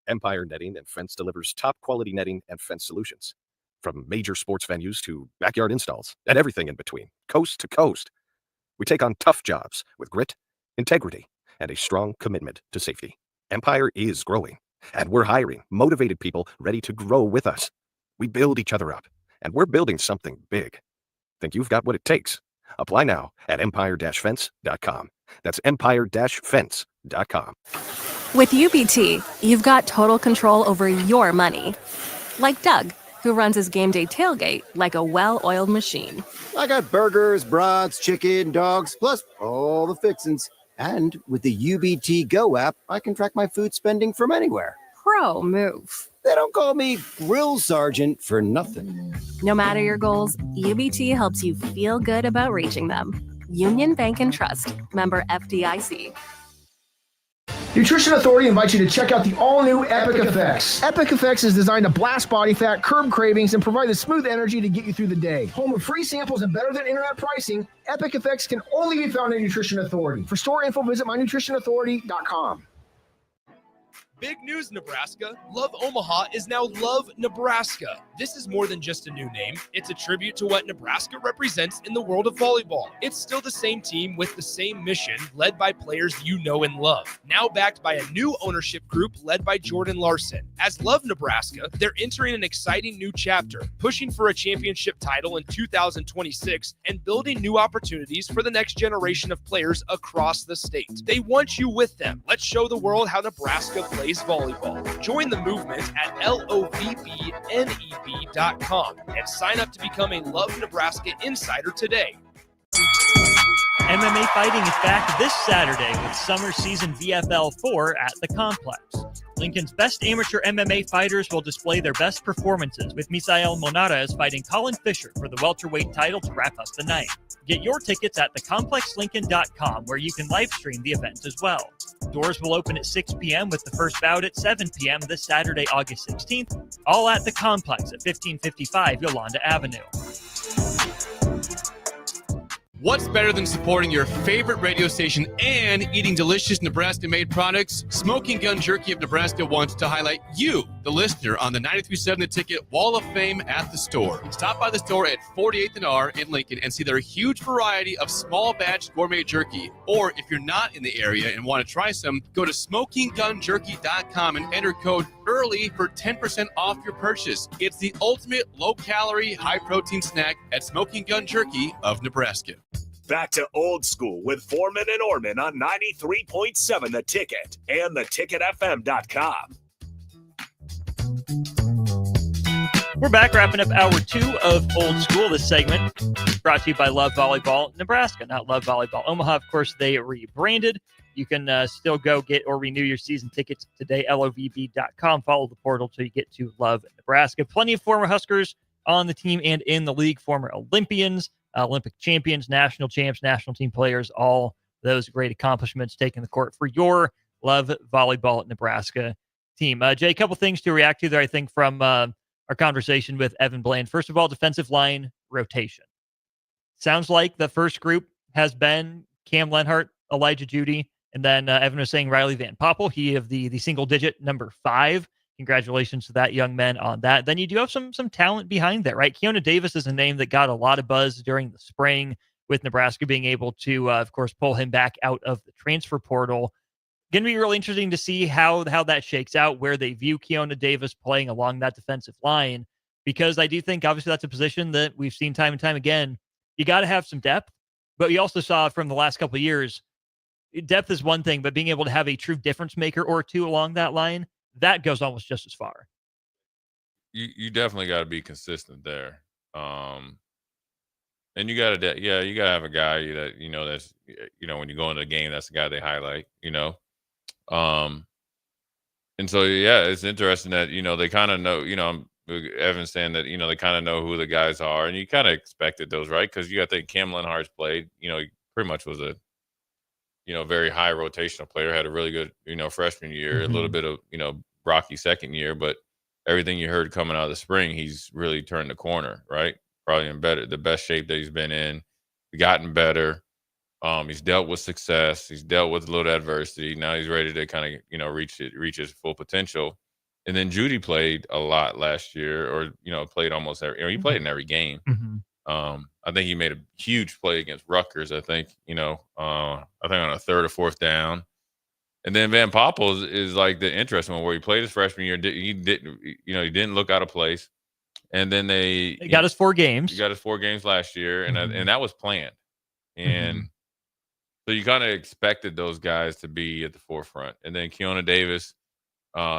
Empire Netting and Fence delivers top quality netting and fence solutions. From major sports venues to backyard installs and everything in between, coast to coast. We take on tough jobs with grit, integrity, and a strong commitment to safety. Empire is growing, and we're hiring motivated people ready to grow with us. We build each other up, and we're building something big. Think you've got what it takes? Apply now at empire-fence.com. That's empire-fence.com. With UBT, you've got total control over your money. Like Doug, who runs his game day tailgate like a well-oiled machine. I got burgers, brats, chicken, dogs, plus all the fixins. And with the UBT Go app, I can track my food spending from anywhere. Pro move. They don't call me Grill Sergeant for nothing. No matter your goals, UBT helps you feel good about reaching them. Union Bank and Trust. Member FDIC. Nutrition Authority invites you to check out the all-new Epic Effects. Epic Effects is designed to blast body fat, curb cravings, and provide the smooth energy to get you through the day. Home of free samples and better than internet pricing, Epic Effects can only be found at Nutrition Authority. For store info, visit mynutritionauthority.com. Big news, Nebraska. Love Omaha is now Love Nebraska. This is more than just a new name. It's a tribute to what Nebraska represents in the world of volleyball. It's still the same team with the same mission, led by players you know and love. Now backed by a new ownership group led by Jordan Larson. As Love Nebraska, they're entering an exciting new chapter, pushing for a championship title in 2026 and building new opportunities for the next generation of players across the state. They want you with them. Let's show the world how Nebraska plays volleyball. Join the movement at lovneb.com and sign up to become a Love Nebraska Insider today. MMA fighting is back this Saturday with summer season VFL 4 at the Complex. Lincoln's best amateur MMA fighters will display their best performances, with Misael Monarez fighting Colin Fisher for the welterweight title to wrap up the night. Get your tickets at thecomplexlincoln.com, where you can live stream the event as well. Doors will open at 6 p.m. with the first bout at 7 p.m. this Saturday, August 16th, all at the Complex at 1555 Yolanda Avenue. What's better than supporting your favorite radio station and eating delicious Nebraska-made products? Smoking Gun Jerky of Nebraska wants to highlight you, the listener, on the 93.7 The Ticket Wall of Fame at the store. Stop by the store at 48th and R in Lincoln and see their huge variety of small batch gourmet jerky. Or if you're not in the area and want to try some, go to smokinggunjerky.com and enter code EARLY for 10% off your purchase. It's the ultimate low-calorie, high-protein snack at Smoking Gun Jerky of Nebraska. Back to old school with Foreman and Oerman on 93.7 The Ticket and theticketfm.com. We're back, wrapping up hour 2 of Old School. This segment brought to you by Love Volleyball Nebraska, not Love Volleyball Omaha. Of course, they rebranded. You can still go get or renew your season tickets today, lovb.com. Follow the portal till you get to Love Nebraska. Plenty of former Huskers on the team and in the league, former Olympians, Olympic champions, national champs, national team players, all those great accomplishments taking the court for your Love Volleyball Nebraska team. Jay, a couple things to react to there, I think, from our conversation with Evan Bland. First of all, defensive line rotation. Sounds like the first group has been Cam Lenhart, Elijah Judy, and then Evan was saying Riley Van Poppel. He of the single digit number 5. Congratulations to that young man on that. Then you do have some talent behind that, right? Keona Davis is a name that got a lot of buzz during the spring, with Nebraska being able to, of course, pull him back out of the transfer portal. Going to be really interesting to see how that shakes out, where they view Keona Davis playing along that defensive line, because I do think obviously that's a position that we've seen time and time again. You got to have some depth, but we also saw from the last couple of years, depth is one thing, but being able to have a true difference maker or two along that line, that goes almost just as far. You definitely got to be consistent there. And you got to have a guy that, that's, when you go into the game, that's the guy they highlight, and so, yeah, it's interesting that, they kind of know, Evan's saying that, they kind of know who the guys are, and you kind of expected those, right? Because you got to think Cam Lenhart's played, he pretty much was a, very high rotational player, had a really good, freshman year, a little bit of, rocky second year, but everything you heard coming out of the spring, he's really turned the corner, right? Probably in the best shape that he's been in, gotten better. He's dealt with success. He's dealt with a little adversity. Now he's ready to kind of, reach his full potential. And then Judy played a lot last year, or, played almost every, he played in every game. I think he made a huge play against Rutgers. I think, on a third or fourth down. And then Van Poppel is like the interesting one, where he played his freshman year. He didn't look out of place. And then they got his 4 games. He got his 4 games last year, and that was planned. And so you kind of expected those guys to be at the forefront. And then Keona Davis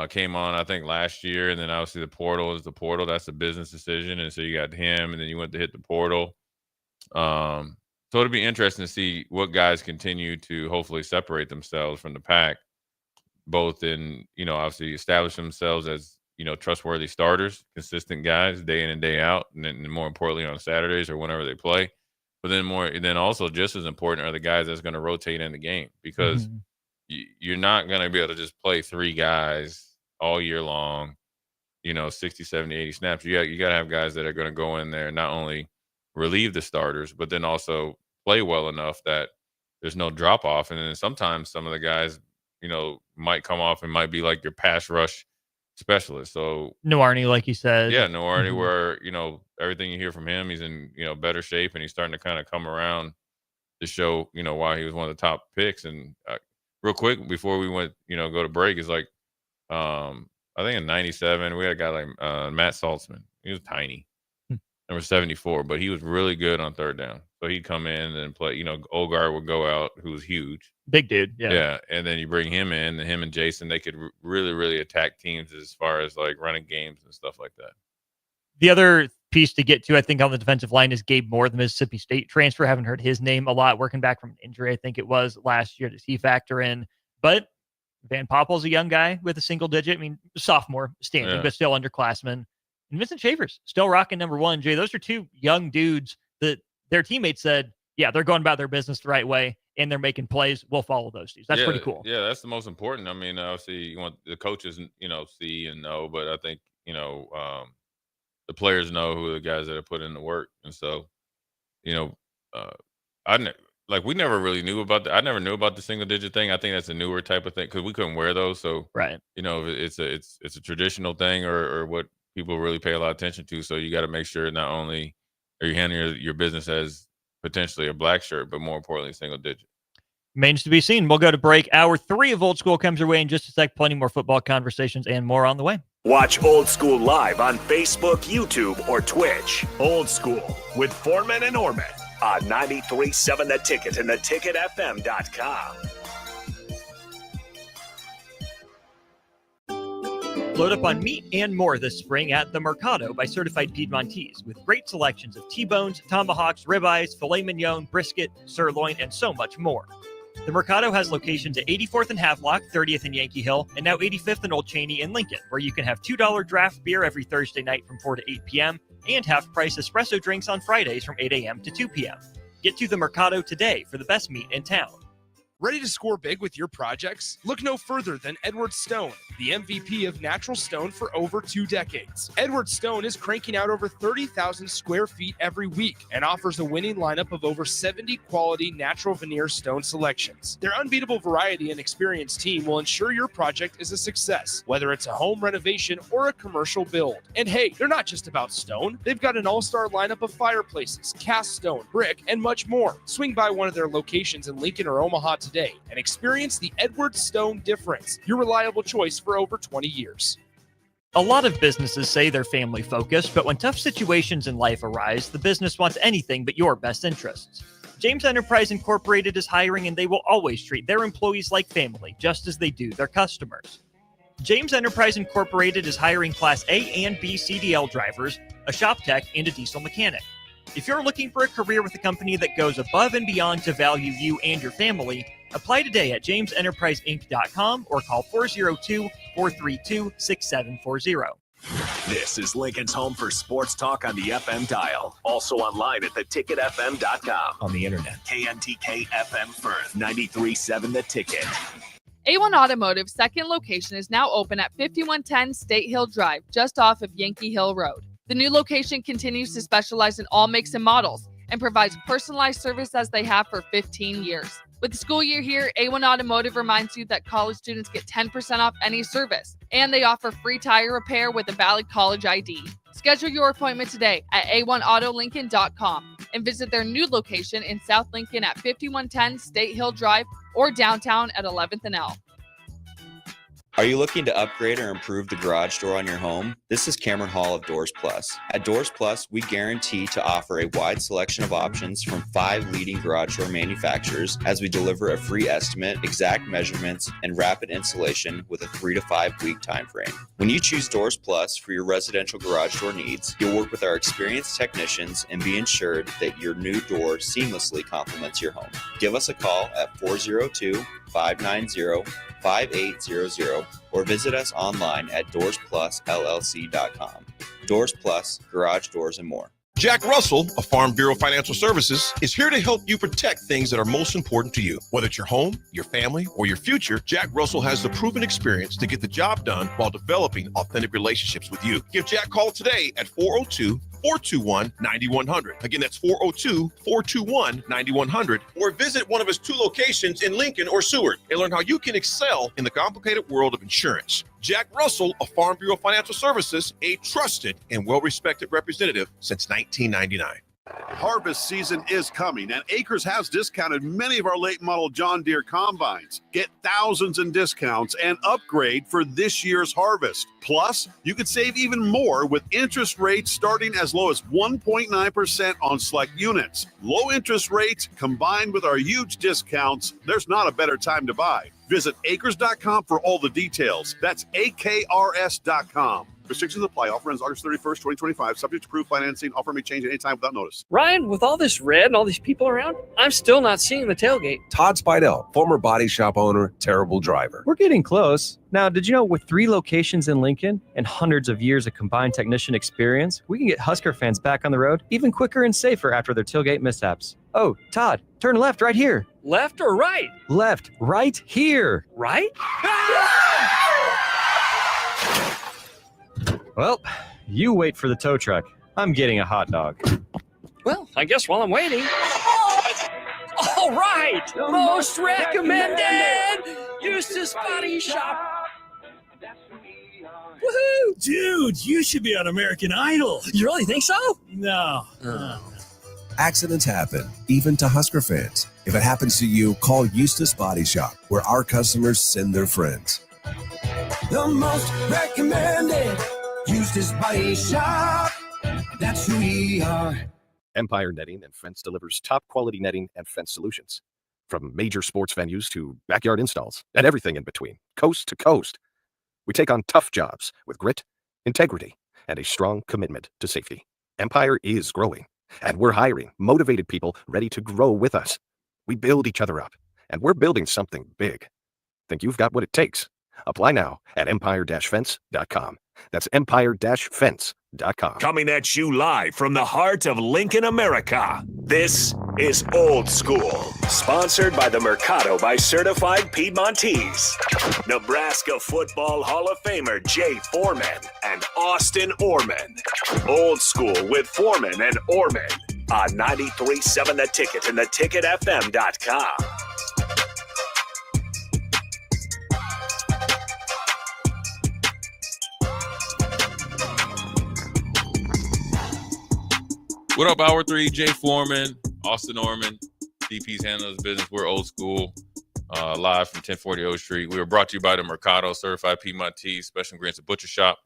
came on, I think, last year. And then obviously the portal is the portal. That's a business decision. And so you got him, and then you went to hit the portal. So it'll be interesting to see what guys continue to hopefully separate themselves from the pack, both in, obviously establish themselves as, trustworthy starters, consistent guys day in and day out, and then more importantly on Saturdays or whenever they play. But then also just as important are the guys that's going to rotate in the game, because you're not going to be able to just play 3 guys all year long, 60, 70, 80 snaps. You got to have guys that are going to go in there and not only relieve the starters, but then also play well enough that there's no drop off. And then sometimes some of the guys, might come off and might be like your pass rush specialist. So Noarney, like you said. Yeah, Noarney, where, everything you hear from him, he's in, better shape, and he's starting to kind of come around to show, why he was one of the top picks. And real quick, before we went, go to break, is like, I think in 97, we had a guy like Matt Saltzman. He was tiny. Number 74, but he was really good on third down. So he'd come in and play, Olgar would go out, who was huge. Big dude, yeah. Yeah, and then you bring him in, and him and Jason, they could really, really attack teams as far as like running games and stuff like that. The other piece to get to, I think, on the defensive line is Gabe Moore, the Mississippi State transfer. Haven't heard his name a lot, working back from an injury, I think it was last year. Does he factor in? But Van Poppel's a young guy with a single digit. I mean, sophomore standing, but still underclassman. And Vincent Shavers still rocking number 1. Jay, those are 2 young dudes that their teammates said, yeah, they're going about their business the right way, and they're making plays. We'll follow those dudes. That's pretty cool. Yeah, that's the most important. I mean, obviously, you want the coaches, see and know, but I think, the players know who the guys that have put in the work. And so, we never really knew about that. I never knew about the single digit thing. I think that's a newer type of thing, because we couldn't wear those. So, right. It's a traditional thing, or what people really pay a lot of attention to. So you got to make sure not only are you handling your business as potentially a black shirt, but more importantly, single digit. Remains to be seen. We'll go to break. Hour 3 of Old School comes your way in just a sec. Plenty more football conversations and more on the way. Watch Old School live on Facebook, YouTube, or Twitch. Old School with Foreman and Oerman on 93.7 The Ticket and theticketfm.com. Load up on meat and more this spring at the Mercado by Certified Piedmontese, with great selections of T-bones, tomahawks, ribeyes, filet mignon, brisket, sirloin, and so much more. The Mercado has locations at 84th and Havelock, 30th and Yankee Hill, and now 85th and Old Cheney in Lincoln, where you can have $2 draft beer every Thursday night from 4 to 8 p.m. and half-price espresso drinks on Fridays from 8 a.m. to 2 p.m. Get to the Mercado today for the best meat in town. Ready to score big with your projects? Look no further than Edward Stone, the MVP of natural stone for over 2 decades. Edward Stone is cranking out over 30,000 square feet every week and offers a winning lineup of over 70 quality natural veneer stone selections. Their unbeatable variety and experienced team will ensure your project is a success, whether it's a home renovation or a commercial build. And hey, they're not just about stone. They've got an all-star lineup of fireplaces, cast stone, brick, and much more. Swing by one of their locations in Lincoln or Omaha today and experience the Edward Stone difference, your reliable choice for over 20 years. A lot of businesses say they're family focused, but when tough situations in life arise, the business wants anything but your best interests. James Enterprise Incorporated is hiring, and they will always treat their employees like family, just as they do their customers. James Enterprise Incorporated is hiring Class A and B CDL drivers, a shop tech, and a diesel mechanic. If you're looking for a career with a company that goes above and beyond to value you and your family, apply today at jamesenterpriseinc.com or call 402-432-6740. This is Lincoln's home for sports talk on the FM dial. Also online at theticketfm.com. On the internet. KNTK FM Firth, 93.7 The Ticket. A1 Automotive's second location is now open at 5110 State Hill Drive, just off of Yankee Hill Road. The new location continues to specialize in all makes and models and provides personalized service as they have for 15 years. With the school year here, A1 Automotive reminds you that college students get 10% off any service, and they offer free tire repair with a valid college ID. Schedule your appointment today at a1autolincoln.com and visit their new location in South Lincoln at 5110 State Hill Drive or downtown at 11th and L. Are you looking to upgrade or improve the garage door on your home? This is Cameron Hall of Doors Plus. At Doors Plus, we guarantee to offer a wide selection of options from 5 leading garage door manufacturers as we deliver a free estimate, exact measurements, and rapid installation with a 3 to 5 week time frame. When you choose Doors Plus for your residential garage door needs, you'll work with our experienced technicians and be ensured that your new door seamlessly complements your home. Give us a call at 402-590-5800 or visit us online at doorsplusllc.com. Doors Plus, garage doors and more. Jack Russell of Farm Bureau Financial Services is here to help you protect things that are most important to you. Whether it's your home, your family, or your future, Jack Russell has the proven experience to get the job done while developing authentic relationships with you. Give Jack a call today at 402-421-9100. Again, that's 402-421-9100. Or visit one of his 2 locations in Lincoln or Seward and learn how you can excel in the complicated world of insurance. Jack Russell of Farm Bureau Financial Services, a trusted and well-respected representative since 1999. Harvest season is coming, and Acres has discounted many of our late model John Deere combines. Get thousands in discounts and upgrade for this year's harvest. Plus, you could save even more with interest rates starting as low as 1.9% on select units. Low interest rates combined with our huge discounts, there's not a better time to buy. Visit acres.com for all the details. That's AKRS.com. Restrictions apply. Offer ends August 31st, 2025. Subject to approved financing. Offer may change at any time without notice. Ryan, with all this red and all these people around, I'm still not seeing the tailgate. Todd Spidell, former body shop owner, terrible driver. We're getting close. Now, did you know with 3 locations in Lincoln and hundreds of years of combined technician experience, we can get Husker fans back on the road even quicker and safer after their tailgate mishaps? Oh, Todd, turn left right here. Left or right? Left, right here. Right? Well, you wait for the tow truck. I'm getting a hot dog. Well, I guess while I'm waiting. All right! Most recommended! Eustace Body Shop! Woohoo! Dude, you should be on American Idol. You really think so? No. Accidents happen, even to Husker fans. If it happens to you, call Eustace Body Shop, where our customers send their friends. The most recommended Eustace Body Shop. That's who we are. Empire Netting and Fence delivers top quality netting and fence solutions. From major sports venues to backyard installs and everything in between, coast to coast. We take on tough jobs with grit, integrity, and a strong commitment to safety. Empire is growing, and we're hiring motivated people ready to grow with us. We build each other up, and we're building something big. Think you've got what it takes? Apply now at empire-fence.com. That's empire-fence.com. Coming at you live from the heart of Lincoln, America. This is Old School, sponsored by the Mercado by Certified Piedmontese. Nebraska Football Hall of Famer Jay Foreman and Austin Oerman. Old School with Foreman and Oerman on 93.7 The Ticket and theticketfm.com. What up, Hour 3? Jay Foreman, Austin Oerman, DP's handling his business. We're Old School, live from 1040 O Street. We were brought to you by the Mercado Certified Piedmontese Special Ingredients Butcher Shop,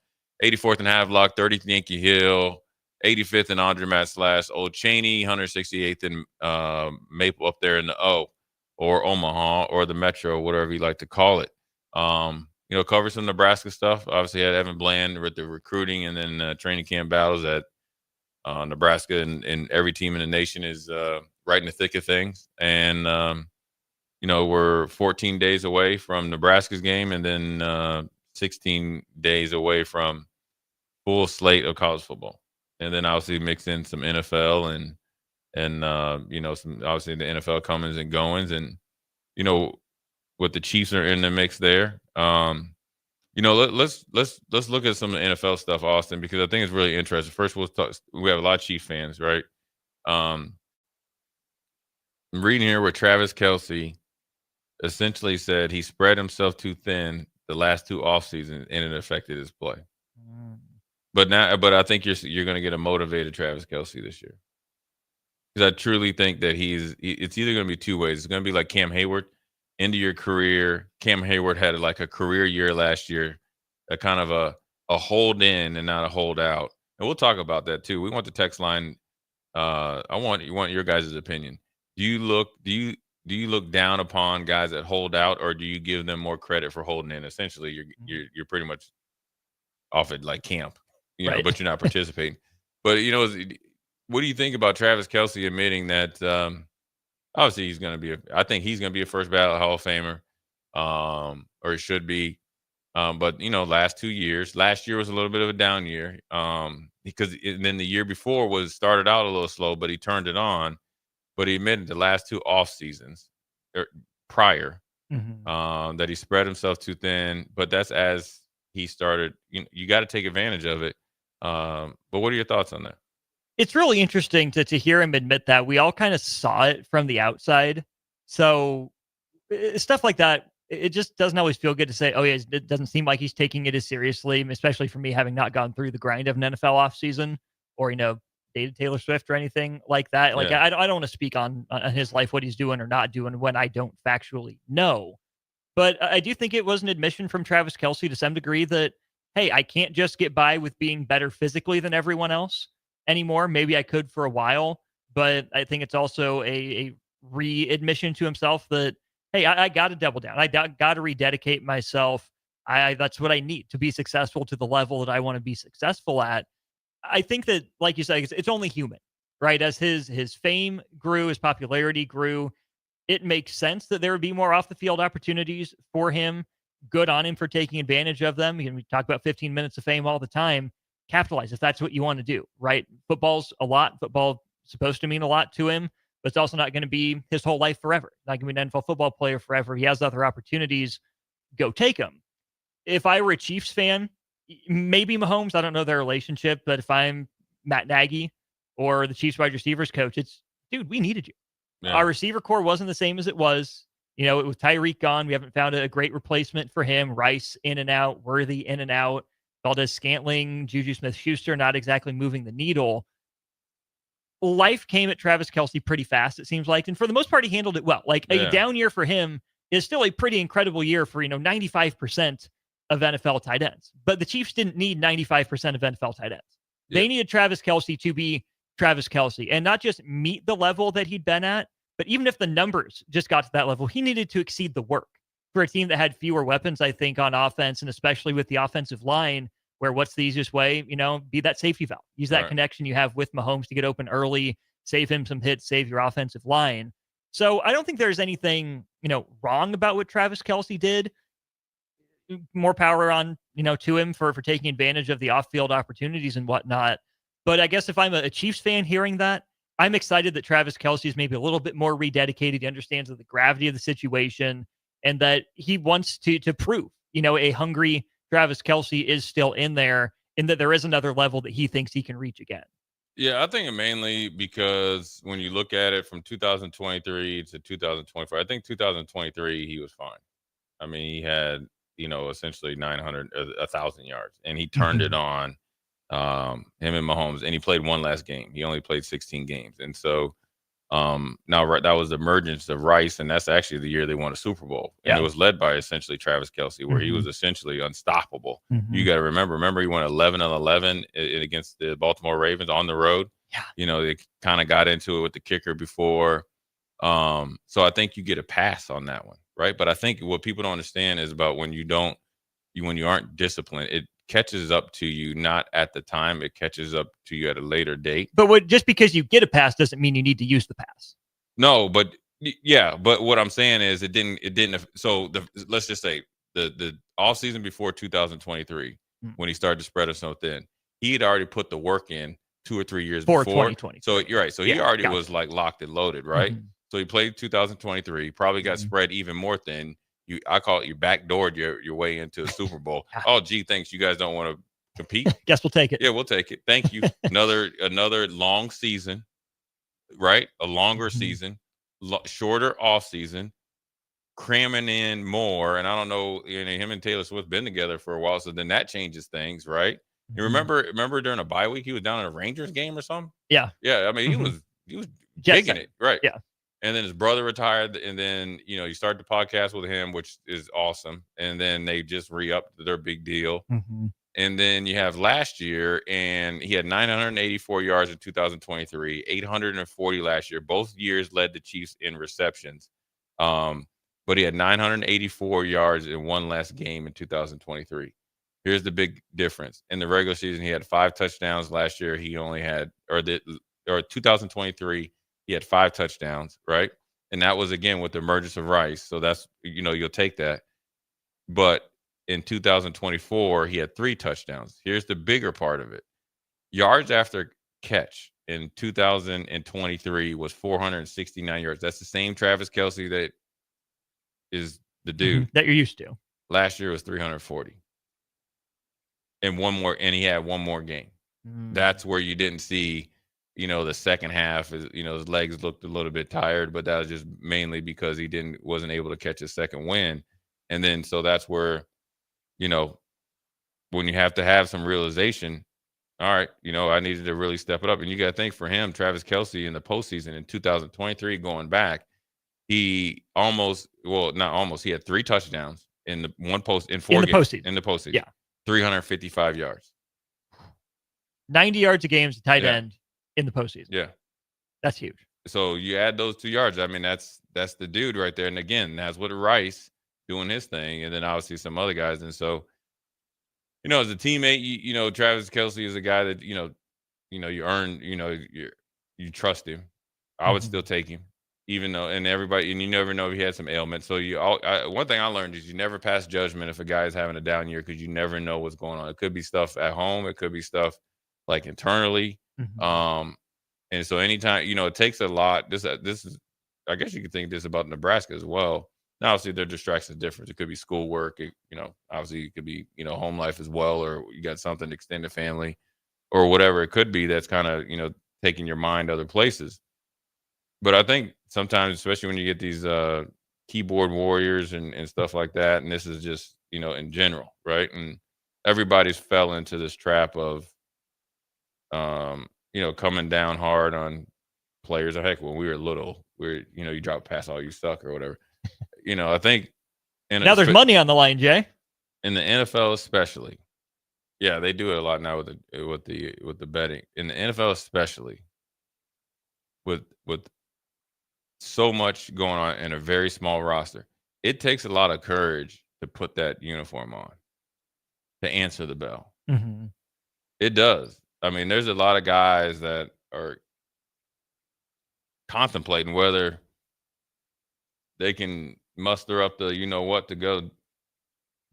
84th and Havelock, 30th Yankee Hill, 85th and Andremat / Old Cheney, 168th and Maple up there in the O, or Omaha, or the Metro, whatever you like to call it. Cover some Nebraska stuff. Obviously had Evan Bland with the recruiting, and then training camp battles at Nebraska, and every team in the nation is right in the thick of things. And, we're 14 days away from Nebraska's game, and then 16 days away from full slate of college football. And then obviously mix in some NFL and some, obviously, the NFL comings and goings. And, with the Chiefs are in the mix there. Let's look at some of the NFL stuff, Austin, because I think it's really interesting. First, we'll talk. We have a lot of Chiefs fans, right? I'm reading here where Travis Kelce essentially said he spread himself too thin the last two off seasons, and it affected his play. But I think you're going to get a motivated Travis Kelce this year, because I truly think that it's either going to be two ways. It's going to be like Cam Hayward. Into your career, Cam Hayward had like a career year last year, a kind of a hold in and not a hold out. And we'll talk about that too. We want the text line. I want your guys' opinion. Do you look down upon guys that hold out, or do you give them more credit for holding in? Essentially, you're pretty much off at like camp, Right. but you're not participating. But what do you think about Travis Kelce admitting that? Obviously, I think he's going to be a first ballot Hall of Famer, or he should be. But, last 2 years, last year was a little bit of a down year, because then the year before started out a little slow, but he turned it on. But he admitted the last two off seasons prior that he spread himself too thin. But that's as he started. You got to take advantage of it. But what are your thoughts on that? It's really interesting to hear him admit that. We all kind of saw it from the outside. So stuff like that, it just doesn't always feel good to say, oh, yeah, it doesn't seem like he's taking it as seriously, especially for me having not gone through the grind of an NFL offseason or, dated Taylor Swift or anything like that. Like, Yeah. I don't want to speak on his life, what he's doing or not doing when I don't factually know. But I do think it was an admission from Travis Kelce to some degree that, hey, I can't just get by with being better physically than everyone else anymore. Maybe I could for a while, but I think it's also a readmission to himself that, hey, I got to double down. I got to rededicate myself. That's what I need to be successful to the level that I want to be successful at. I think that, like you said, it's only human, right? As his fame grew, his popularity grew, it makes sense that there would be more off the field opportunities for him. Good on him for taking advantage of them. We talk about 15 minutes of fame all the time. Capitalize if that's what you want to do, right? Football's a lot. Football's supposed to mean a lot to him, but it's also not going to be his whole life forever. Not going to be an NFL football player forever. He has other opportunities. Go take them. If I were a Chiefs fan, maybe Mahomes, I don't know their relationship, but if I'm Matt Nagy or the Chiefs wide receivers coach, it's, dude, we needed you. Yeah. Our receiver core wasn't the same as it was. With Tyreek gone, we haven't found a great replacement for him. Rice in and out, Worthy in and out. Valdez-Scantling, Juju Smith-Schuster, not exactly moving the needle. Life came at Travis Kelce pretty fast, it seems like. And for the most part, he handled it well. Like, a down year for him is still a pretty incredible year for, 95% of NFL tight ends. But the Chiefs didn't need 95% of NFL tight ends. They needed Travis Kelce to be Travis Kelce and not just meet the level that he'd been at, but even if the numbers just got to that level, he needed to exceed the work. For a team that had fewer weapons, I think, on offense, and especially with the offensive line, where what's the easiest way? Be that safety valve. Use that connection you have with Mahomes to get open early, save him some hits, save your offensive line. So I don't think there's anything, wrong about what Travis Kelce did. More power on, to him for taking advantage of the off-field opportunities and whatnot. But I guess if I'm a Chiefs fan hearing that, I'm excited that Travis Kelce is maybe a little bit more rededicated. He understands the gravity of the situation and that he wants to prove, a hungry Travis Kelce is still in there and that there is another level that he thinks he can reach again. Yeah, I think mainly because when you look at it from 2023 to 2024, I think 2023 he was fine. I mean, he had, essentially 1,000 yards, and he turned it on, him and Mahomes, and he played one last game. He only played 16 games. And so now that was the emergence of Rice, and that's actually the year they won a Super Bowl. And it was led by essentially Travis Kelce, where he was essentially unstoppable. You got to remember he went 11-11 against the Baltimore Ravens on the road. Yeah. They kind of got into it with the kicker before. So I think you get a pass on that one, right? But I think what people don't understand is about when you aren't disciplined, it catches up to you not at the time, it catches up to you at a later date. But just because you get a pass doesn't mean you need to use the pass. No, but but what I'm saying is it didn't. So let's just say the off season before 2023, when he started to spread us so thin, he had already put the work in 2 or 3 years before 2020. So you're right. So he already was like locked and loaded, right? So he played 2023, probably got spread even more thin. I call it you backdoored your way into a Super Bowl. Oh, gee, thanks. You guys don't want to compete? Guess we'll take it. Yeah, we'll take it. Thank you. Another long season, right? A longer season, shorter off season, cramming in more. And I don't know, him and Taylor Swift been together for a while, so then that changes things, right? You remember during a bye week he was down at a Rangers game or something? Yeah. Yeah, I mean he was digging it, right? Yeah. And then his brother retired, and then you start the podcast with him, which is awesome. And then they just re-upped their big deal. And then you have last year, and he had 984 yards in 2023, 840 last year. Both years led the Chiefs in receptions, but he had 984 yards in one last game in 2023. Here's the big difference: in the regular season, he had 5 touchdowns. Last year, he only had, or 2023. He had 5 touchdowns, right? And that was, again, with the emergence of Rice. So that's, you'll take that. But in 2024, he had 3 touchdowns. Here's the bigger part of it. Yards after catch in 2023 was 469 yards. That's the same Travis Kelce that is the dude. That you're used to. Last year was 340. And he had one more game. That's where you didn't see the second half is, his legs looked a little bit tired, but that was just mainly because he wasn't able to catch his second win. And then, so that's where, when you have to have some realization, all right, I needed to really step it up. And you got to think for him, Travis Kelce in the postseason in 2023, going back, he he had 3 touchdowns in the one post in 4 games in the postseason. Yeah. 355 yards. 90 yards a game as a tight end in the postseason. Yeah. That's huge. So you add those 2 yards. I mean, that's the dude right there. And again, that's with Rice doing his thing, and then obviously some other guys. And so, as a teammate, Travis Kelce is a guy that you earn. You trust him. I would still take him, even though, and you never know if he had some ailment. So one thing I learned is you never pass judgment if a guy is having a down year, because you never know what's going on. It could be stuff at home. It could be stuff like internally. And so anytime, it takes a lot. This is, I guess you could think this about Nebraska as well. Now, obviously, their distractions different. It could be schoolwork. Obviously, it could be, home life as well, or you got something, extended family, or whatever it could be that's kind of, taking your mind other places. But I think sometimes, especially when you get these keyboard warriors and stuff like that, and this is just, in general, right? And everybody's fell into this trap of, coming down hard on players. Heck, when we were little, you drop a pass, all you suck or whatever. I think. Now there's money on the line, Jay. In the NFL, especially, yeah, they do it a lot now with the betting. In the NFL, especially, with so much going on in a very small roster, it takes a lot of courage to put that uniform on, to answer the bell. It does. I mean, there's a lot of guys that are contemplating whether they can muster up the to go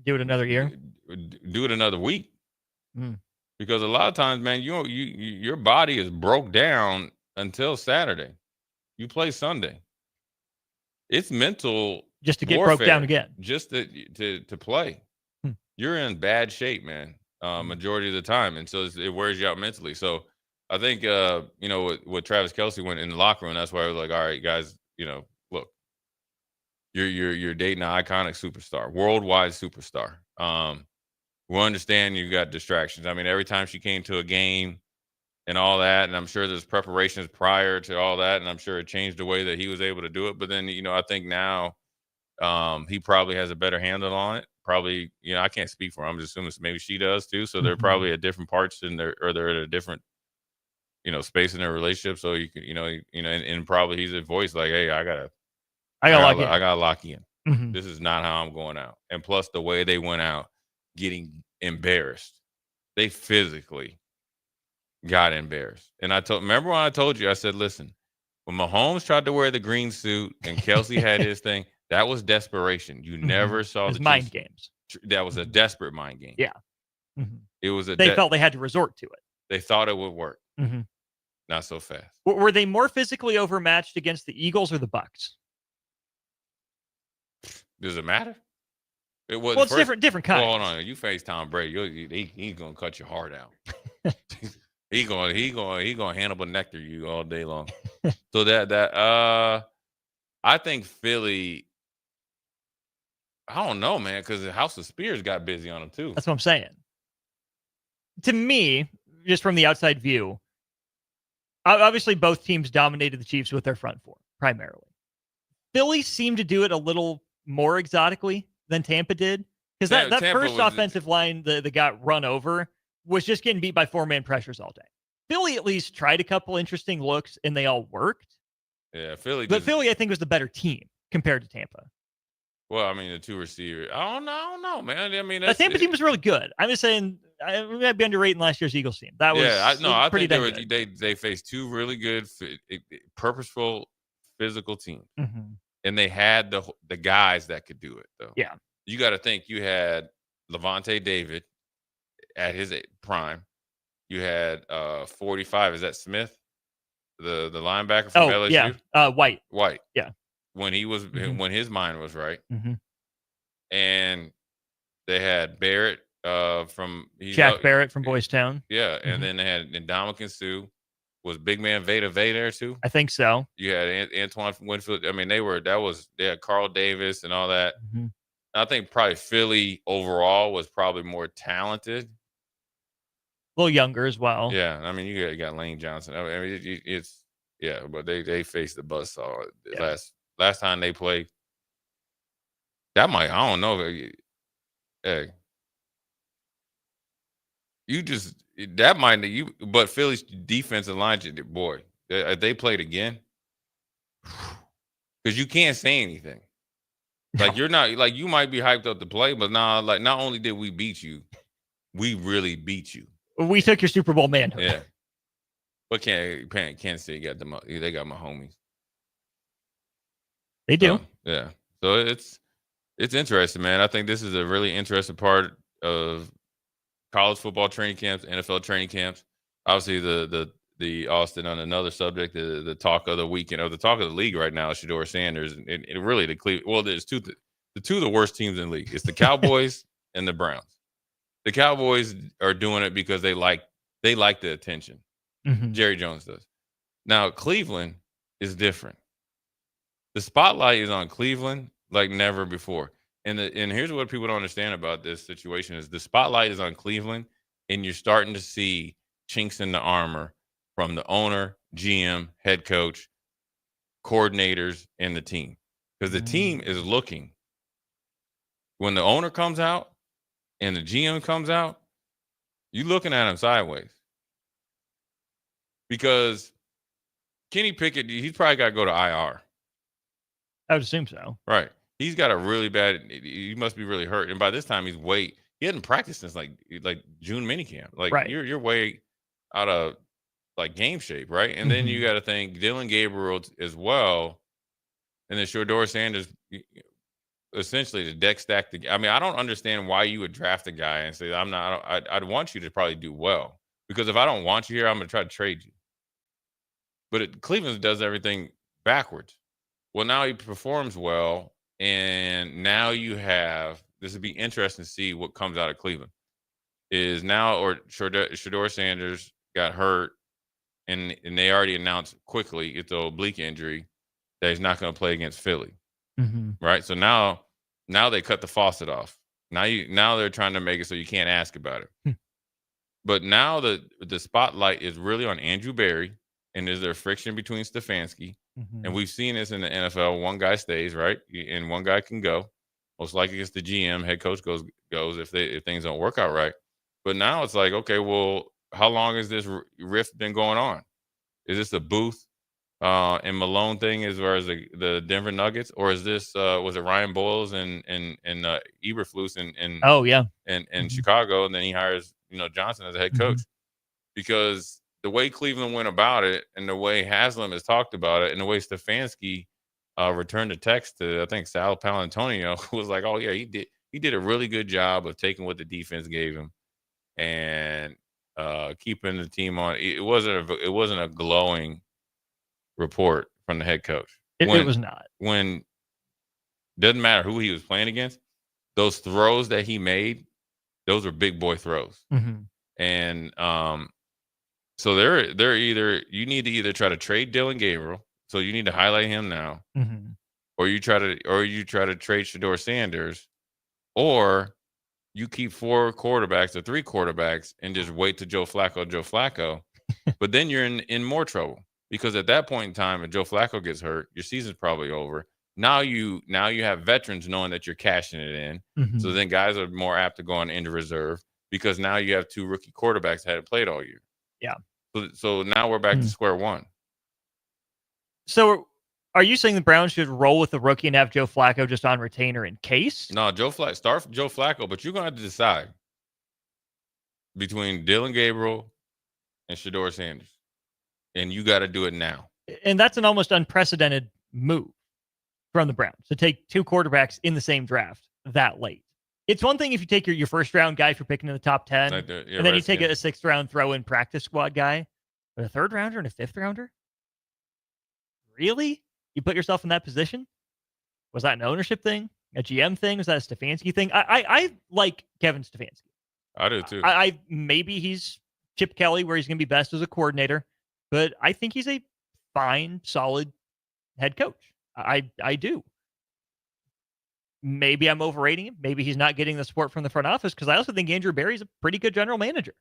do it another year, do it another week, because a lot of times, man, your body is broke down until Saturday. You play Sunday. It's mental just to get warfare, broke down again. just to play. You're in bad shape, man. Majority of the time, and so it wears you out mentally. So I think with Travis Kelce went in the locker room, that's why I was like, all right, guys, look, you're dating an iconic superstar, worldwide superstar. We understand you got distractions. I mean, every time she came to a game and all that, and I'm sure there's preparations prior to all that, and I'm sure it changed the way that he was able to do it. But then, I think now he probably has a better handle on it. Probably, I can't speak for him. I'm just assuming maybe she does too. So they're probably at different parts they're at a different, space in their relationship. So you can, and probably he's a voice like, hey, I gotta lock in. Mm-hmm. This is not how I'm going out. And plus the way they went out, getting embarrassed. They physically got embarrassed. And remember when I told you, I said, listen, when Mahomes tried to wear the green suit and Kelce had his thing, that was desperation. You never saw the mind games. That was a desperate mind game. Yeah. It was they felt they had to resort to it. They thought it would work. Mm-hmm. Not so fast. Were they more physically overmatched against the Eagles or the Bucs? Does it matter? It was it's different kinds. Well, hold on. You face Tom Brady, he's gonna cut your heart out. He gonna Hannibal Nectar you all day long. So I think Philly. I don't know, man, because the House of Spears got busy on him too. That's what I'm saying. To me, just from the outside view, obviously both teams dominated the Chiefs with their front four primarily. Philly seemed to do it a little more exotically than Tampa did, because that first offensive line that got run over was just getting beat by four-man pressures all day. Philly at least tried a couple interesting looks, and they all worked. Yeah, Philly. But Philly, I think, was the better team compared to Tampa. Well, I mean, the two receivers. I don't know, man. I mean, the Tampa team was really good. I'm just saying, we might be underrating last year's Eagles team. That was I pretty think they faced two really good, purposeful, physical teams, and they had the guys that could do it. Though, yeah, you got to think you had Levante David at his prime. You had 45. Is that Smith, the linebacker from LSU? Yeah, White. Yeah. When he was when his mind was right, mm-hmm. and they had Barrett from Jack Barrett from Boys Town. Yeah, and then they had Ndamukong Suh. Was big man Veda there too? I think so. You had Antoine Winfield. I mean, they had Carl Davis and all that. Mm-hmm. I think probably Philly overall was probably more talented. A little younger as well. Yeah, I mean, you got Lane Johnson. I mean, it's but they faced the buzzsaw last time they played. That might, I don't know. Hey, but Philly's defensive line, boy, they played again. Because you can't say anything. Like you're not, like you might be hyped up to play, but nah, like not only did we beat you, we really beat you. We took your Super Bowl manhood. Yeah. But Kansas City they got my homies. They do. Yeah. So it's interesting, man. I think this is a really interesting part of college football training camps, NFL training camps. Obviously, the Austin on another subject, the talk of the weekend, or the talk of the league right now is Shedeur Sanders, and really the Cleveland. Well, there's the two of the worst teams in the league. It's the Cowboys and the Browns. The Cowboys are doing it because they like the attention. Mm-hmm. Jerry Jones does. Now Cleveland is different. The spotlight is on Cleveland like never before. And here's what people don't understand about this situation is the spotlight is on Cleveland, and you're starting to see chinks in the armor from the owner, GM, head coach, coordinators, and the team. Because the team is looking. When the owner comes out and the GM comes out, you're looking at him sideways. Because Kenny Pickett, he's probably got to go to IR. I would assume so. Right. He's got a really bad, he must be really hurt. And by this time, he hadn't practiced since like June minicamp. Like right. You're way out of like game shape, right? And then you got to think Dylan Gabriel as well. And then Shedeur Sanders, essentially the deck stack. I mean, I don't understand why you would draft a guy and say, I'd want you to probably do well. Because if I don't want you here, I'm going to try to trade you. But Cleveland does everything backwards. Well, now he performs well, and now you have this would be interesting to see what comes out of Cleveland. Is now or Shedeur Sanders got hurt, and they already announced quickly it's an oblique injury that he's not going to play against Philly, right? So now they cut the faucet off. Now they're trying to make it so you can't ask about it. But now the spotlight is really on Andrew Berry, and is there friction between Stefanski? And we've seen this in the NFL. One guy stays, right? And one guy can go. Most likely it's the GM, head coach goes if things don't work out right. But now it's like, okay, well, how long has this rift been going on? Is this a Booth and Malone thing as far as the Denver Nuggets, or is this was it Ryan Boyles and Eberflus in Chicago, and then he hires Johnson as a head coach? Because the way Cleveland went about it, and the way Haslam has talked about it, and the way Stefanski returned a text to I think Sal Palantonio, who was like, "Oh yeah, he did a really good job of taking what the defense gave him and keeping the team on." It wasn't a glowing report from the head coach. It was not. When doesn't matter who he was playing against, those throws that he made, those were big boy throws. And so they're either you need to either try to trade Dylan Gabriel, so you need to highlight him now, or you try to trade Shedeur Sanders, or you keep 4 quarterbacks or 3 quarterbacks and just wait to Joe Flacco. But then you're in more trouble, because at that point in time, if Joe Flacco gets hurt, your season's probably over. Now you have veterans knowing that you're cashing it in. So then guys are more apt to go on into reserve, because now you have 2 rookie quarterbacks that hadn't played all year. Yeah. So now we're back to square one. So are you saying the Browns should roll with the rookie and have Joe Flacco just on retainer in case? No, start Joe Flacco, but you're going to have to decide between Dylan Gabriel and Shedeur Sanders. And you got to do it now. And that's an almost unprecedented move from the Browns to take 2 quarterbacks in the same draft that late. It's one thing if you take your first round guy if you're picking in the top 10, and then you take a 6th round throw-in practice squad guy, but a 3rd rounder and a 5th rounder? Really? You put yourself in that position? Was that an ownership thing? A GM thing? Was that a Stefanski thing? I like Kevin Stefanski. I do too. I maybe he's Chip Kelly, where he's going to be best as a coordinator, but I think he's a fine, solid head coach. I do. Maybe I'm overrating him. Maybe he's not getting the support from the front office, because I also think Andrew Berry's a pretty good general manager.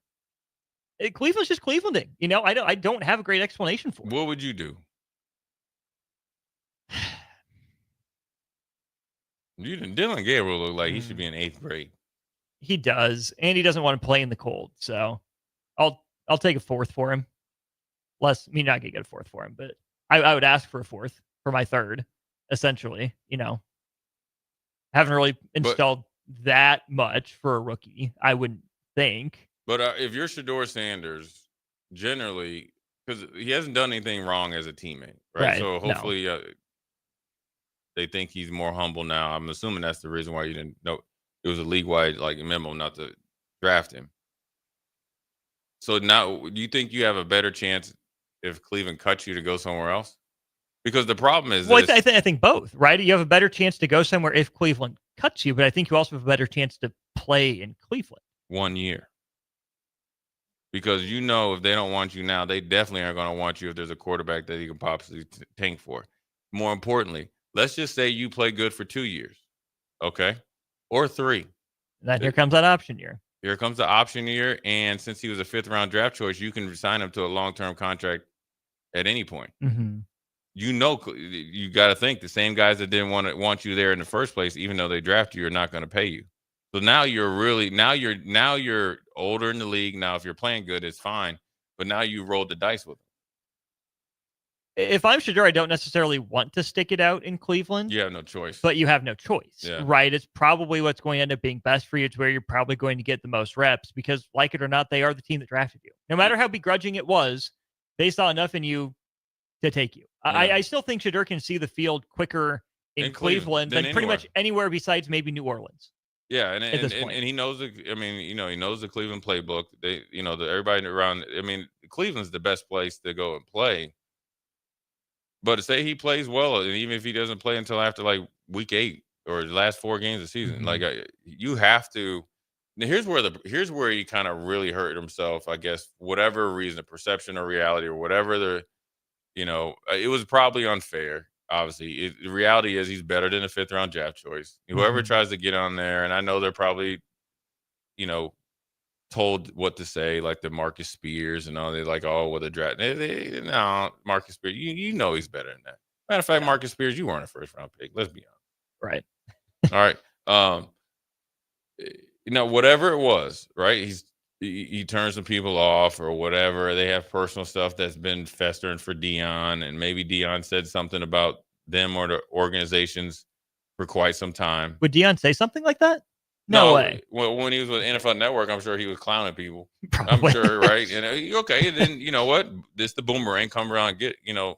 Cleveland's just Clevelanding. I don't have a great explanation for it. What would you do? Dylan Gabriel look like he should be in 8th grade. He does, and he doesn't want to play in the cold. So I'll take a 4th for him. Not gonna get a 4th for him, but I would ask for a 4th for my 3rd, essentially. Haven't really installed that much for a rookie, I wouldn't think. But if you're Shedeur Sanders, generally, because he hasn't done anything wrong as a teammate, right? So hopefully they think he's more humble now. I'm assuming that's the reason why you didn't know. It was a league-wide memo not to draft him. So now, do you think you have a better chance if Cleveland cuts you to go somewhere else? Because the problem is, I think both, right? You have a better chance to go somewhere if Cleveland cuts you, but I think you also have a better chance to play in Cleveland. 1 year. Because if they don't want you now, they definitely aren't going to want you if there's a quarterback that you can possibly tank for. More importantly, let's just say you play good for 2 years, okay? Or 3. And then here comes that option year. Here comes the option year, and since he was a 5th-round draft choice, you can sign him to a long-term contract at any point. You got to think the same guys that didn't want you there in the first place, even though they draft you, are not going to pay you. So now you're older in the league. Now, if you're playing good, it's fine. But now you rolled the dice with them. If I'm Shedeur, I don't necessarily want to stick it out in Cleveland. You have no choice. But you have no choice, right? It's probably what's going to end up being best for you. It's where you're probably going to get the most reps, because, like it or not, they are the team that drafted you. No matter how begrudging it was, they saw enough in you to take you. I still think Shedeur can see the field quicker in Cleveland than pretty much anywhere besides maybe New Orleans. Yeah, and he knows he knows the Cleveland playbook. Everybody around. Cleveland's the best place to go and play But say he plays well, and even if he doesn't play until after like week 8 or the last 4 games of the season, like you have to. Now here's where he kind of really hurt himself. I guess whatever reason, perception or reality or whatever it was probably unfair. Obviously, the reality is he's better than a 5th round draft choice. Whoever tries to get on there, and I know they're probably, told what to say, like the Marcus Spears and all. They're like, oh, well, the draft. No, Marcus Spears, you know he's better than that. Matter of fact, Marcus Spears, you weren't a 1st round pick. Let's be honest. Right. All right. Whatever it was, right? He turned some people off or whatever. They have personal stuff that's been festering for Dion, and maybe Dion said something about them or the organizations for quite some time. Would Dion say something like that? No way. Well, when he was with NFL Network, I'm sure he was clowning people. Probably. I'm sure, right? And okay, then you know what? This the boomerang come around, come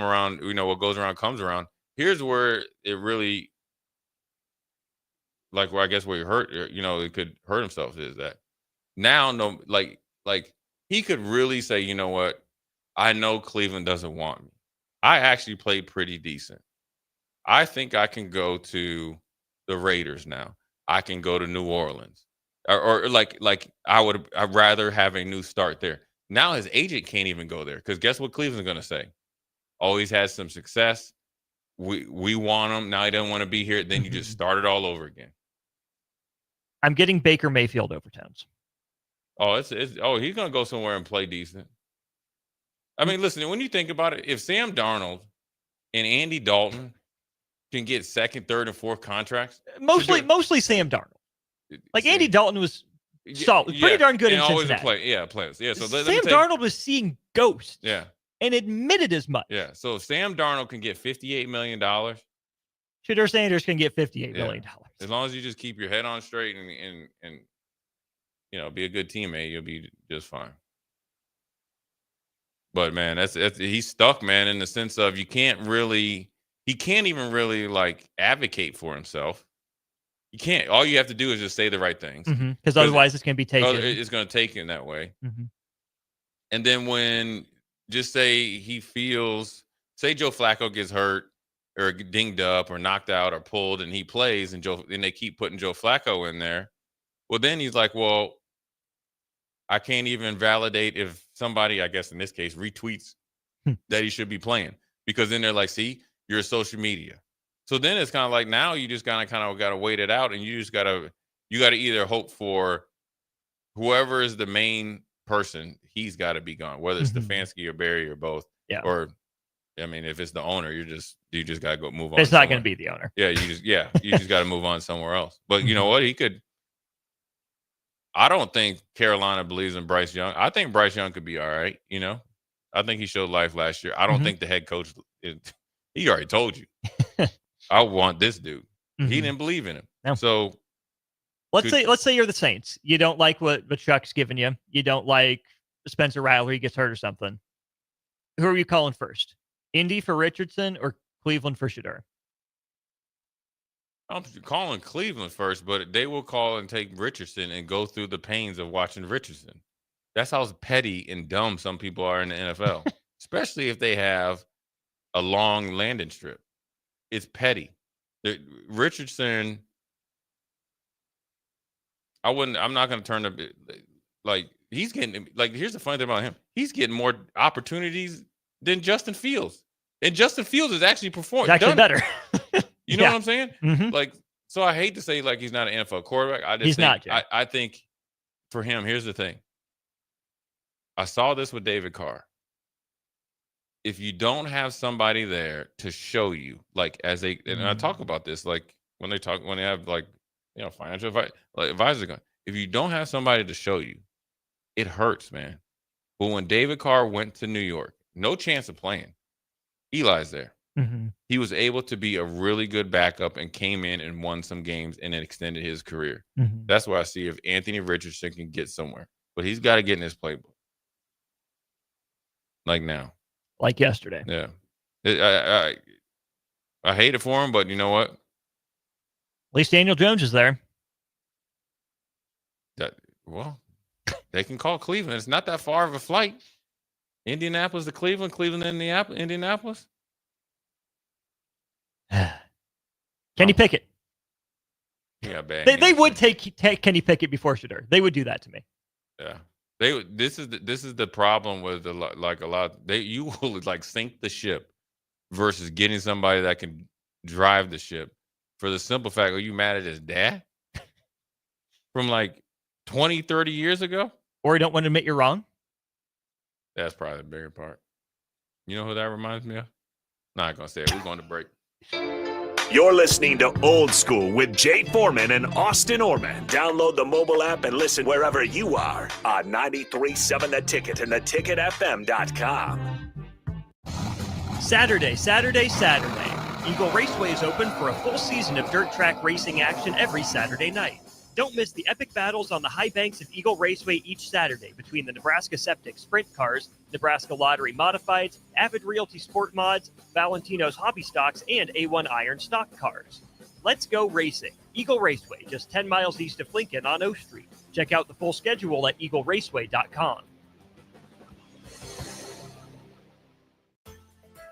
around. What goes around comes around. Here's where it really, where I guess where he hurt, it could hurt himself is that now, he could really say, you know what? I know Cleveland doesn't want me. I actually played pretty decent. I think I can go to the Raiders now. I can go to New Orleans, or I'd rather have a new start there. Now his agent can't even go there because guess what Cleveland's going to say? Oh, he's had some success. We want him now. He doesn't want to be here. Then you just start it all over again. I'm getting Baker Mayfield over Towns. Oh, he's going to go somewhere and play decent. I mean, listen, when you think about it, if Sam Darnold and Andy Dalton can get 2nd, 3rd, and 4th contracts. Mostly Sam Darnold. Andy Dalton was solid, pretty darn good in Cincinnati. Players. Yeah. So Sam Darnold was seeing ghosts. Yeah. And admitted as much. Yeah. So if Sam Darnold can get $58 million. Shedeur Sanders can get $58 million. As long as you just keep your head on straight and be a good teammate, you'll be just fine. But man, that's he's stuck, man, in the sense of he can't even really advocate for himself. You can't. All you have to do is just say the right things. Because otherwise it's going to be taken. It's going to take in that way. Mm-hmm. And then when just say say Joe Flacco gets hurt or dinged up or knocked out or pulled and he plays and they keep putting Joe Flacco in there. Well, then he's like, well, I can't even validate if somebody, I guess in this case, retweets that he should be playing because then they're like, see, you're social media. So then it's kind of like now you just kind of got to wait it out and you got to either hope for whoever is the main person, he's got to be gone, whether it's Stefanski or Barry or both. Yeah. Or, I mean, if it's the owner, you just got to go move on. It's not going to be the owner. Yeah, you just got to move on somewhere else. But you know what? I don't think Carolina believes in Bryce Young. I think Bryce Young could be all right. I think he showed life last year. I don't think the head coach, he already told you, I want this dude. He didn't believe in him. No. So let's say you're the Saints. You don't like what Chuck's giving you. You don't like Spencer Rattler. He gets hurt or something. Who are you calling first? Indy for Richardson or Cleveland for Shedeur? I'm calling Cleveland first, but they will call and take Richardson and go through the pains of watching Richardson. That's how petty and dumb some people are in the NFL, especially if they have a long landing strip. It's petty. Richardson, I'm not going to turn he's getting, here's the funny thing about him. He's getting more opportunities than Justin Fields. And Justin Fields is actually performing. It's actually better. You know what I'm saying? Mm-hmm. So I hate to say he's not an NFL quarterback. He's not. I think for him, here's the thing. I saw this with David Carr. If you don't have somebody there to show you, and I talk about this, when they have financial advisors going, if you don't have somebody to show you, it hurts, man. But when David Carr went to New York, no chance of playing. Eli's there. Mm-hmm. He was able to be a really good backup and came in and won some games and then extended his career. Mm-hmm. That's why I see if Anthony Richardson can get somewhere. But he's got to get in his playbook. Like now. Like yesterday. Yeah. I hate it for him, but you know what? At least Daniel Jones is there. They can call Cleveland. It's not that far of a flight. Indianapolis to Cleveland, Cleveland to Indianapolis. Kenny Pickett. Yeah, bad. They would take Kenny Pickett before Shedeur. They would do that to me. Yeah, this is the problem with a lot. You will like sink the ship versus getting somebody that can drive the ship. For the simple fact, are you mad at his dad from like 20, 30 years ago? Or you don't want to admit you're wrong? That's probably the bigger part. You know who that reminds me of? Not gonna say it. We're going to break. You're listening to Old School with Jay Foreman and Austin Oerman. Download the mobile app and listen wherever you are on 93.7 The Ticket and theticketfm.com. Saturday. Eagle Raceway is open for a full season of dirt track racing action every Saturday night. Don't miss the epic battles on the high banks of Eagle Raceway each Saturday between the Nebraska Septic Sprint Cars, Nebraska Lottery Modifieds, Avid Realty Sport Mods, Valentino's Hobby Stocks, and A1 Iron Stock Cars. Let's go racing. Eagle Raceway, just 10 miles east of Lincoln on O Street. Check out the full schedule at eagleraceway.com.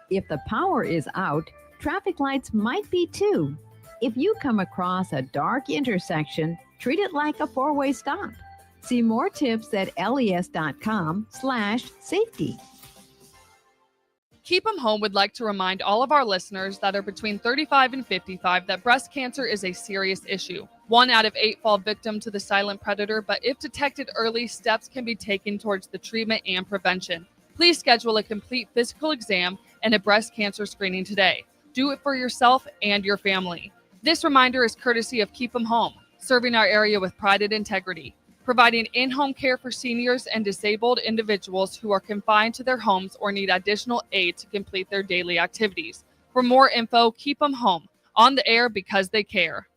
If the power is out, traffic lights might be too. If you come across a dark intersection, treat it like a four-way stop. See more tips at les.com/safety. Keep 'em Home would like to remind all of our listeners that are between 35 and 55 that breast cancer is a serious issue. 1 out of 8 fall victim to the silent predator, but if detected early, steps can be taken towards the treatment and prevention. Please schedule a complete physical exam and a breast cancer screening today. Do it for yourself and your family. This reminder is courtesy of Keep 'em Home, serving our area with pride and integrity, providing in-home care for seniors and disabled individuals who are confined to their homes or need additional aid to complete their daily activities. For more info, Keep 'em Home, on the air because they care.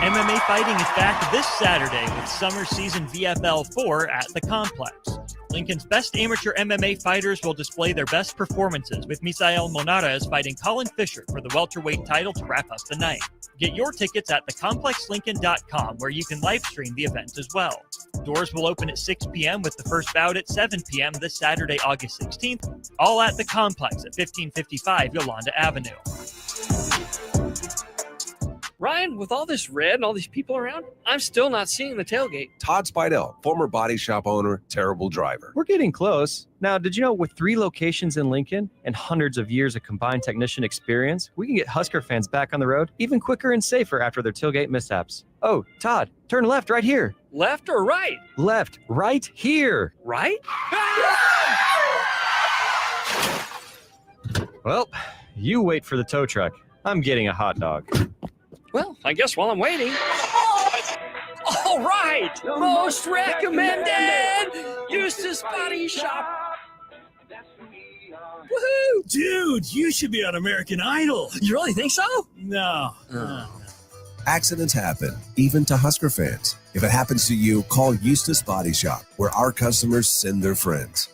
MMA fighting is back this Saturday with Summer Season VFL 4 at the Complex. Lincoln's best amateur MMA fighters will display their best performances, with Misael Monares fighting Colin Fisher for the welterweight title to wrap up the night. Get your tickets at thecomplexlincoln.com, where you can live stream the event as well. Doors will open at 6 p.m. with the first bout at 7 p.m. this Saturday, August 16th, all at the Complex at 1555 Yolanda Avenue. Ryan, with all this red and all these people around, I'm still not seeing the tailgate. Todd Spidell, former body shop owner, terrible driver. We're getting close. Now, did you know with 3 locations in Lincoln and hundreds of years of combined technician experience, we can get Husker fans back on the road even quicker and safer after their tailgate mishaps? Oh, Todd, turn left right here. Left or right? Left, right here. Right? Well, you wait for the tow truck. I'm getting a hot dog. Well, I guess while I'm waiting. All right! Most recommended! Eustace Body Shop! Woohoo! Dude, you should be on American Idol. You really think so? No. Accidents happen, even to Husker fans. If it happens to you, call Eustace Body Shop, where our customers send their friends.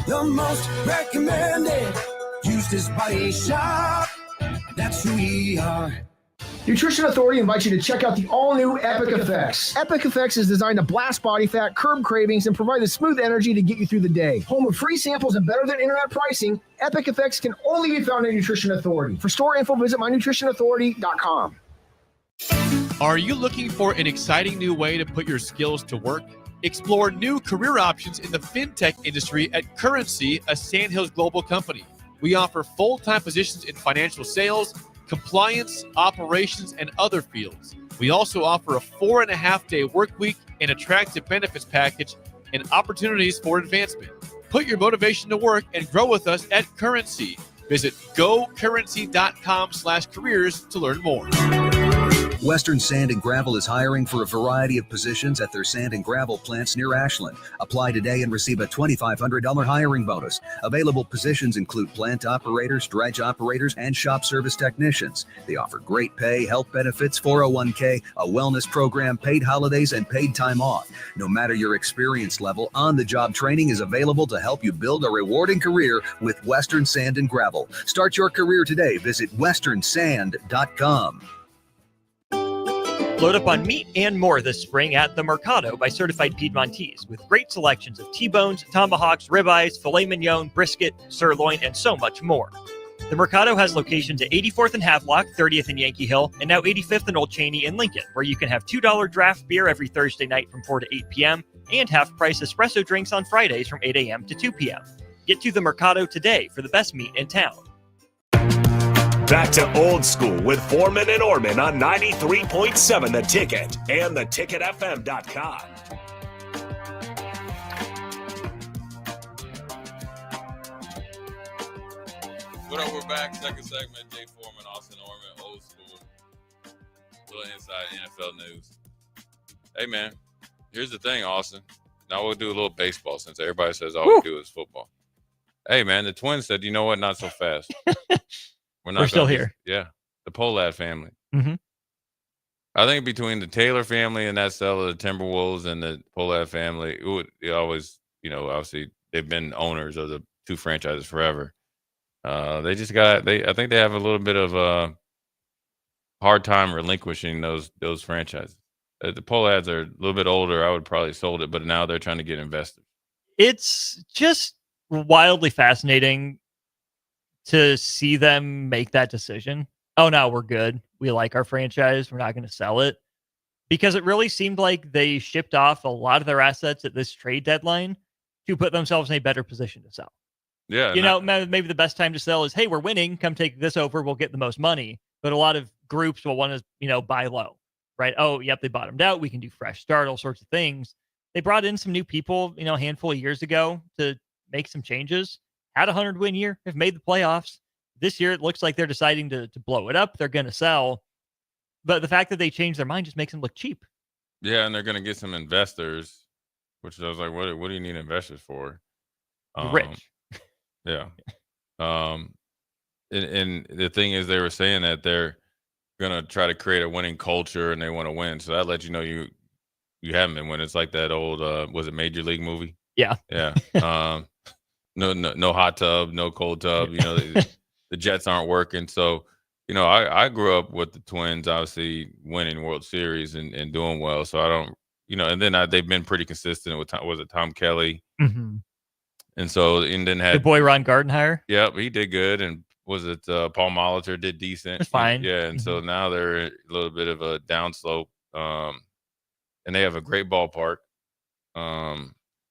The most recommended Eustace Body Shop. That's who we are. Nutrition Authority invites you to check out the all-new Epic Effects. Epic Effects is designed to blast body fat, curb cravings, and provide the smooth energy to get you through the day. Home of free samples and better than internet pricing, Epic Effects can only be found at Nutrition Authority. For store info, visit mynutritionauthority.com. Are you looking for an exciting new way to put your skills to work? Explore new career options in the fintech industry at Currency, a Sandhills global company. We offer full-time positions in financial sales, compliance, operations, and other fields. We also offer a 4.5-day work week, an attractive benefits package, and opportunities for advancement. Put your motivation to work and grow with us at Currency. Visit gocurrency.com/careers to learn more. Western Sand and Gravel is hiring for a variety of positions at their sand and gravel plants near Ashland. Apply today and receive a $2,500 hiring bonus. Available positions include plant operators, dredge operators, and shop service technicians. They offer great pay, health benefits, 401k, a wellness program, paid holidays, and paid time off. No matter your experience level, on-the-job training is available to help you build a rewarding career with Western Sand and Gravel. Start your career today. Visit westernsand.com. Load up on meat and more this spring at the Mercado by Certified Piedmontese, with great selections of T-bones, tomahawks, ribeyes, filet mignon, brisket, sirloin, and so much more. The Mercado has locations at 84th and Havelock, 30th and Yankee Hill, and now 85th and Old Cheney in Lincoln, where you can have $2 draft beer every Thursday night from 4 to 8 p.m. and half-price espresso drinks on Fridays from 8 a.m. to 2 p.m. Get to the Mercado today for the best meat in town. Back to Old School with Foreman and Oerman on 93.7 The Ticket and theticketfm.com. What up? We're back. Second segment. Jay Foreman, Austin Oerman, Old School. Little inside NFL news. Hey, man. Here's the thing, Austin. Now we'll do a little baseball since everybody says all we do is football. Hey, man. The Twins said, you know what? Not so fast. We're still here. Yeah. The Pohlad family. Mm-hmm. I think between the Taylor family and that sale of the Timberwolves and the Pohlad family, it always, obviously they've been owners of the two franchises forever. I think they have a little bit of a hard time relinquishing those franchises. The Pohlads are a little bit older. I would probably have sold it, but now they're trying to get investors. It's just wildly fascinating to see them make that decision. Oh, no, we're good. We like our franchise. We're not going to sell it. Because it really seemed like they shipped off a lot of their assets at this trade deadline to put themselves in a better position to sell. Yeah. Maybe the best time to sell is, hey, we're winning. Come take this over. We'll get the most money. But a lot of groups will want to, buy low, right? Oh, yep, they bottomed out. We can do fresh start, all sorts of things. They brought in some new people, a handful of years ago to make some changes. Had a 100-win year, have made the playoffs. This year, it looks like they're deciding to blow it up. They're going to sell. But the fact that they changed their mind just makes them look cheap. Yeah, and they're going to get some investors, which I was like, what do you need investors for? Rich. Yeah. And the thing is, they were saying that they're going to try to create a winning culture and they want to win. So that lets you know you haven't been winning. It's like that old, was it Major League movie? Yeah. Yeah. No hot tub, no cold tub. The Jets aren't working. So, I grew up with the Twins, obviously winning World Series and doing well. So I don't, and then they've been pretty consistent with, was it Tom Kelly? Mm-hmm. And so, and then had the boy Ron Gardenhire. Yep, he did good. And was it Paul Molitor did decent? It's fine. Yeah. And so now they're a little bit of a downslope. And they have a great ballpark.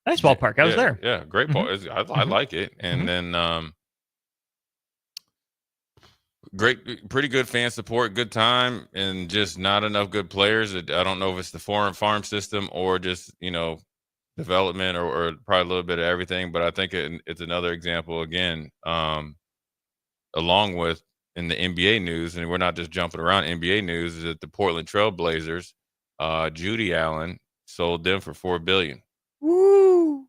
Nice ballpark. I was there. Yeah, great ball. I like it. And then pretty good fan support, good time, and just not enough good players. I don't know if it's the foreign farm system or just, development or probably a little bit of everything. But I think it's another example, again, along with in the NBA news, and we're not just jumping around NBA news, is that the Portland Trail Blazers, Judy Allen, sold them for $4 billion. Woo!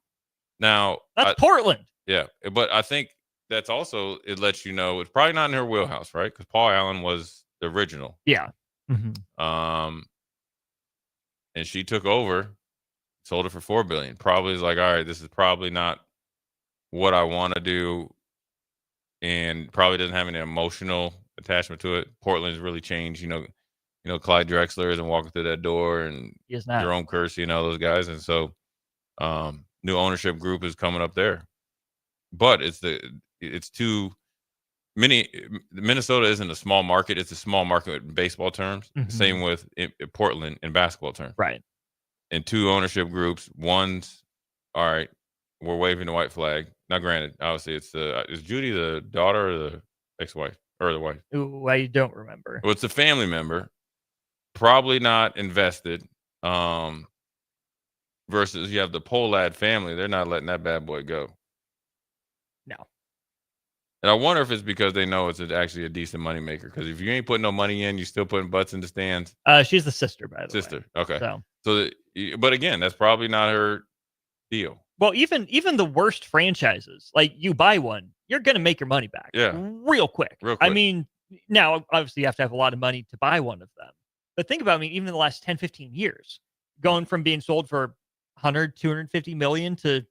Now that's Portland. Yeah, but I think that's also, it lets you know it's probably not in her wheelhouse, right? Because Paul Allen was the original. Yeah. Mm-hmm. And she took over, sold it for $4 billion. Probably is like, all right, this is probably not what I want to do, and probably doesn't have any emotional attachment to it. Portland's really changed, Clyde Drexler isn't walking through that door, and he is not. Jerome Kersey, those guys, and so new ownership group is coming up there. But it's too many. Minnesota isn't a small market; it's a small market in baseball terms. Mm-hmm. Same with Portland in basketball terms, right? And two ownership groups. One's all right. We're waving the white flag. Now, granted, obviously, is Judy the daughter or the ex-wife or the wife? Ooh, I don't remember. Well, it's a family member, probably not invested. Versus you have the Pohlad family; they're not letting that bad boy go. No. And I wonder if it's because they know it's actually a decent moneymaker. Because if you ain't putting no money in, you're still putting butts in the stands. She's the sister, by the way. Sister. Okay. So, but again, that's probably not her deal. Well, even the worst franchises, like you buy one, you're going to make your money back. Yeah. Real quick. I mean, now, obviously, you have to have a lot of money to buy one of them. But think about, even in the last 10, 15 years, going from being sold for 100, 250 million to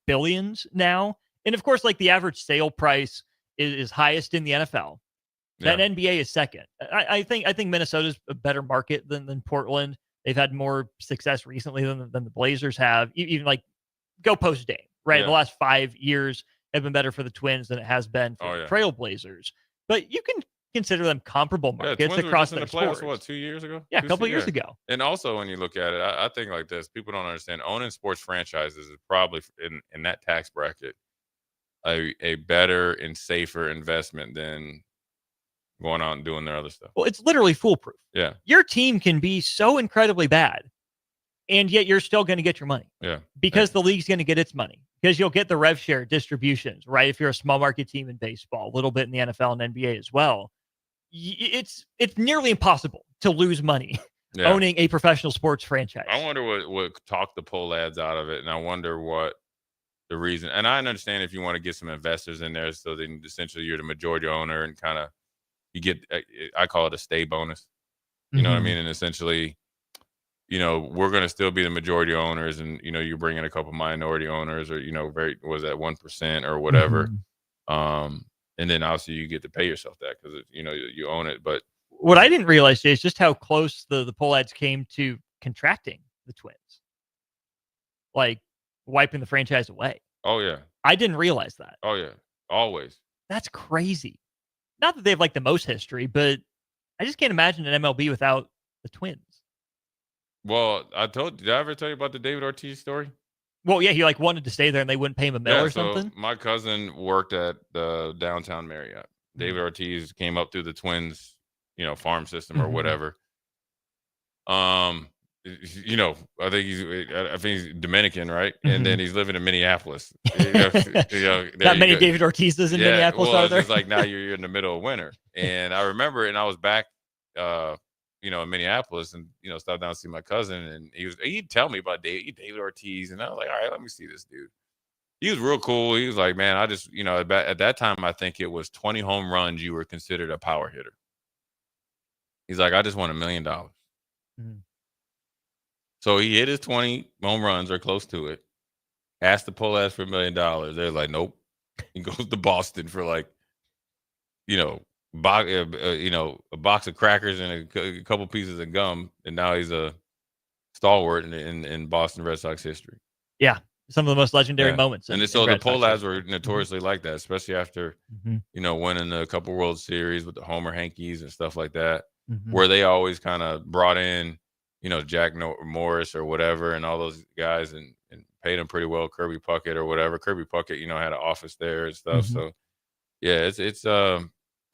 billions now. And of course, like the average sale price is highest in the NFL. Then NBA is second. I think Minnesota's a better market than Portland. They've had more success recently than the Blazers have. Even like go post Dame, right? The last 5 years have been better for the Twins than it has been for the Trailblazers. But you can consider them comparable markets across their sports. What, 2 years ago? Yeah, a couple years ago. And also, when you look at it, I think like this: people don't understand owning sports franchises is probably in that tax bracket a better and safer investment than going out and doing their other stuff. Well, it's literally foolproof. Yeah. Your team can be so incredibly bad, and yet you're still going to get your money. Yeah. Because the league's going to get its money. Because you'll get the rev share distributions, right? If you're a small market team in baseball, a little bit in the NFL and NBA as well. It's nearly impossible to lose money owning a professional sports franchise. I wonder what talked the poll ads out of it, and I wonder what the reason. And I understand if you want to get some investors in there, so then essentially you're the majority owner and kind of you get, I call it a stay bonus. You know what I mean? And essentially, we're going to still be the majority owners, and you're bringing a couple minority owners, or was that 1% or whatever. And then obviously you get to pay yourself that because you own it. But what I didn't realize, Jay, is just how close the poll ads came to contracting the Twins, like wiping the franchise away. Oh yeah, I didn't realize that. Oh yeah, always. That's crazy. Not that they have like the most history, but I just can't imagine an MLB without the Twins. Well, did I ever tell you about the David Ortiz story? Well, yeah, he wanted to stay there and they wouldn't pay him a mill or something. My cousin worked at the downtown Marriott. David Ortiz came up through the Twins, farm system or whatever. I think he's Dominican, right? And then he's living in Minneapolis. Not many David Ortizes in Minneapolis, are there? It's like now you're in the middle of winter. And I remember, and I was back, in Minneapolis, and stopped down to see my cousin, and he'd tell me about David Ortiz, and I was like, all right, let me see this dude. He was real cool. He was like, man, I just at that time I think it was 20 home runs you were considered a power hitter. He's like, I just won $1 million. So he hit his 20 home runs or close to it. Asked the poll ads for $1 million. They're like, nope. He goes to Boston for a box of crackers and a couple pieces of gum, and now he's a stalwart in Boston Red Sox history. Yeah, some of the most legendary moments. And so the poll ads were notoriously like that, especially after winning a couple World Series with the Homer Hankies and stuff like that, where they always kind of brought in Jack Morris or whatever and all those guys and paid them pretty well. Kirby Puckett or whatever. Kirby Puckett had an office there and stuff. So yeah, it's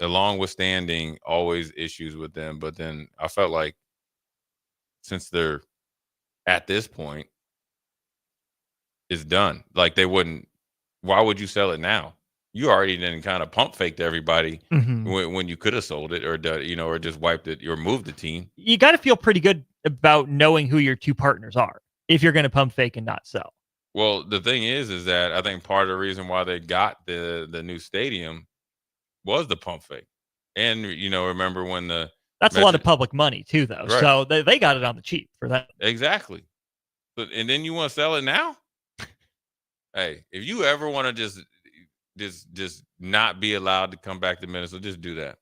along with standing always issues with them, but then I felt like since they're at this point, it's done. Like they wouldn't. Why would you sell it now? You already then kind of pump faked everybody when you could have sold it or or just wiped it or moved the team. You got to feel pretty good about knowing who your two partners are if you're going to pump fake and not sell. Well, the thing is that I think part of the reason why they got the new stadium was the pump fake. And, remember when that's a lot of public money too, though. Right. So they got it on the cheap for that. Exactly. But, and then you want to sell it now? Hey, if you ever want to just not be allowed to come back to Minnesota, just do that.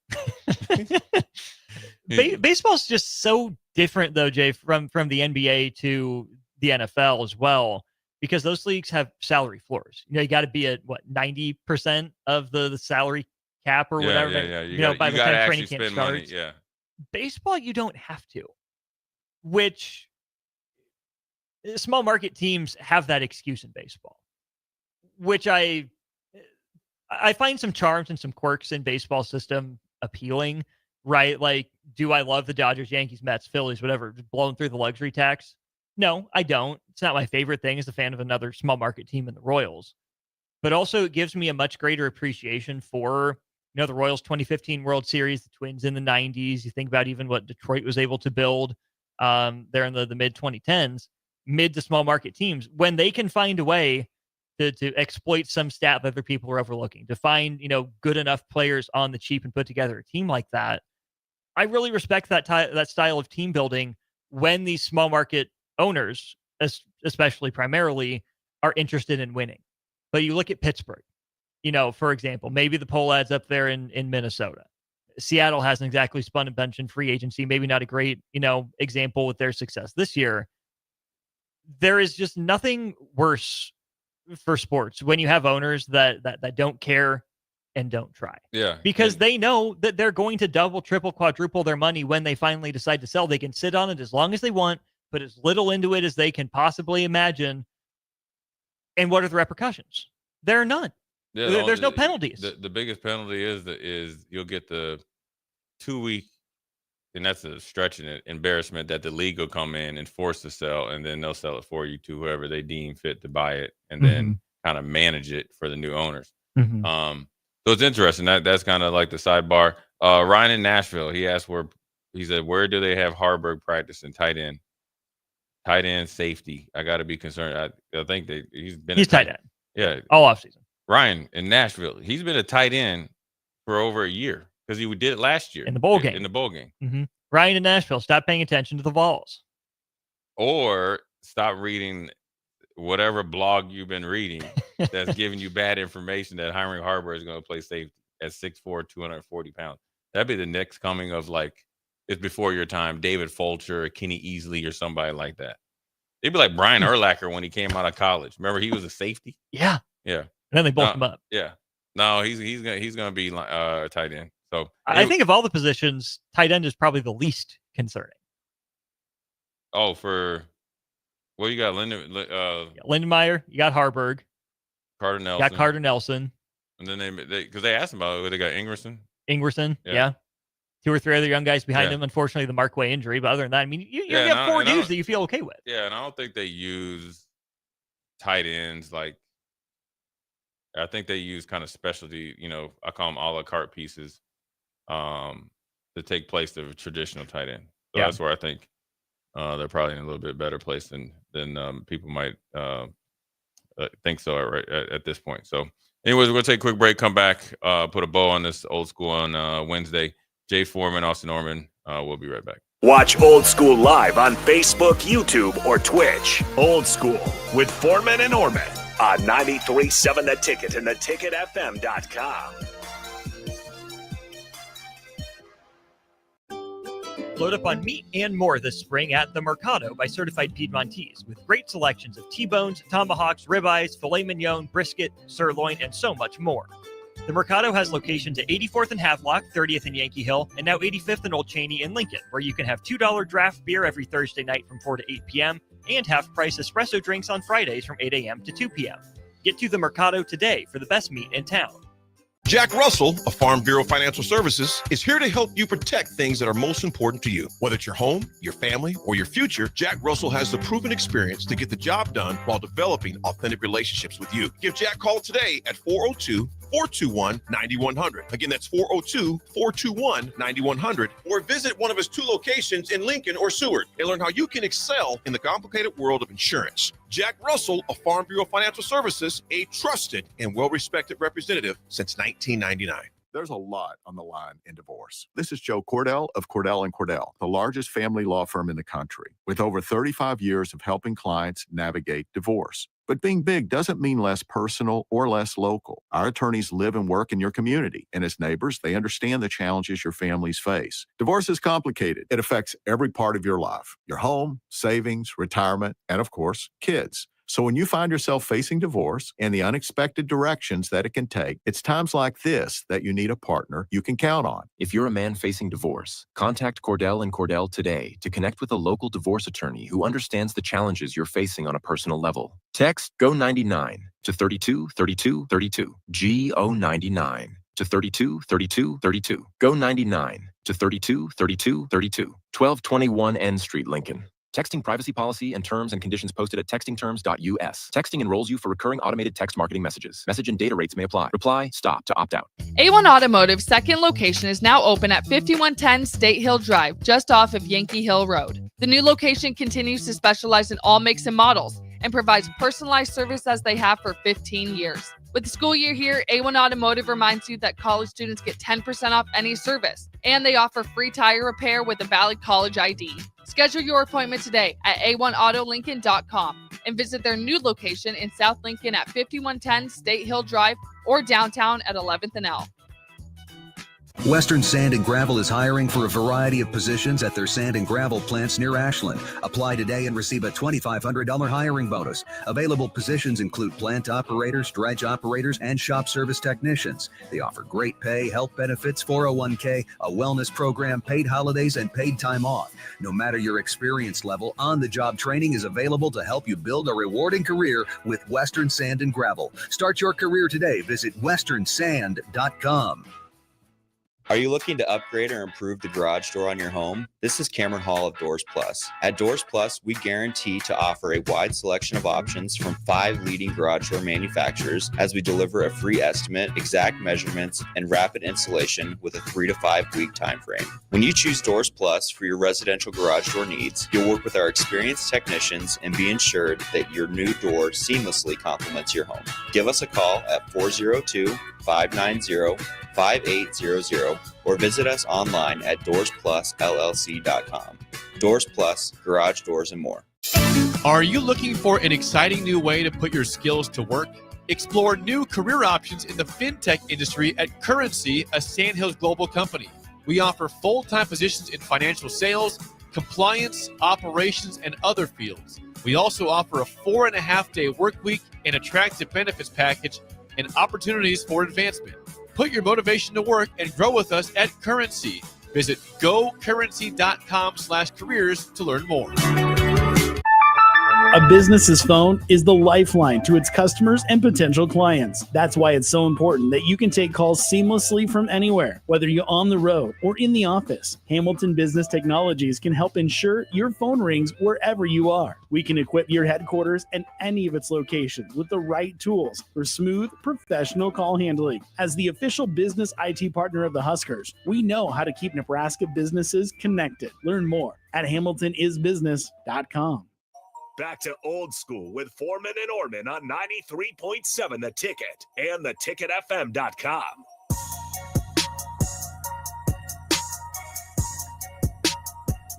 Baseball's just so different, though, Jay, from the NBA to the NFL as well, because those leagues have salary floors. You got to be at 90% of the salary cap or whatever. Yeah. By the time training camp starts. Money. Yeah. Baseball, you don't have to, which small market teams have that excuse in baseball, which I find some charms and some quirks in baseball system appealing, right? Like, do I love the Dodgers, Yankees, Mets, Phillies, whatever, just blowing through the luxury tax? No, I don't. It's not my favorite thing as a fan of another small market team in the Royals. But also it gives me a much greater appreciation for, the Royals 2015 World Series, the Twins in the 90s. You think about even what Detroit was able to build there in the mid-2010s, mid to small market teams, when they can find a way to exploit some stat that other people are overlooking, to find, good enough players on the cheap and put together a team like that. I really respect that style of team building when these small market owners, especially primarily, are interested in winning. But you look at Pittsburgh, for example, maybe the poll ads up there in Minnesota. Seattle hasn't exactly spun a bench in free agency. Maybe not a great, example with their success this year. There is just nothing worse for sports when you have owners that don't care and don't try. Yeah. Because they know that they're going to double, triple, quadruple their money when they finally decide to sell. They can sit on it as long as they want, put as little into it as they can possibly imagine. And what are the repercussions? There are none. Yeah, There's no penalties. The biggest penalty is you'll get the 2-week, and that's a stretching it, embarrassment that the league will come in and force to sell, and then they'll sell it for you to whoever they deem fit to buy it, and then kind of manage it for the new owners. So it's interesting. That's kind of like the sidebar. Ryan in Nashville, he asked where do they have Harburg practicing tight end? Tight end safety. I got to be concerned. I think he's tight end. Yeah. All offseason. Ryan in Nashville, he's been a tight end for over a year because he did it last year in the bowl game. In the bowl game. Ryan in Nashville, stop paying attention to the Vols. Or stop reading whatever blog you've been reading that's giving you bad information that Heinrich Haarberg is going to play safety at 6'4", 240 pounds. That'd be the next coming of, like, it's before your time, David Fulcher or Kenny Easley or somebody like that. It'd be like Brian Urlacher when he came out of college. Remember, he was a safety? Yeah. Yeah. And then they bulked him up. Yeah. No, he's gonna be a tight end. So I think of all the positions, tight end is probably the least concerning. Oh, well, you got Lindenmeyer, you got Haarberg, Carter Nelson. Got Carter Nelson. And then because they asked him about it, they got Ingerson, yeah. 2 or 3 other young guys behind him. Unfortunately, the Markway injury. But other than that, I mean, you have 4 dudes that you feel okay with. Yeah, and I don't think they use tight ends like. I think they use kind of specialty, I call them a la carte pieces to take place of a traditional tight end. So that's where I think they're probably in a little bit better place than people might think so at this point. So anyways, we're going to take a quick break, come back, put a bow on this old school on Wednesday. Jay Foreman, Austin Oerman. We'll be right back. Watch Old School live on Facebook, YouTube, or Twitch. Old School with Foreman and Oerman on 93.7 The Ticket and theticketfm.com. Load up on meat and more this spring at the Mercado by Certified Piedmontese with great selections of T-bones, tomahawks, ribeyes, filet mignon, brisket, sirloin, and so much more. The Mercado has locations at 84th and Havelock, 30th and Yankee Hill, and now 85th and Old Cheney in Lincoln, where you can have $2 draft beer every Thursday night from 4 to 8 p.m. and half-price espresso drinks on Fridays from 8 a.m. to 2 p.m. Get to the Mercado today for the best meat in town. Jack Russell of Farm Bureau Financial Services is here to help you protect things that are most important to you. Whether it's your home, your family, or your future, Jack Russell has the proven experience to get the job done while developing authentic relationships with you. Give Jack a call today at 402-421-9100. Again, that's 402-421-9100. Or visit one of his 2 locations in Lincoln or Seward and learn how you can excel in the complicated world of insurance. Jack Russell of Farm Bureau Financial Services, a trusted and well-respected representative since 1999. There's a lot on the line in divorce. This is Joe Cordell of Cordell & Cordell, the largest family law firm in the country, with over 35 years of helping clients navigate divorce. But being big doesn't mean less personal or less local. Our attorneys live and work in your community, and as neighbors, they understand the challenges your families face. Divorce is complicated. It affects every part of your life, your home, savings, retirement, and of course, kids. So when you find yourself facing divorce and the unexpected directions that it can take, it's times like this that you need a partner you can count on. If you're a man facing divorce, contact Cordell & Cordell today to connect with a local divorce attorney who understands the challenges you're facing on a personal level. Text GO99 to 323232. GO99 to 323232. GO99 to 323232. 1221 N Street, Lincoln. Texting privacy policy and terms and conditions posted at textingterms.us. Texting enrolls you for recurring automated text marketing messages. Message and data rates may apply. Reply, stop to opt out. A1 Automotive's second location is now open at 5110 State Hill Drive, just off of Yankee Hill Road. The new location continues to specialize in all makes and models and provides personalized service as they have for 15 years. With the school year here, A1 Automotive reminds you that college students get 10% off any service, and they offer free tire repair with a valid college ID. Schedule your appointment today at a1autolincoln.com and visit their new location in South Lincoln at 5110 State Hill Drive or downtown at 11th and L. Western Sand and Gravel is hiring for a variety of positions at their sand and gravel plants near Ashland. Apply today and receive a $2,500 hiring bonus. Available positions include plant operators, dredge operators, and shop service technicians. They offer great pay, health benefits, 401k, a wellness program, paid holidays, and paid time off. No matter your experience level, on-the-job training is available to help you build a rewarding career with Western Sand and Gravel. Start your career today. Visit westernsand.com. Are you looking to upgrade or improve the garage door on your home? This is Cameron Hall of Doors Plus. At Doors Plus, we guarantee to offer a wide selection of options from 5 leading garage door manufacturers as we deliver a free estimate, exact measurements, and rapid installation with a 3 to 5 week time frame. When you choose Doors Plus for your residential garage door needs, you'll work with our experienced technicians and be ensured that your new door seamlessly complements your home. Give us a call at 402-590-5800 or visit us online at DoorsPlusLLC.com. Doors Plus, garage doors, and more. Are you looking for an exciting new way to put your skills to work? Explore new career options in the fintech industry at Currency, a Sandhills global company. We offer full-time positions in financial sales, compliance, operations, and other fields. We also offer a 4.5-day work week, an attractive benefits package, and opportunities for advancement. Put your motivation to work and grow with us at Currency. Visit gocurrency.com/careers to learn more. A business's phone is the lifeline to its customers and potential clients. That's why it's so important that you can take calls seamlessly from anywhere, whether you're on the road or in the office. Hamilton Business Technologies can help ensure your phone rings wherever you are. We can equip your headquarters and any of its locations with the right tools for smooth, professional call handling. As the official business IT partner of the Huskers, we know how to keep Nebraska businesses connected. Learn more at hamiltonisbusiness.com. Back to Old School with Foreman and Oerman on 93.7 The Ticket and theticketfm.com.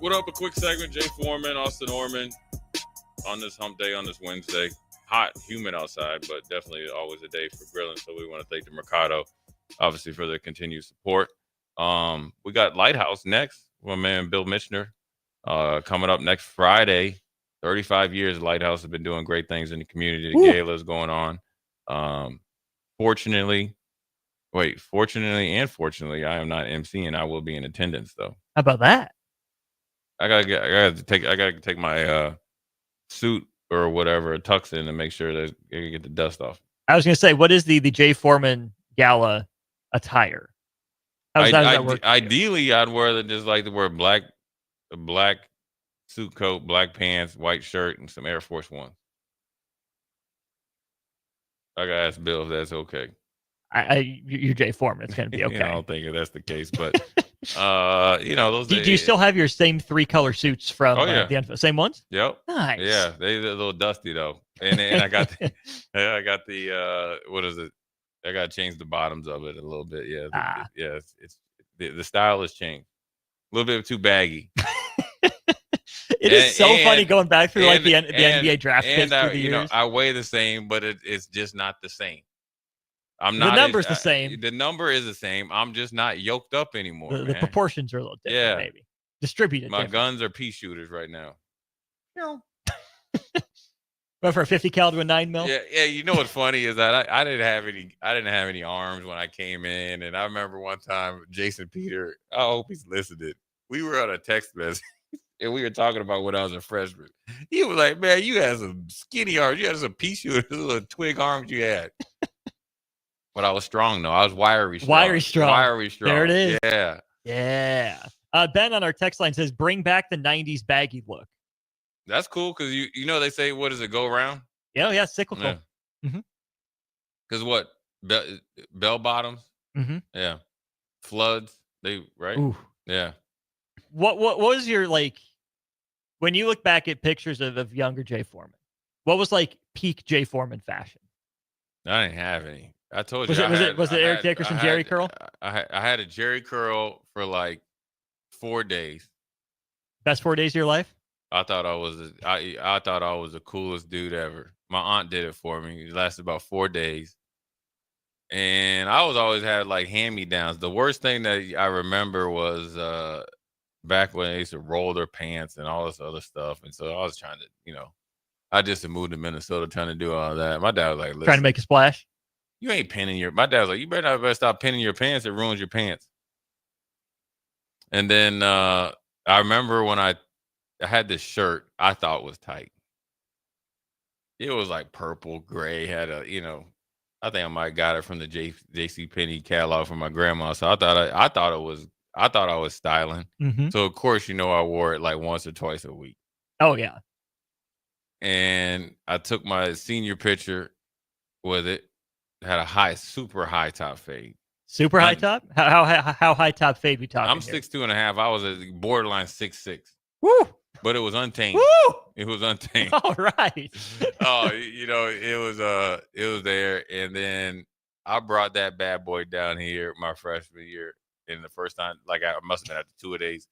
What up? A quick segment. Jay Foreman, Austin Oerman on this hump day, on this Wednesday. Hot, humid outside, but definitely always a day for grilling. So we want to thank the Mercado, obviously, for their continued support. We got Lighthouse next. My man, Bill Michener, coming up next Friday. 35 years, Lighthouse has been doing great things in the community. The gala is going on. Fortunately, and fortunately, I am not emceeing. I will be in attendance, though. How about that? I gotta take my suit or whatever, tux in, and make sure that I can get the dust off. I was gonna say, what is the Jay Foreman gala attire? How does that work? Ideally, I'd just like to wear a black suit coat, black pants, white shirt, and some Air Force One. I gotta ask Bill if that's okay. You're Jay Foreman. It's gonna be okay. I don't think that's the case, but those. Do you still have your same 3-color suits from the end? Same ones? Yep. Nice. Yeah, they're a little dusty though, and I got the what is it? I got to change the bottoms of it a little bit. Yeah, it's the style has changed. A little bit too baggy. It is so funny going back through the NBA draft picks through the years. I weigh the same, but it's just not the same. The number's the same. The number is the same. I'm just not yoked up anymore. The proportions are a little different, maybe. Distributed. My guns are pea shooters right now. No. Went for a 50 cal to a 9mm. Yeah. You know what's funny is that I didn't have any arms when I came in, and I remember one time Jason Peter. I hope he's listening. We were on a text message. And we were talking about when I was a freshman. He was like, man, you had some skinny arms. You had some pea shooters, little twig arms you had. But I was strong, though. I was wiry strong. Wiry strong. There it is. Yeah. Yeah. Ben on our text line says, bring back the 90s baggy look. That's cool because, you know, they say, what does it go around? Yeah, cyclical. Yeah. Mm-hmm. Because what? Bell bottoms? Mm-hmm. Yeah. Floods? Right? Ooh. Yeah. What was your, when you look back at pictures of younger Jay Foreman, what was peak Jay Foreman fashion? I didn't have any. I told you. Was it Eric Dickerson Jerry curl? I had a Jerry curl for 4 days. Best 4 days of your life? I thought I was the coolest dude ever. My aunt did it for me. It lasted about 4 days. And I was always had like hand-me-downs. The worst thing that I remember was back when they used to roll their pants and all this other stuff. And so I was trying to, I just moved to Minnesota trying to do all that. My dad was like, listen, Trying to make a splash. you ain't pinning my dad was like, you better stop pinning your pants. It ruins your pants. And then I remember when I had this shirt I thought was tight. It was like purple, gray, had a, I think I might have got it from the JC Penney catalog from my grandma. So I thought I was styling. Mm-hmm. So of course, I wore it like once or twice a week. Oh yeah. And I took my senior picture with it. Had a super high top fade. Super high top? How high top fade we talking? I'm 6'2.5". I was a borderline 6'6". Woo! But it was untamed. Woo! It was untamed. All right. Oh, it was there. And then I brought that bad boy down here my freshman year. And the first time, like I must have been after 2 of days,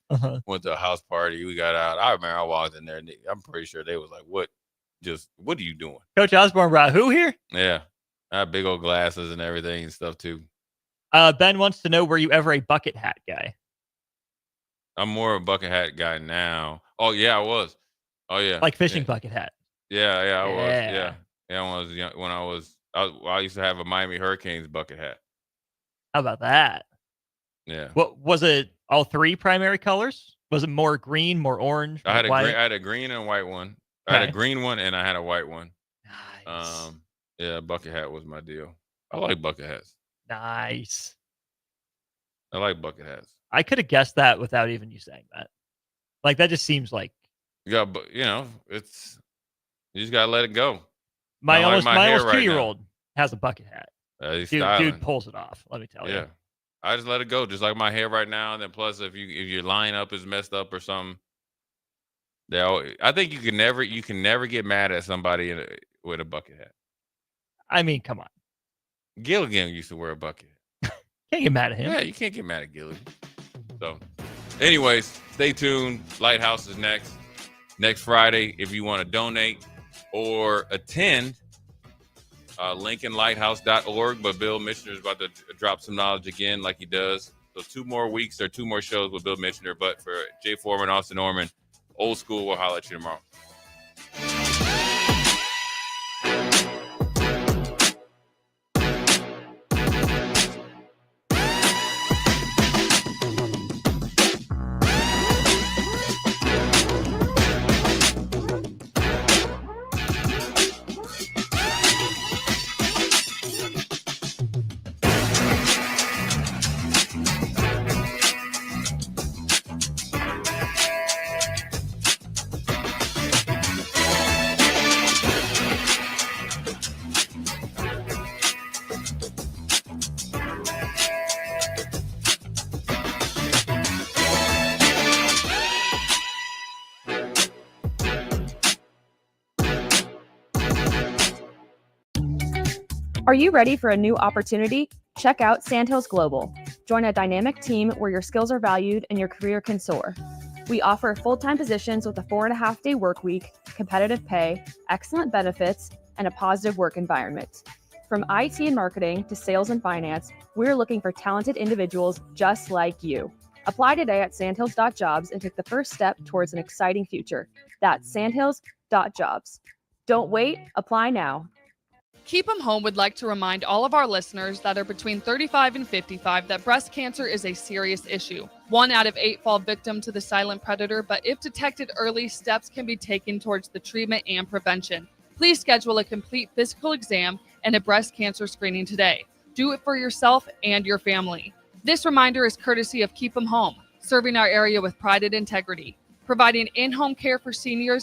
went to a house party. We got out. I remember I walked in there. And I'm pretty sure they was like, what are you doing? Coach Osborne brought who here? Yeah. I had big old glasses and everything and stuff too. Ben wants to know, were you ever a bucket hat guy? I'm more of a bucket hat guy now. Oh yeah, I was. Oh yeah. Like fishing bucket hat. Yeah, I was. Yeah. When I was young, I used to have a Miami Hurricanes bucket hat. How about that? Yeah. What was it? All three primary colors? Was it more green, more orange? I had white? I had a green and white one. I had a green one and I had a white one. Nice. Yeah, bucket hat was my deal. I like bucket hats. Nice. I like bucket hats. I could have guessed that without even you saying that. Like that just seems like. Yeah, but it's you just gotta let it go. My almost right 2-year-old has a bucket hat. Dude pulls it off. Let me tell you. Yeah, I just let it go, just like my hair right now. And then plus, if your lineup is messed up or something, I think you can never get mad at somebody with a bucket hat. I mean, come on. Gilligan used to wear a bucket hat. Can't get mad at him. Yeah, you can't get mad at Gilligan. So, anyways, stay tuned. Lighthouse is next Friday. If you want to donate or attend, LincolnLighthouse.org. But Bill Michener is about to drop some knowledge again, like he does. So 2 more weeks or 2 more shows with Bill Michener. But for Jay Foreman, Austin Oerman, Old School, we'll holler at you tomorrow. Are you ready for a new opportunity? Check out Sandhills Global. Join a dynamic team where your skills are valued and your career can soar. We offer full-time positions with a 4.5-day work week, competitive pay, excellent benefits, and a positive work environment. From IT and marketing to sales and finance, we're looking for talented individuals just like you. Apply today at sandhills.jobs and take the first step towards an exciting future. That's sandhills.jobs. Don't wait, apply now. Keep 'em Home would like to remind all of our listeners that are between 35 and 55 that breast cancer is a serious issue. 1 out of 8 fall victim to the silent predator, but if detected early, steps can be taken towards the treatment and prevention. Please schedule a complete physical exam and a breast cancer screening today. Do it for yourself and your family. This reminder is courtesy of Keep 'em Home, serving our area with pride and integrity, providing in-home care for seniors